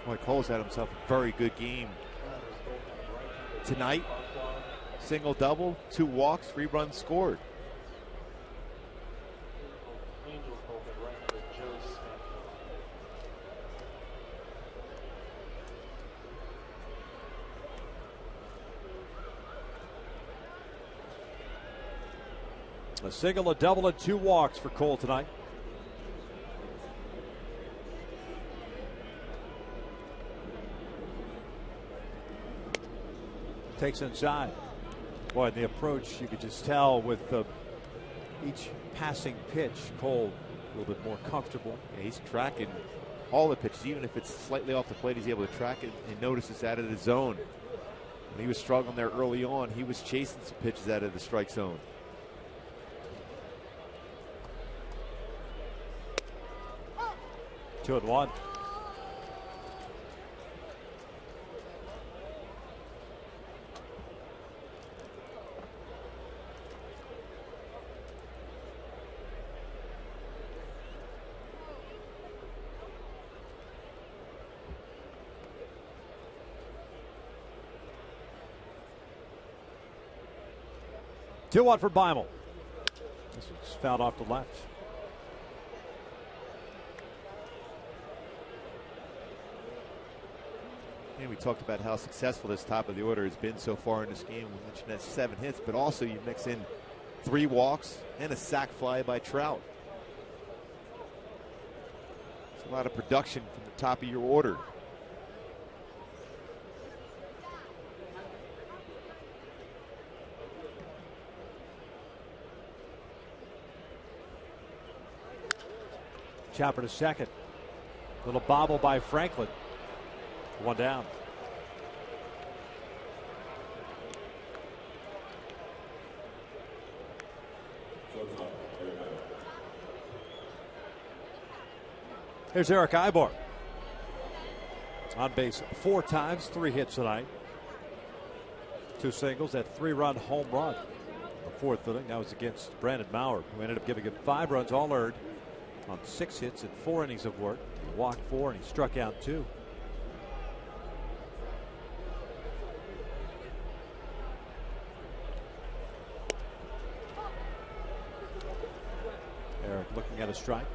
Boy, Cole's had himself a very good game tonight. Single double, 2 walks, 3 runs scored. A single, a double, and 2 walks for Cole tonight. Takes inside. Boy, in the approach, you could just tell with each passing pitch, Cole a little bit more comfortable. Yeah, he's tracking all the pitches, even if it's slightly off the plate, he's able to track it and notice it's out of the zone. When he was struggling there early on, he was chasing some pitches out of the strike zone. Two and one. Two one for Beimel. This one's fouled off the left. And we talked about how successful this top of the order has been so far in this game. We mentioned that 7 hits, but also you mix in 3 walks and a sac fly by Trout. It's a lot of production from the top of your order. Chopper to second. Little bobble by Franklin. 1 down. Here's Eric Ibar. On base 4 times, 3 hits tonight. 2 singles, that 3-run home run. The 4th inning, that was against Brandon Maurer, who ended up giving him 5 runs, all earned, on 6 hits and 4 innings of work. He walked 4 and he struck out 2. Eric looking at a strike.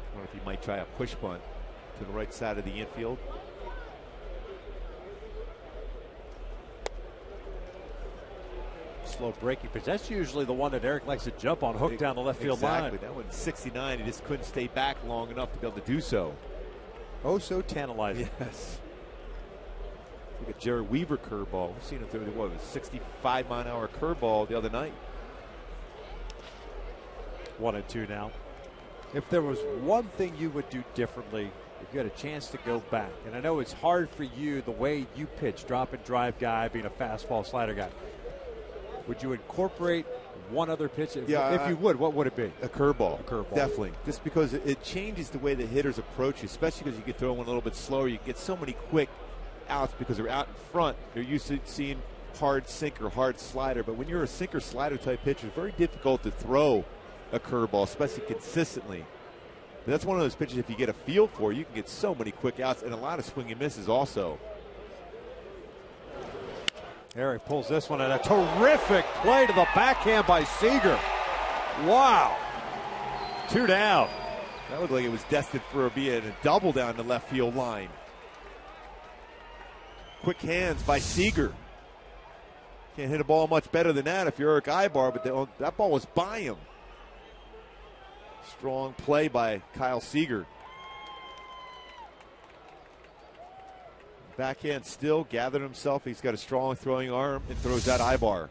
I wonder if he might try a push bunt to the right side of the infield. Slow breaking pitch. That's usually the one that Eric likes to jump on, hook down the left field line. Exactly. That one's 69. He just couldn't stay back long enough to be able to do so. Oh, so tantalizing. Yes. Look at Jerry Weaver curveball. We've seen him through what was 65-mile-an-hour curveball the other night. 1-2 now. If there was one thing you would do differently, if you had a chance to go back, and I know it's hard for you the way you pitch, drop and drive guy, being a fastball slider guy, would you incorporate one other pitch? If you would, what would it be? A curveball. A curveball. Definitely. Just because it changes the way the hitters approach you, especially because you can throw one a little bit slower. You get so many quick outs because they're out in front. They're used to seeing hard sinker, hard slider. But when you're a sinker slider type pitcher, it's very difficult to throw a curveball, especially consistently. But that's one of those pitches, if you get a feel for, you can get so many quick outs and a lot of swing and misses also. Eric pulls this one, and a terrific play to the backhand by Seager. Wow. 2 down. That looked like it was destined for being a double down the left field line. Quick hands by Seager. Can't hit a ball much better than that if you're Eric Ibar, but that ball was by him. Strong play by Kyle Seager. Backhand still, gathered himself. He's got a strong throwing arm and throws that Ibar.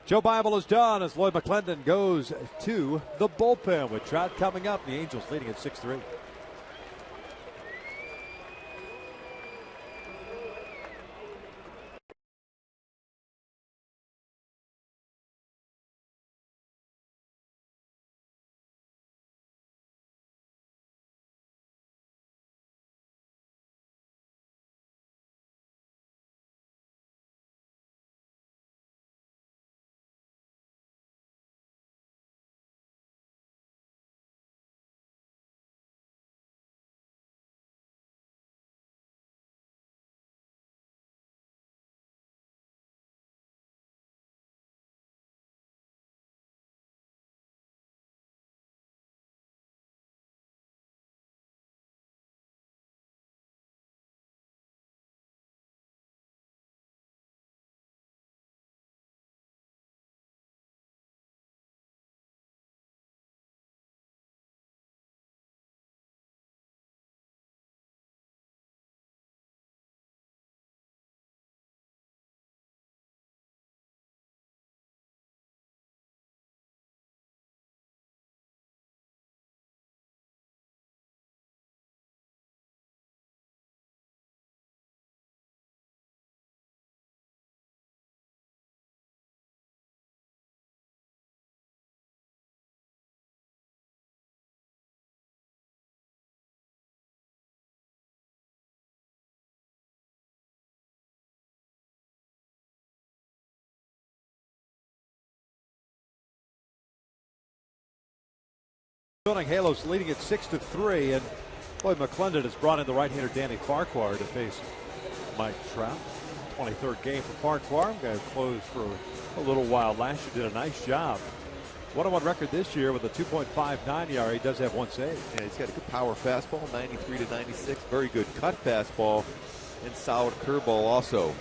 Joe Bible is done as Lloyd McClendon goes to the bullpen with Trout coming up. The Angels leading at 6-3. Halos leading at 6-3, and Lloyd McClendon has brought in the right-hander Danny Farquhar to face Mike Trout. 23rd game for Farquhar. Guy who closed for a little while last year, did a nice job. 1-1 record this year with a 2.59 ERA. He does have 1 save. Yeah, he's got a good power fastball, 93-96. Very good cut fastball and solid curveball also.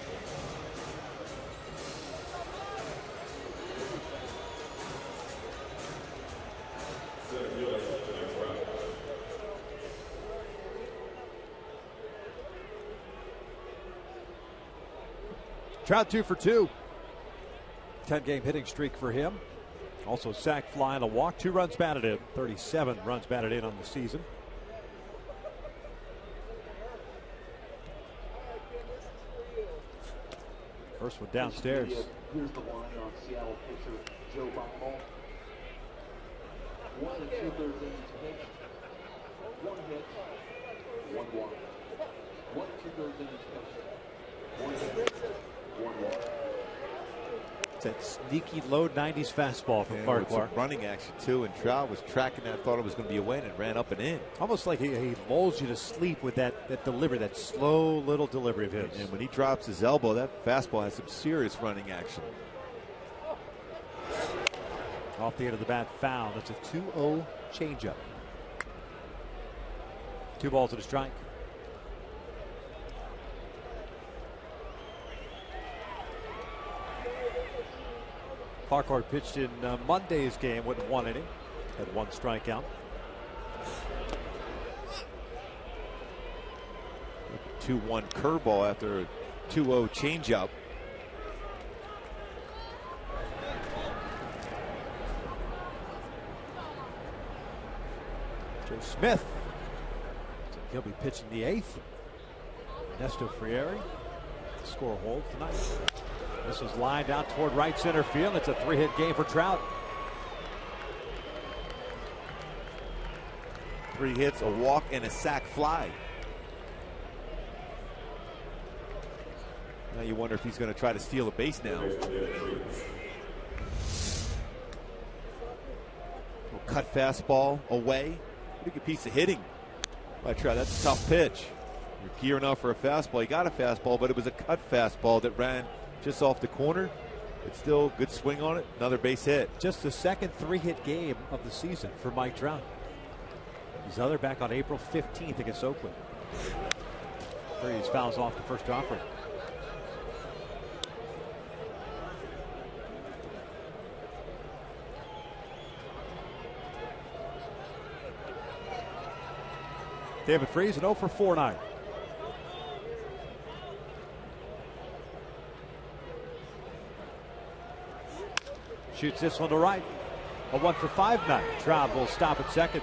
Trout 2 for 2. 10-game hitting streak for him. Also sack, fly, and a walk. 2 runs batted in. 37 runs batted in on the season. First one downstairs. Here's the line on Seattle pitcher Joe Baumel. 1 2/3 innings pitched, 1 hit, 1 walk. 1 2/3 innings pitched, 1 hit, 1 walk. It's that sneaky low 90s fastball from Farquhar. Running action too, and Trout was tracking that, thought it was going to be a win, and ran up and in. Almost like he lulls you to sleep with that delivery, that slow little delivery of his. And when he drops his elbow, that fastball has some serious running action. Off the end of the bat, foul. That's a 2-0 changeup. 2 balls to the strike. Farquhar pitched in Monday's game, went 1 inning, had 1 strikeout. 2-1 curveball after a 2-0 changeup. Joe Smith. He'll be pitching the 8th. Ernesto Frieri. Score hold tonight. This is lined out toward right center field. It's a 3-hit game for Trout. 3 hits, a walk, and a sac fly. Now you wonder if he's going to try to steal a base now. Cut fastball away. Pretty good piece of hitting by Trout. That's a tough pitch. You're gearing up for a fastball. He got a fastball, but it was a cut fastball that ran just off the corner. It's still a good swing on it. Another base hit. Just the second 3-hit game of the season for Mike Trout. His other back on April 15th against Oakland. Freeze fouls off the first offering. David Freese, an 0 for 4 tonight. Shoots this one to right. A 1 for 5 night. Trout will stop at second.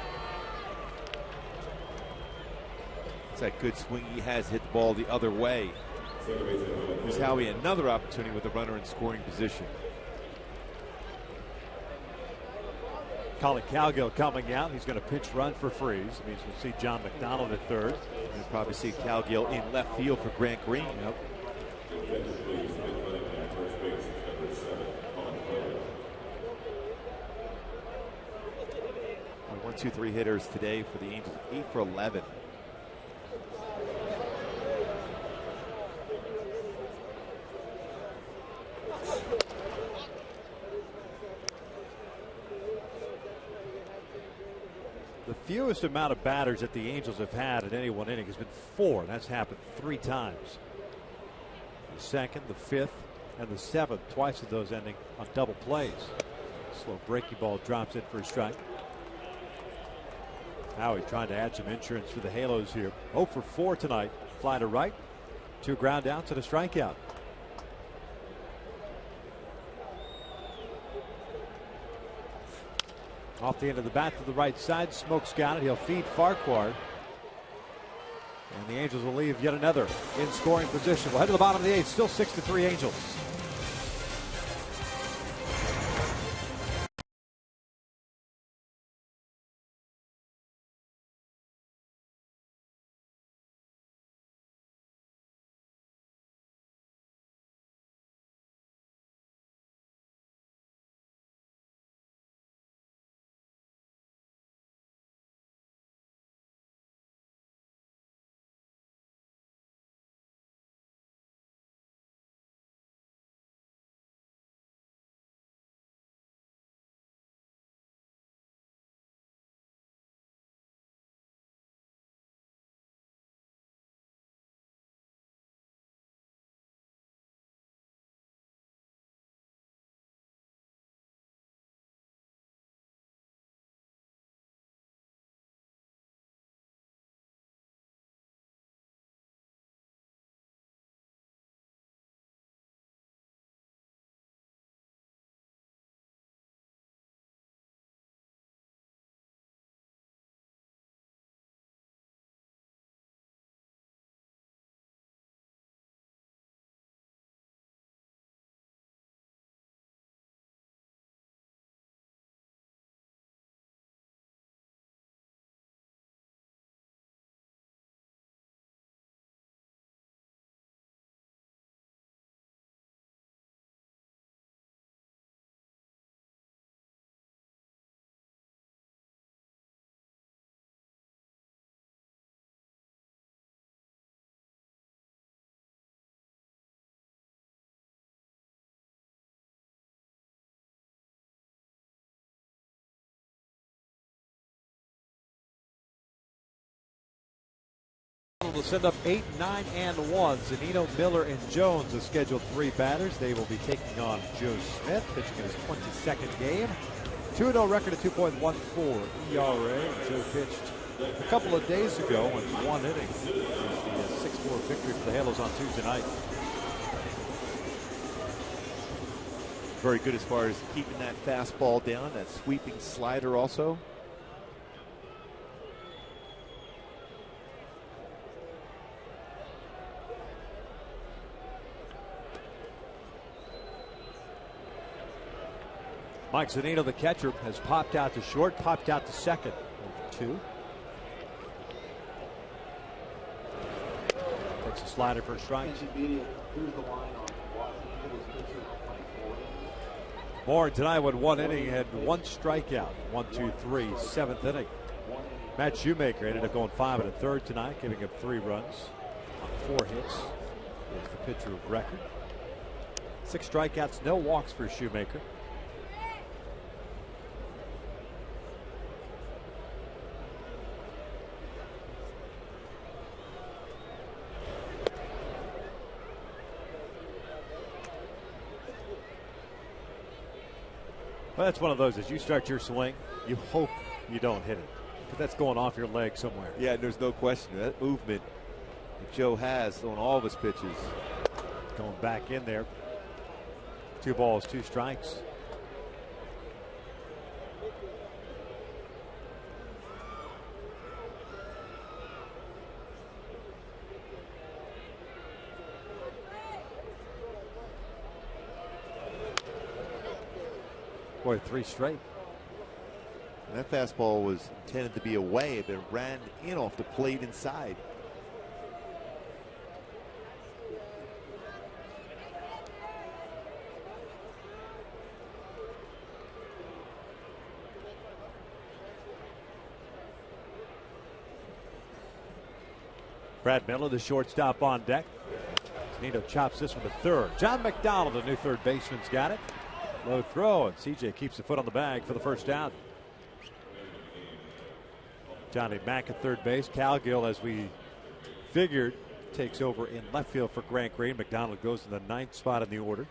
It's that good swing he has, hit the ball the other way. Here's Howie, another opportunity with a runner in scoring position. Colin Cowgill coming out. He's going to pitch run for Freeze. It means we'll see John McDonald at third. You'll probably see Cowgill in left field for Grant Green. Yep. 1, 2, 3 hitters today for the Angels. 8 for 11. The fewest amount of batters that the Angels have had in any one inning has been 4. That's happened 3 times. The 2nd, the 5th, and the 7th. Twice of those ending on double plays. Slow breaking ball drops in for a strike. Howie trying to add some insurance for the Halos here. 0 for 4 tonight. Fly to right. 2 ground outs and a strikeout. Off the end of the bat to the right side. Smoke's got it. He'll feed Farquhar. And the Angels will leave yet another in scoring position. We'll head to the bottom of the 8th. Still 6-3 Angels. Seattle to send up 8, 9, and 1. Zunino, Miller, and Jones the scheduled 3 batters. They will be taking on Joe Smith, pitching in his 22nd game. 2-0 record at 2.14 ERA. Joe pitched a couple of days ago in 1 inning. It was the 6-4 victory for the Halos on Tuesday night. Very good as far as keeping that fastball down, that sweeping slider also. Mike Zunino, the catcher, has popped out to short, popped out to second. 2. Takes a slider for a strike. Moore tonight went 1 inning, had 1 strikeout. 1, 2, 3, 7th inning. Matt Shoemaker ended up going 5 1/3 tonight, giving up 3 runs on 4 hits. Is the pitcher of record. 6 strikeouts, no walks for Shoemaker. Well, that's one of those, as you start your swing, you hope you don't hit it. But that's going off your leg somewhere. Yeah, there's no question. That movement that Joe has on all of his pitches. Going back in there. 2 balls, 2 strikes. Boy, 3 straight. And that fastball was intended to be away, but it ran in off the plate inside. Brad Miller, the shortstop, on deck. Nito chops this one to third. John McDonald, the new third baseman's got it. Low throw, and CJ keeps the foot on the bag for the first down. Johnny Mack at third base. Cal Gill, as we figured, takes over in left field for Grant Green. McDonald goes in the 9th spot in the order.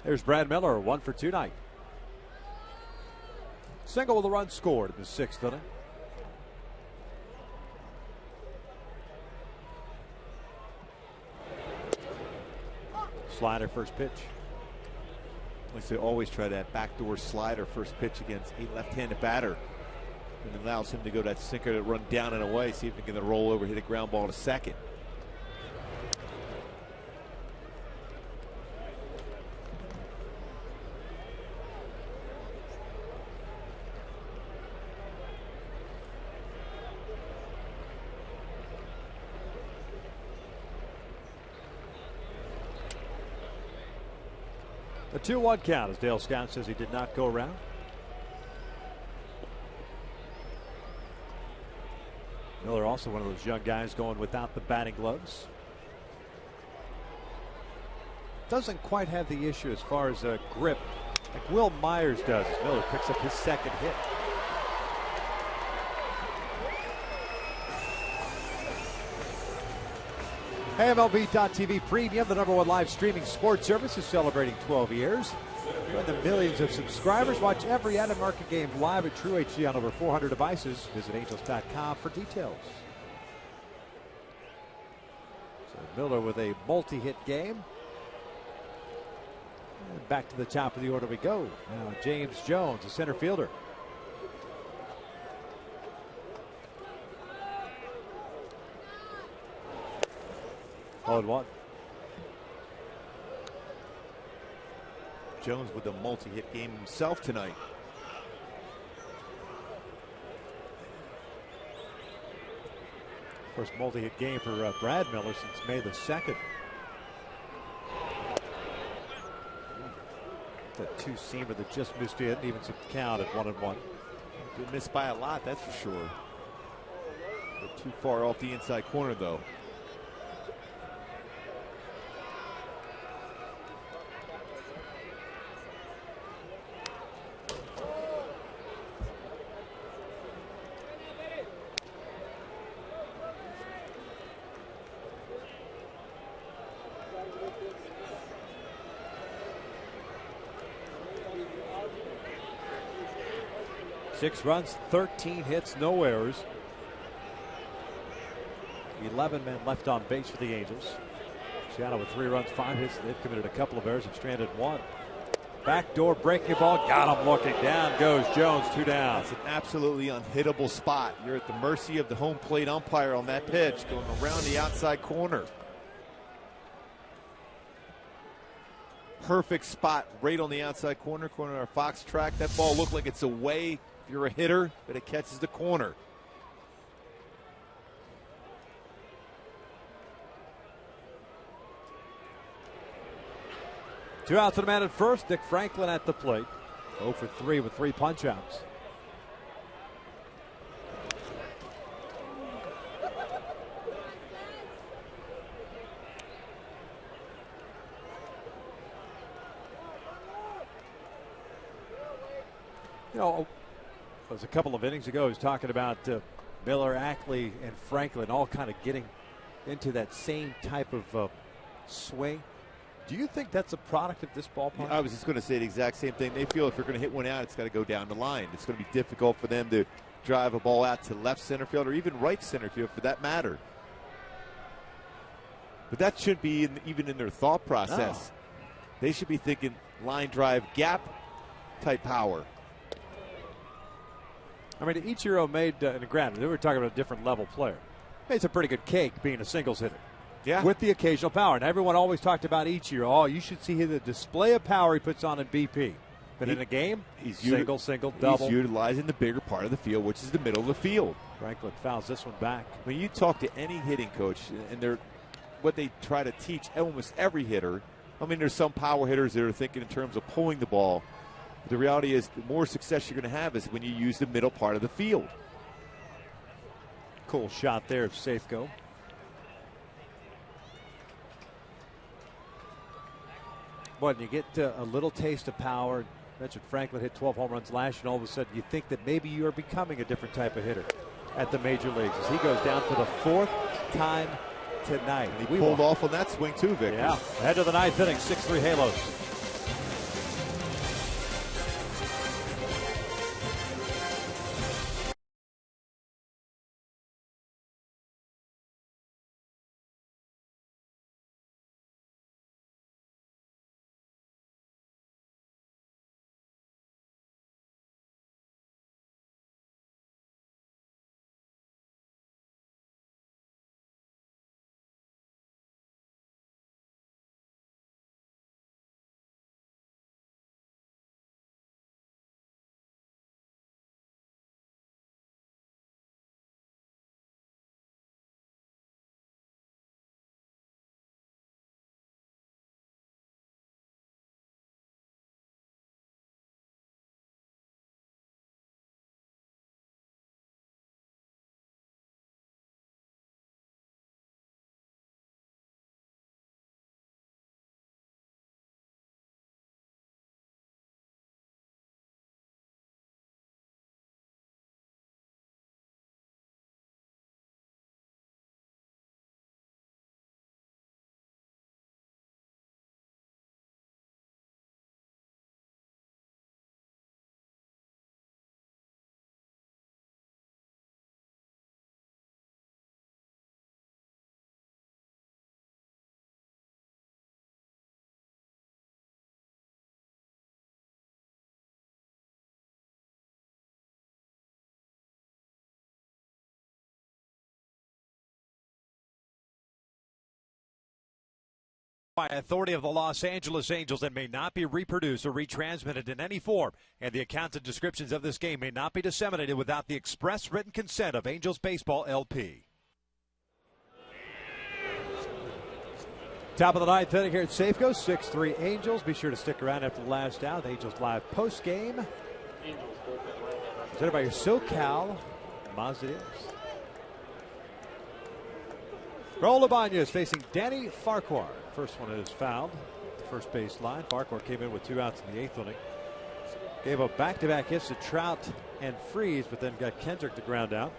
There's Brad Miller, 1 for 2 tonight. Single with a run scored in the 6th inning. Slider first pitch. Like they always try that backdoor slider first pitch against a left-handed batter. And allows him to go that sinker to run down and away, see if he can roll over, hit a ground ball to second. A 2-1 count as Dale Scott says he did not go around. Miller also one of those young guys going without the batting gloves. Doesn't quite have the issue as far as a grip like Will Myers does as Miller picks up his 2nd hit. MLB.TV Premium, the #1 live streaming sports service, is celebrating 12 years. Join the millions of subscribers. Watch every out-of-market game live at True HD on over 400 devices. Visit Angels.com for details. So Miller with a multi-hit game. And back to the top of the order we go. Now James Jones, a center fielder. Oh, 1. Jones with a multi-hit game himself tonight. First multi-hit game for Brad Miller since May the 2nd. That 2-seamer that just missed in, evens the count at 1-1. Didn't miss by a lot, that's for sure. But too far off the inside corner, though. 6 runs, 13 hits, no errors. 11 men left on base for the Angels. Seattle with 3 runs, 5 hits. They've committed a couple of errors, have stranded 1. Backdoor breaking ball, got him looking. Down goes Jones, 2 down. It's an absolutely unhittable spot. You're at the mercy of the home plate umpire on that pitch, going around the outside corner. Perfect spot right on the outside corner of our Fox track. That ball looked like it's away if you're a hitter, but it catches the corner. Two outs and a man at first. Dick Franklin at the plate. 0 for 3 with 3 punch-outs. You know, it was a couple of innings ago. He was talking about Miller, Ackley, and Franklin all kind of getting into that same type of swing. Do you think that's a product of this ballpark? I was just going to say the exact same thing. They feel if they're going to hit one out, it's got to go down the line. It's going to be difficult for them to drive a ball out to left center field or even right center field for that matter. But that shouldn't be even in their thought process. No. They should be thinking line drive, gap type power. I mean, Ichiro made, and granted, we were talking about a different level player. Made some pretty good cake being a singles hitter. Yeah. With the occasional power. And everyone always talked about Ichiro. Oh, you should see the display of power he puts on in BP. But in a game, he's single, double. He's utilizing the bigger part of the field, which is the middle of the field. Franklin fouls this one back. When you talk to any hitting coach, and what they try to teach almost every hitter, I mean, there's some power hitters that are thinking in terms of pulling the ball. But the reality is the more success you're going to have is when you use the middle part of the field. Cool shot there of Safeco. Boy, you get a little taste of power. Mentioned Franklin hit 12 home runs last year, and all of a sudden you think that maybe you are becoming a different type of hitter at the major leagues as he goes down for the 4th time tonight. And he pulled off on that swing too, Victor. Yeah, ahead of the 9th inning, 6-3 Halos. By authority of the Los Angeles Angels and may not be reproduced or retransmitted in any form, and the accounts and descriptions of this game may not be disseminated without the express written consent of Angels Baseball LP. Top of the 9th inning here at Safeco, 6-3 Angels. Be sure to stick around after the last out. The Angels live post game. Presented by your SoCal Mazda. Raul Ibanez facing Danny Farquhar. First one is fouled. The first base line. Farquhar came in with 2 outs in the 8th inning. Gave up back-to-back hits to Trout and Freese, but then got Kendrick to ground out.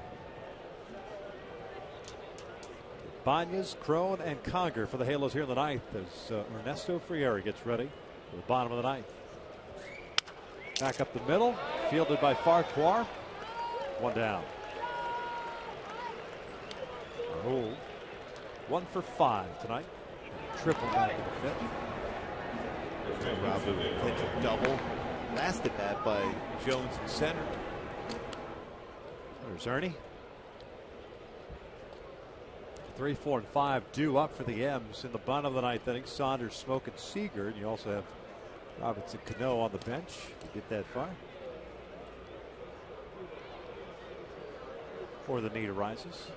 Ibanez, Crone, and Conger for the Halos here in the 9th as Ernesto Frieri gets ready for the bottom of the 9th. Back up the middle. fielded by Farquhar. One down. Raul, 1 for 5 tonight. Triple back in the fifth. Rob with a potential double. Lasted that by Jones in center. There's Ernie. 3, 4, and 5 due up for the M's in the bottom of the ninth inning. Saunders, Smoke, and Seager. And you also have Robinson Cano on the bench. You get that far. Before the need arises.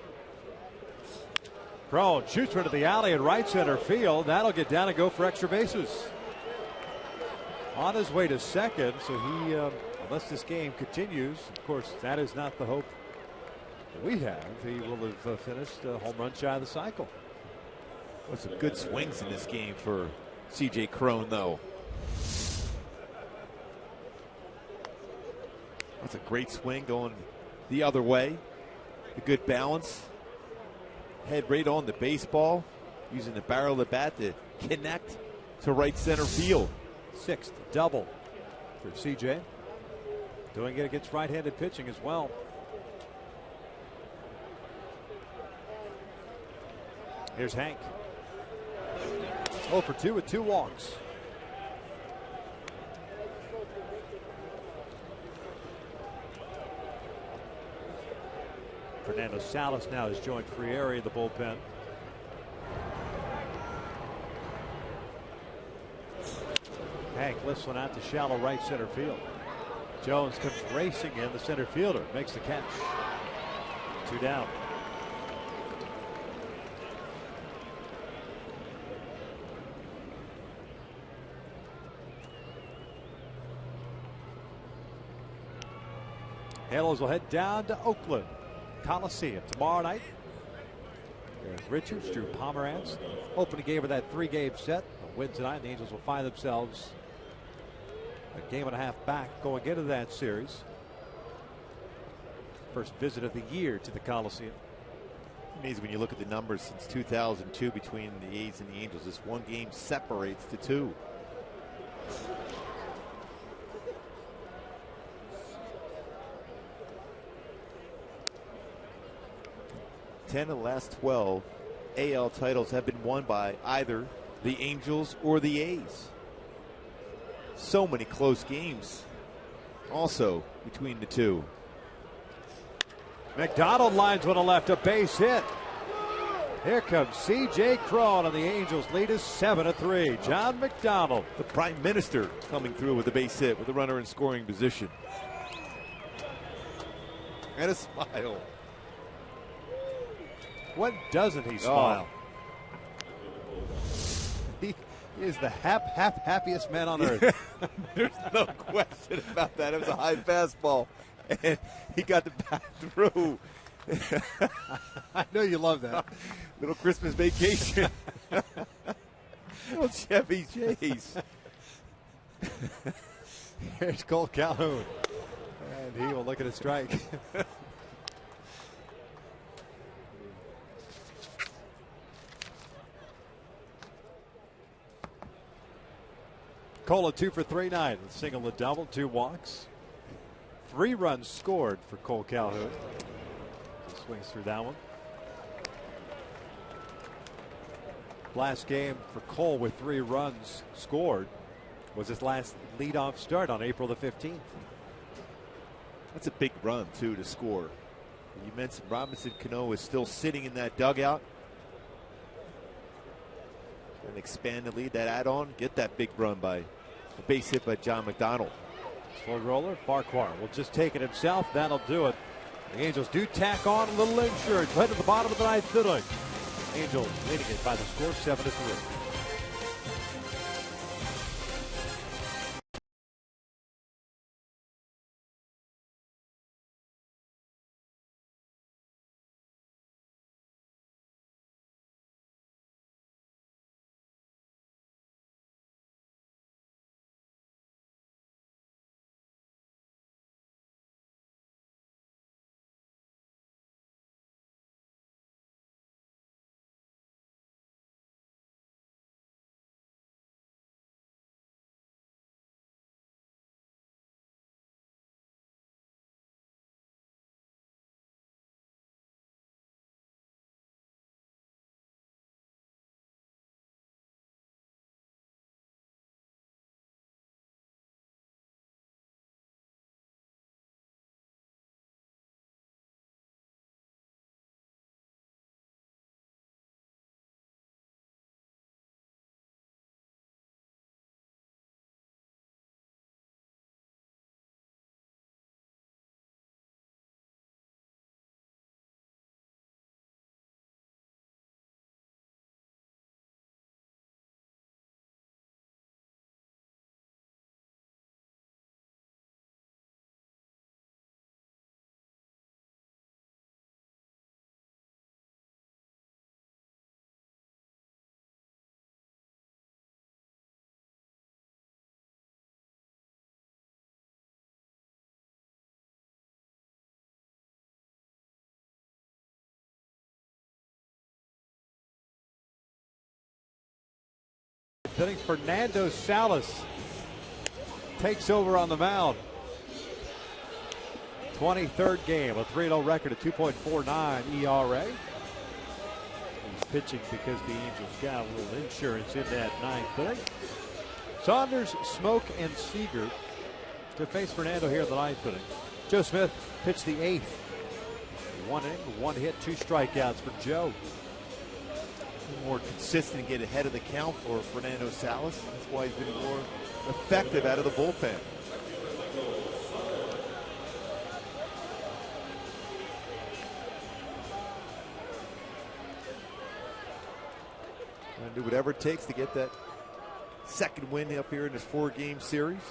Crone shoots her to the alley in right center field. That'll get down and go for extra bases. On his way to second, so he, unless this game continues, of course, that is not the hope that we have. He will have finished a home run shy of the cycle. Well, some good swings in this game for C.J. Crone, though. That's a great swing going the other way. A good balance. Head right on the baseball, using the barrel of the bat to connect to right center field. 6th double for CJ. Doing it against right-handed pitching as well. Here's Hank. 0 for 2 with 2 walks. Fernando Salas now has joined Frieri in the bullpen. Hank lifts one out to shallow right center field. Jones comes racing in. The center fielder makes the catch. 2 down. Halos will head down to Oakland Coliseum tomorrow night. There's Richards, Drew Pomeranz. Opening game of that 3-game set. A win tonight, the Angels will find themselves a game and a half back going into that series. First visit of the year to the Coliseum. Amazing when you look at the numbers since 2002 between the A's and the Angels. This one game separates the two. Ten of the last 12 AL titles have been won by either the Angels or the A's. So many close games also between the two. McDonald lines one to left, a base hit. Here comes C.J. Crone, and the Angels lead is 7-3. John McDonald. The Prime Minister coming through with a base hit with a runner in scoring position. And a smile. When doesn't he smile? He is the happiest man on earth. There's no question about that. It was a high fastball, and he got the bat through. I know you love that. Little Christmas vacation. Little Chevy Chase. Here's Cole Calhoun, and he will look at a strike. Cole 2 for 3 tonight. Single and double, 2 walks. 3 runs scored for Cole Calhoun. He swings through that one. Last game for Cole with 3 runs scored was his last leadoff start on April the 15th. That's a big run, too, to score. You mentioned Robinson Cano is still sitting in that dugout. And expand the lead, that add-on, get that big run by a base hit by John McDonald. Slow roller, Farquhar will just take it himself. That'll do it. The Angels do tack on a little insurance. Head to the bottom of the 9th inning. Angels leading it by the score 7-3. ninth inning. Fernando Salas takes over on the mound. 23rd game, a 3-0 record, a 2.49 ERA. He's pitching because the Angels got a little insurance in that ninth inning. Saunders, Smoke, and Seager to face Fernando here in the ninth inning. Joe Smith pitched the 8th. 1 inning, 1 hit, 2 strikeouts for Joe. More consistent, get ahead of the count for Fernando Salas. That's why he's been more effective out of the bullpen. Gonna do whatever it takes to get that second win up here in this 4-game series. Is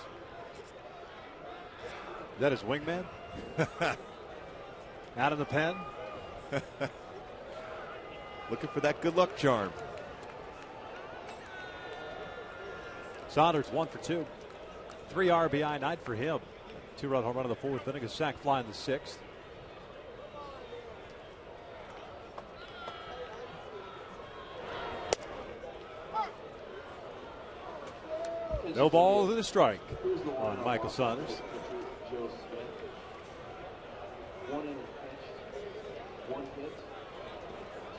that his wingman? Out of the pen. Looking for that good luck charm. Saunders 1 for 2. 3 RBI night for him. 2-run home run in the 4th inning. A sac fly in the 6th. No balls and a strike on Michael Saunders. Joe Smith. 1 inning pitched, 1 hit,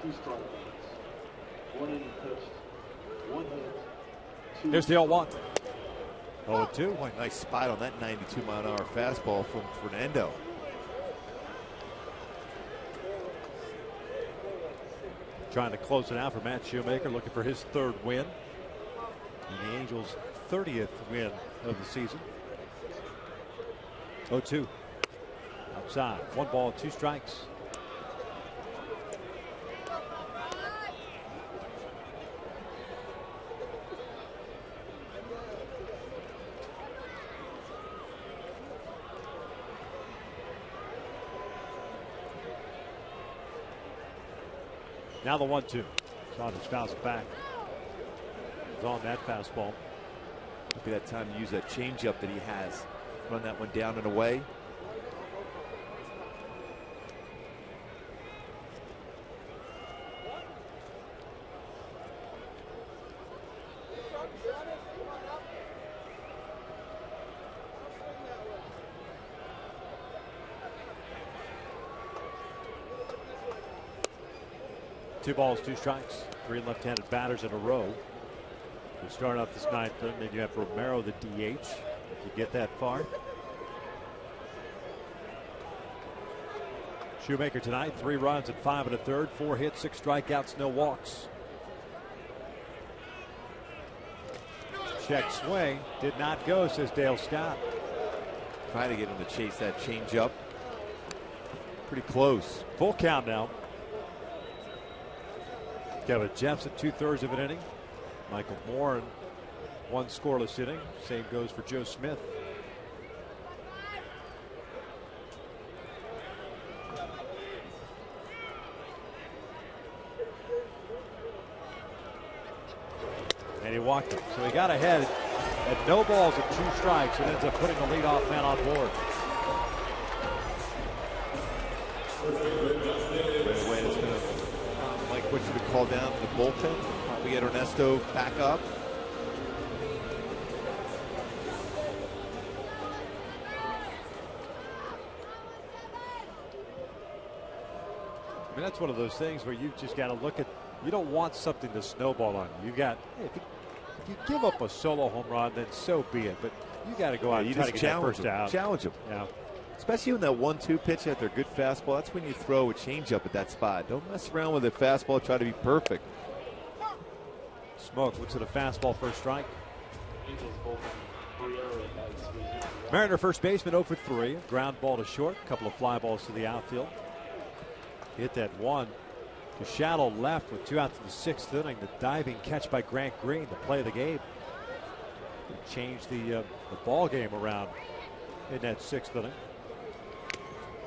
2 strikeouts. 1 inning pitched, 1 hit, 2. Here's the 0-1. 0-2. Boy, nice spot on that 92-mile-an-hour fastball from Fernando. Trying to close it out for Matt Shoemaker, looking for his 3rd win. And the Angels' 30th win of the season. 0-2. Outside. 1 ball, 2 strikes. Now the 1-2. Saunders fouls it back. It's on that fastball. Might be that time to use that changeup that he has. Run that one down and away. Two balls, 2 strikes. 3 left-handed batters in a row. You start off this ninth inning, then you have Romero, the DH, if you get that far. Shoemaker tonight, 3 runs and 5 1/3, 4 hits, 6 strikeouts, no walks. Check swing, did not go, says Dale Scott. Trying to get him to chase that changeup. Pretty close. Full count now. Kevin Jepson, 2/3 of an inning. Michael Moore, 1 scoreless inning. Same goes for Joe Smith. And he walked him. So he got ahead at no balls and 2 strikes and ends up putting the leadoff man on board. Right away, it's going to Mike Butcher to call down the bullpen. Probably get Ernesto back up. I mean, that's one of those things where you just got to look at, you don't want something to snowball on you. You got, if you give up a solo home run, then so be it. But you got to go out and try to get that first out. Challenge him. Yeah. Especially when that 1-2 pitch after a good fastball. That's when you throw a changeup at that spot. Don't mess around with a fastball. Try to be perfect. Smoke looks at a fastball, first strike. Mariner first baseman 0 for 3. Ground ball to short. A couple of fly balls to the outfield. Hit that one to shallow left with 2 outs in the 6th inning. The diving catch by Grant Green, the play of the game. Changed the ball game around in that 6th inning.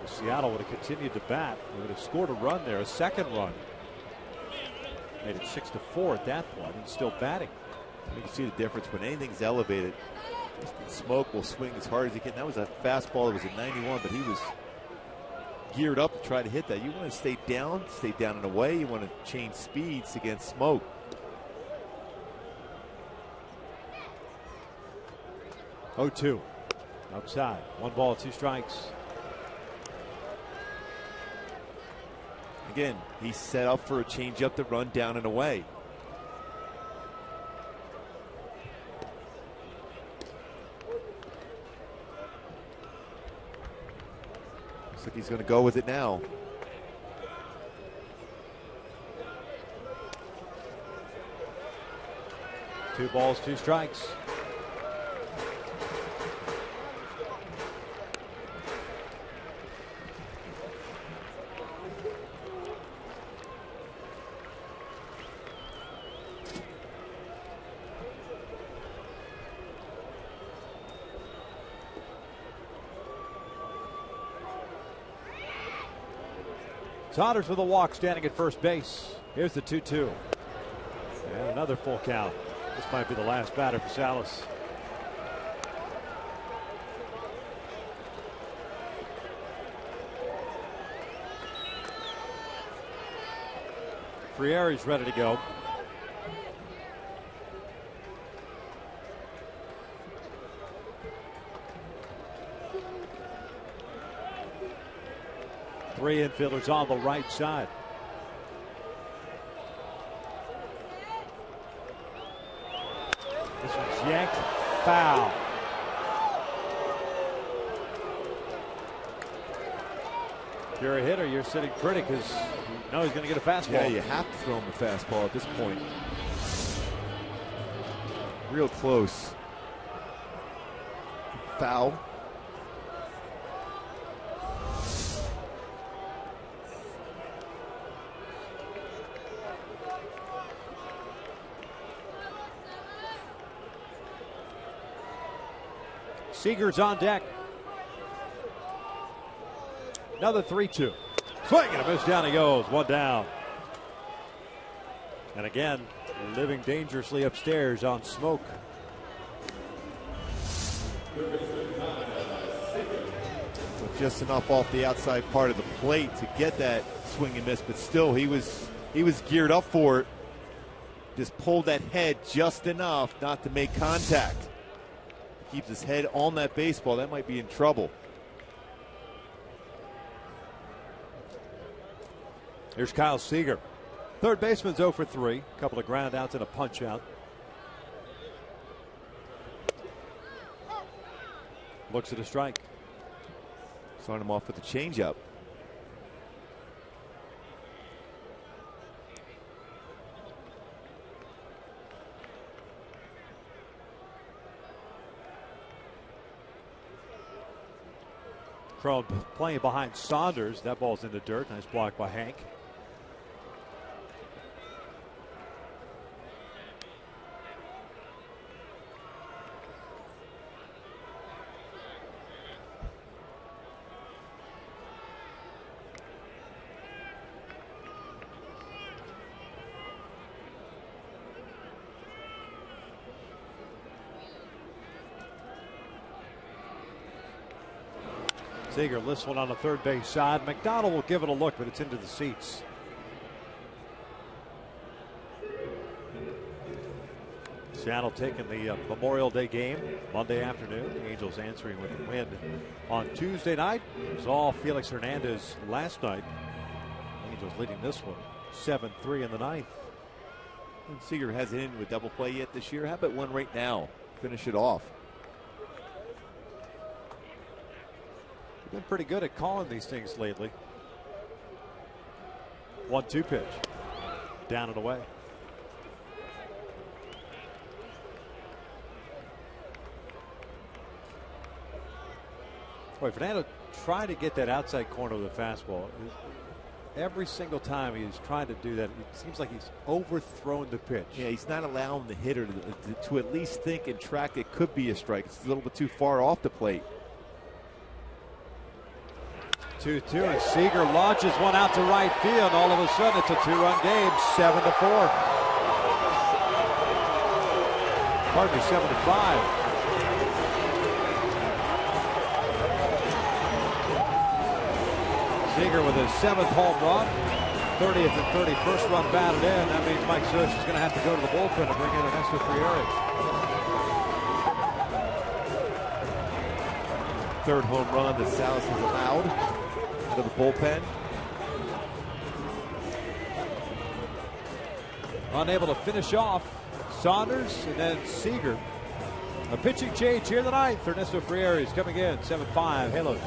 If Seattle would have continued to bat, they would have scored a run there, a second run. Made it 6-4 at that point, and still batting. You can see the difference when anything's elevated. Smoke will swing as hard as he can. That was a fastball that was at 91, but he was geared up to try to hit that. You want to stay down and away. You want to change speeds against Smoke. 0-2. Outside. 1 ball, 2 strikes. Again, he's set up for a changeup to run down and away. Looks like he's going to go with it now. Two balls, 2 strikes. Saunders with a walk, standing at first base. Here's the 2-2. And another full count. This might be the last batter for Salas. Frieri's ready to go. Three infielders on the right side. This one's yanked foul. If you're a hitter, you're sitting pretty because you know he's going to get a fastball. Yeah, you have to throw him a fastball at this point. Real close. Foul. Seager's on deck. Another 3-2. Swing and a miss, down he goes. 1 down. And again, living dangerously upstairs on smoke. Just enough off the outside part of the plate to get that swing and miss, but still he was geared up for it. Just pulled that head just enough not to make contact. Keeps his head on that baseball, that might be in trouble. Here's Kyle Seager. Third baseman's 0 for 3. A couple of ground outs and a punch out. Looks at a strike. Starting him off with a changeup. Crone playing behind Saunders. That ball's in the dirt. Nice block by Hank. Seager lifts one on the third base side. McDonald will give it a look, but it's into the seats. Seattle taking the Memorial Day game Monday afternoon. The Angels answering with a win on Tuesday night. It was all Felix Hernandez last night. The Angels leading this one 7-3 in the ninth. And Seager hasn't hit with double play yet this year. How about one right now? Finish it off. Been pretty good at calling these things lately. 1-2 pitch. Down and away. Boy, Fernando tried to get that outside corner of the fastball. Every single time he's trying to do that, it seems like he's overthrown the pitch. Yeah, he's not allowing the hitter to at least think and track it could be a strike. It's a little bit too far off the plate. 2-2, and Seager launches one out to right field. All of a sudden, it's a 2-run game, 7-4. Pardon me, 7-5. Seager with his 7th home run, 30th and 31st run batted in. That means Mike Sush is going to have to go to the bullpen to bring in Ernesto Frieri. third home run that Salas has allowed out of the bullpen. Unable to finish off Saunders and then Seager. A pitching change here in the ninth. Ernesto Friere is coming in. 7-5 Halos.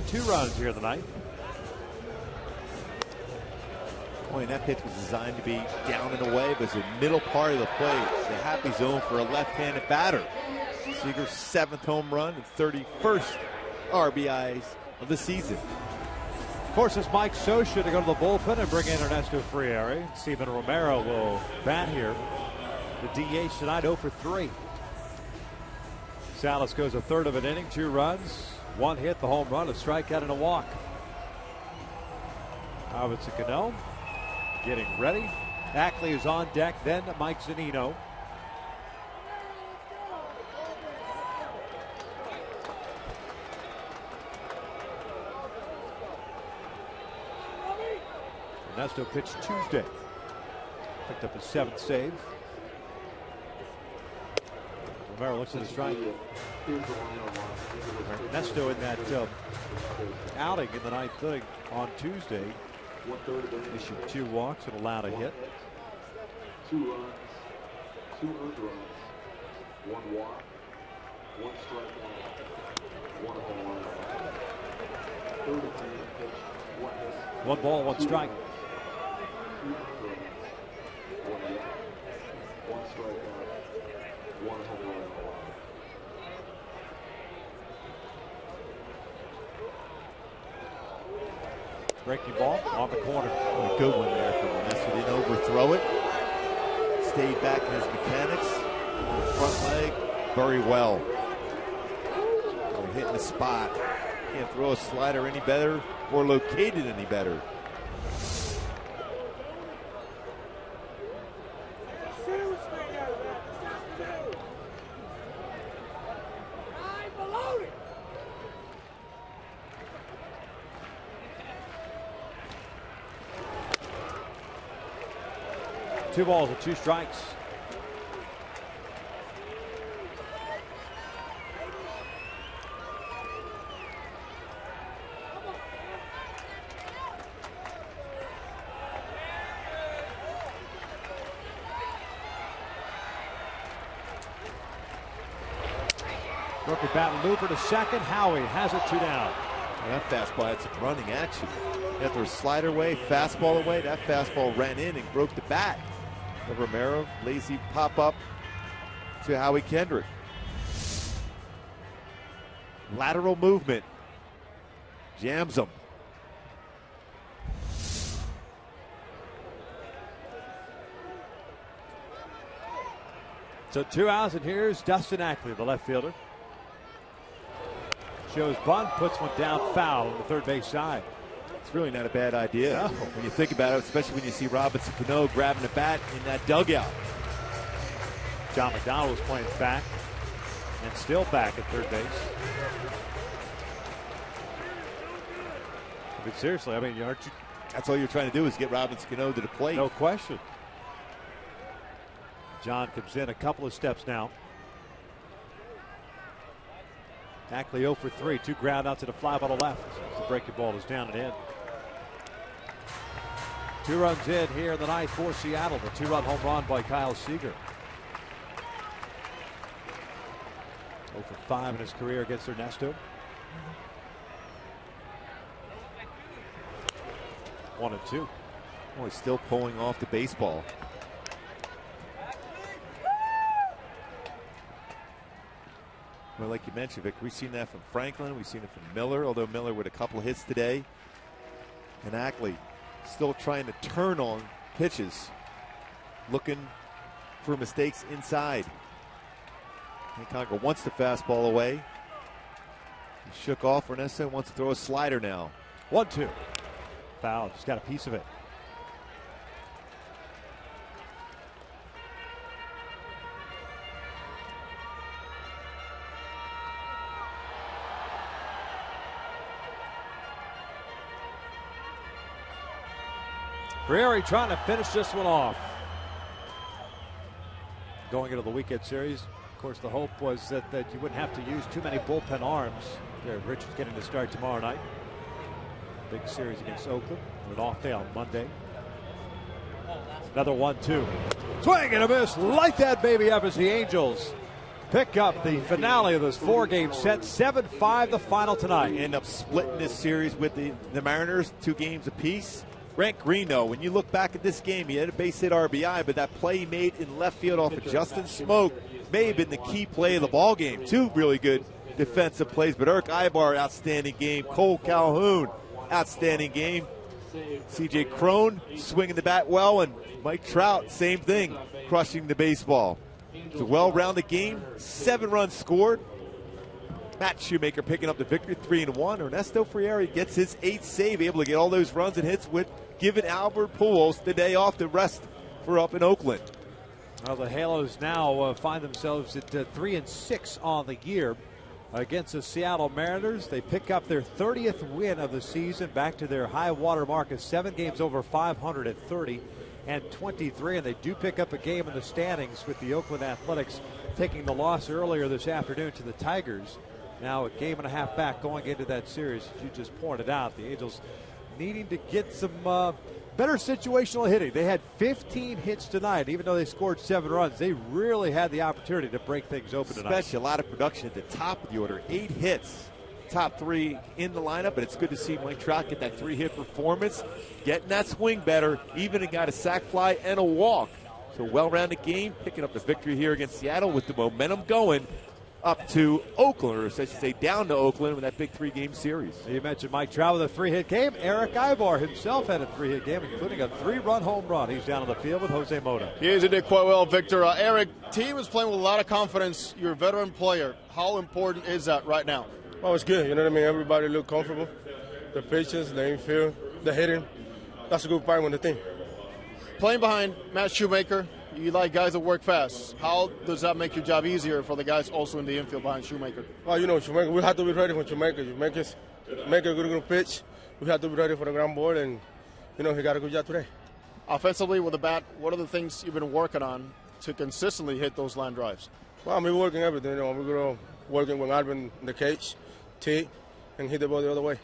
Two runs here in the ninth. Boy, that pitch was designed to be down and away, but it's the middle part of the plate. The happy zone for a left-handed batter. Seager's 7th home run and 31st RBIs of the season. Forces Mike Scioscia to go to the bullpen and bring in Ernesto Friere. Steven Romero will bat here. The DH tonight 0 for 3. Salas goes a third of an inning, 2 runs. 1 hit, the home run, a strikeout and a walk. Robinson Cano getting ready. Ackley is on deck, then Mike Zunino. Ernesto pitched Tuesday. Picked up his 7th save. Romero looks at the strike. Ernesto in that outing in the 9th inning on Tuesday issued 2 walks and allowed a hit. 2 runs, 2 earned runs, 1 walk, 1 strikeout, 1 home run. 3rd inning pitch, 1 hit. 1 ball, 1 strike. 2 earned runs, 1 hit, 1 strikeout, 1 home run. Breaking ball on the corner. A good one there for Ernesto. Didn't overthrow it. Stayed back in his mechanics. The front leg very well. Hitting the spot. Can't throw a slider any better or locate it any better. Two balls and 2 strikes. Broken bat looper to second. Howie has it 2 down. That fastball had some running action. After a slider away, fastball away, that fastball ran in and broke the bat. Romero, lazy pop up to Howie Kendrick. Lateral movement. Jams him. So 2 outs, and here's Dustin Ackley, the left fielder. Shows bunt, puts one down foul on the third base side. It's really not a bad idea No. when you think about it, especially when you see Robinson Cano grabbing the bat in that dugout. John McDonald was playing back and still back at third base. But seriously, I mean, aren't you? That's all you're trying to do is get Robinson Cano to the plate. No question. John comes in a couple of steps now. Ackley 0 for 3, 2 ground out to the fly ball to left. The breaking ball is down and in. 2 runs in here in the ninth for Seattle. The 2-run home run by Kyle Seager. 0 for 5 in his career against Ernesto. 1-2. Oh, he's still pulling off the baseball. Well, like you mentioned, Vic, we've seen that from Franklin. We've seen it from Miller, although Miller with a couple of hits today. And Ackley still trying to turn on pitches, looking for mistakes inside. And Conger wants the fastball away. He shook off Ernesto, wants to throw a slider now. 1-2. Foul, just got a piece of it. Frieri trying to finish this one off. Going into the weekend series, of course, the hope was that you wouldn't have to use too many bullpen arms. Richards getting to start tomorrow night. Big series against Oakland. An off day on Monday. Another 1-2. Swing and a miss. Light that baby up as the Angels pick up the finale of this 4-game set. 7-5 the final tonight. End up splitting this series with the Mariners, 2 games apiece. Grant Green, though, when you look back at this game, he had a base hit RBI, but that play he made in left field off of Justin Smoke may have been the key play of the ball game. 2 really good defensive plays, but Eric Ibar, outstanding game. Cole Calhoun, outstanding game. C.J. Cron swinging the bat well, and Mike Trout, same thing, crushing the baseball. It's a well-rounded game. 7 runs scored. Matt Shoemaker picking up the victory, 3-1. Ernesto Frieri gets his 8th save, able to get all those runs and hits with giving Albert Pujols the day off, the rest for up in Oakland. Well, the Halos now find themselves at 3-6 on the year against the Seattle Mariners. They pick up their 30th win of the season, back to their high water mark of 7 games over 500 at 30-23, and they do pick up a game in the standings with the Oakland Athletics taking the loss earlier this afternoon to the Tigers. Now a game and a half back going into that series, as you just pointed out. The Angels needing to get some better situational hitting. They had 15 hits tonight. Even though they scored 7 runs, they really had the opportunity to break things open tonight. Especially a lot of production at the top of the order. 8 hits, top 3 in the lineup, but it's good to see Mike Trout get that 3-hit performance, getting that swing better, even got a sac fly and a walk. So well-rounded game, picking up the victory here against Seattle with the momentum going up to Oakland, or I should say down to Oakland with that big 3-game series. You mentioned Mike Trout with a 3-hit game. Eric Ibar himself had a 3-hit game, including a 3-run home run. He's down on the field with Jose Mota. He did quite well, Victor. Eric, team is playing with a lot of confidence. You're a veteran player. How important is that right now? Oh, it's good. You know what I mean? Everybody look comfortable. The patience, the infield, the hitting. That's a good part with the team. Playing behind Matt Shoemaker, you like guys that work fast. How does that make your job easier for the guys also in the infield behind Shoemaker? Well, you know, Shoemaker, we have to be ready for Shoemaker. Shoemaker's make a good pitch. We have to be ready for the ground ball, and, you know, he got a good job today. Offensively with the bat, what are the things you've been working on to consistently hit those line drives? Well, we're working everything. You know, we're working with Alvin in the cage, tee, and hit the ball the other way.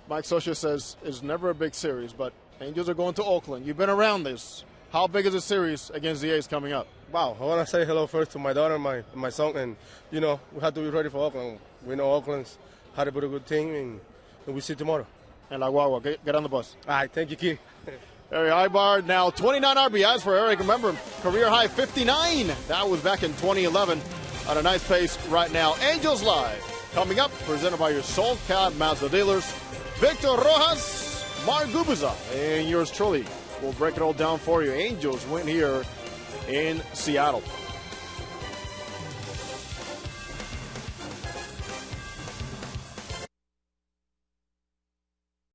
Mike Scioscia says it's never a big series, but Angels are going to Oakland. You've been around this. How big is the series against the A's coming up? Wow, I want to say hello first to my daughter and my son, and, you know, we have to be ready for Oakland. We know Oakland's had a pretty good team, and we'll see tomorrow. And La Guagua, get on the bus. All right, thank you, Key. Eric Ibar, now 29 RBIs for Eric. Remember, career high 59. That was back in 2011 at a nice pace right now. Angels Live coming up, presented by your Soul Cab Mazda dealers. Victor Rojas, Mark Gubuza, and yours truly. We'll break it all down for you. Angels win here in Seattle.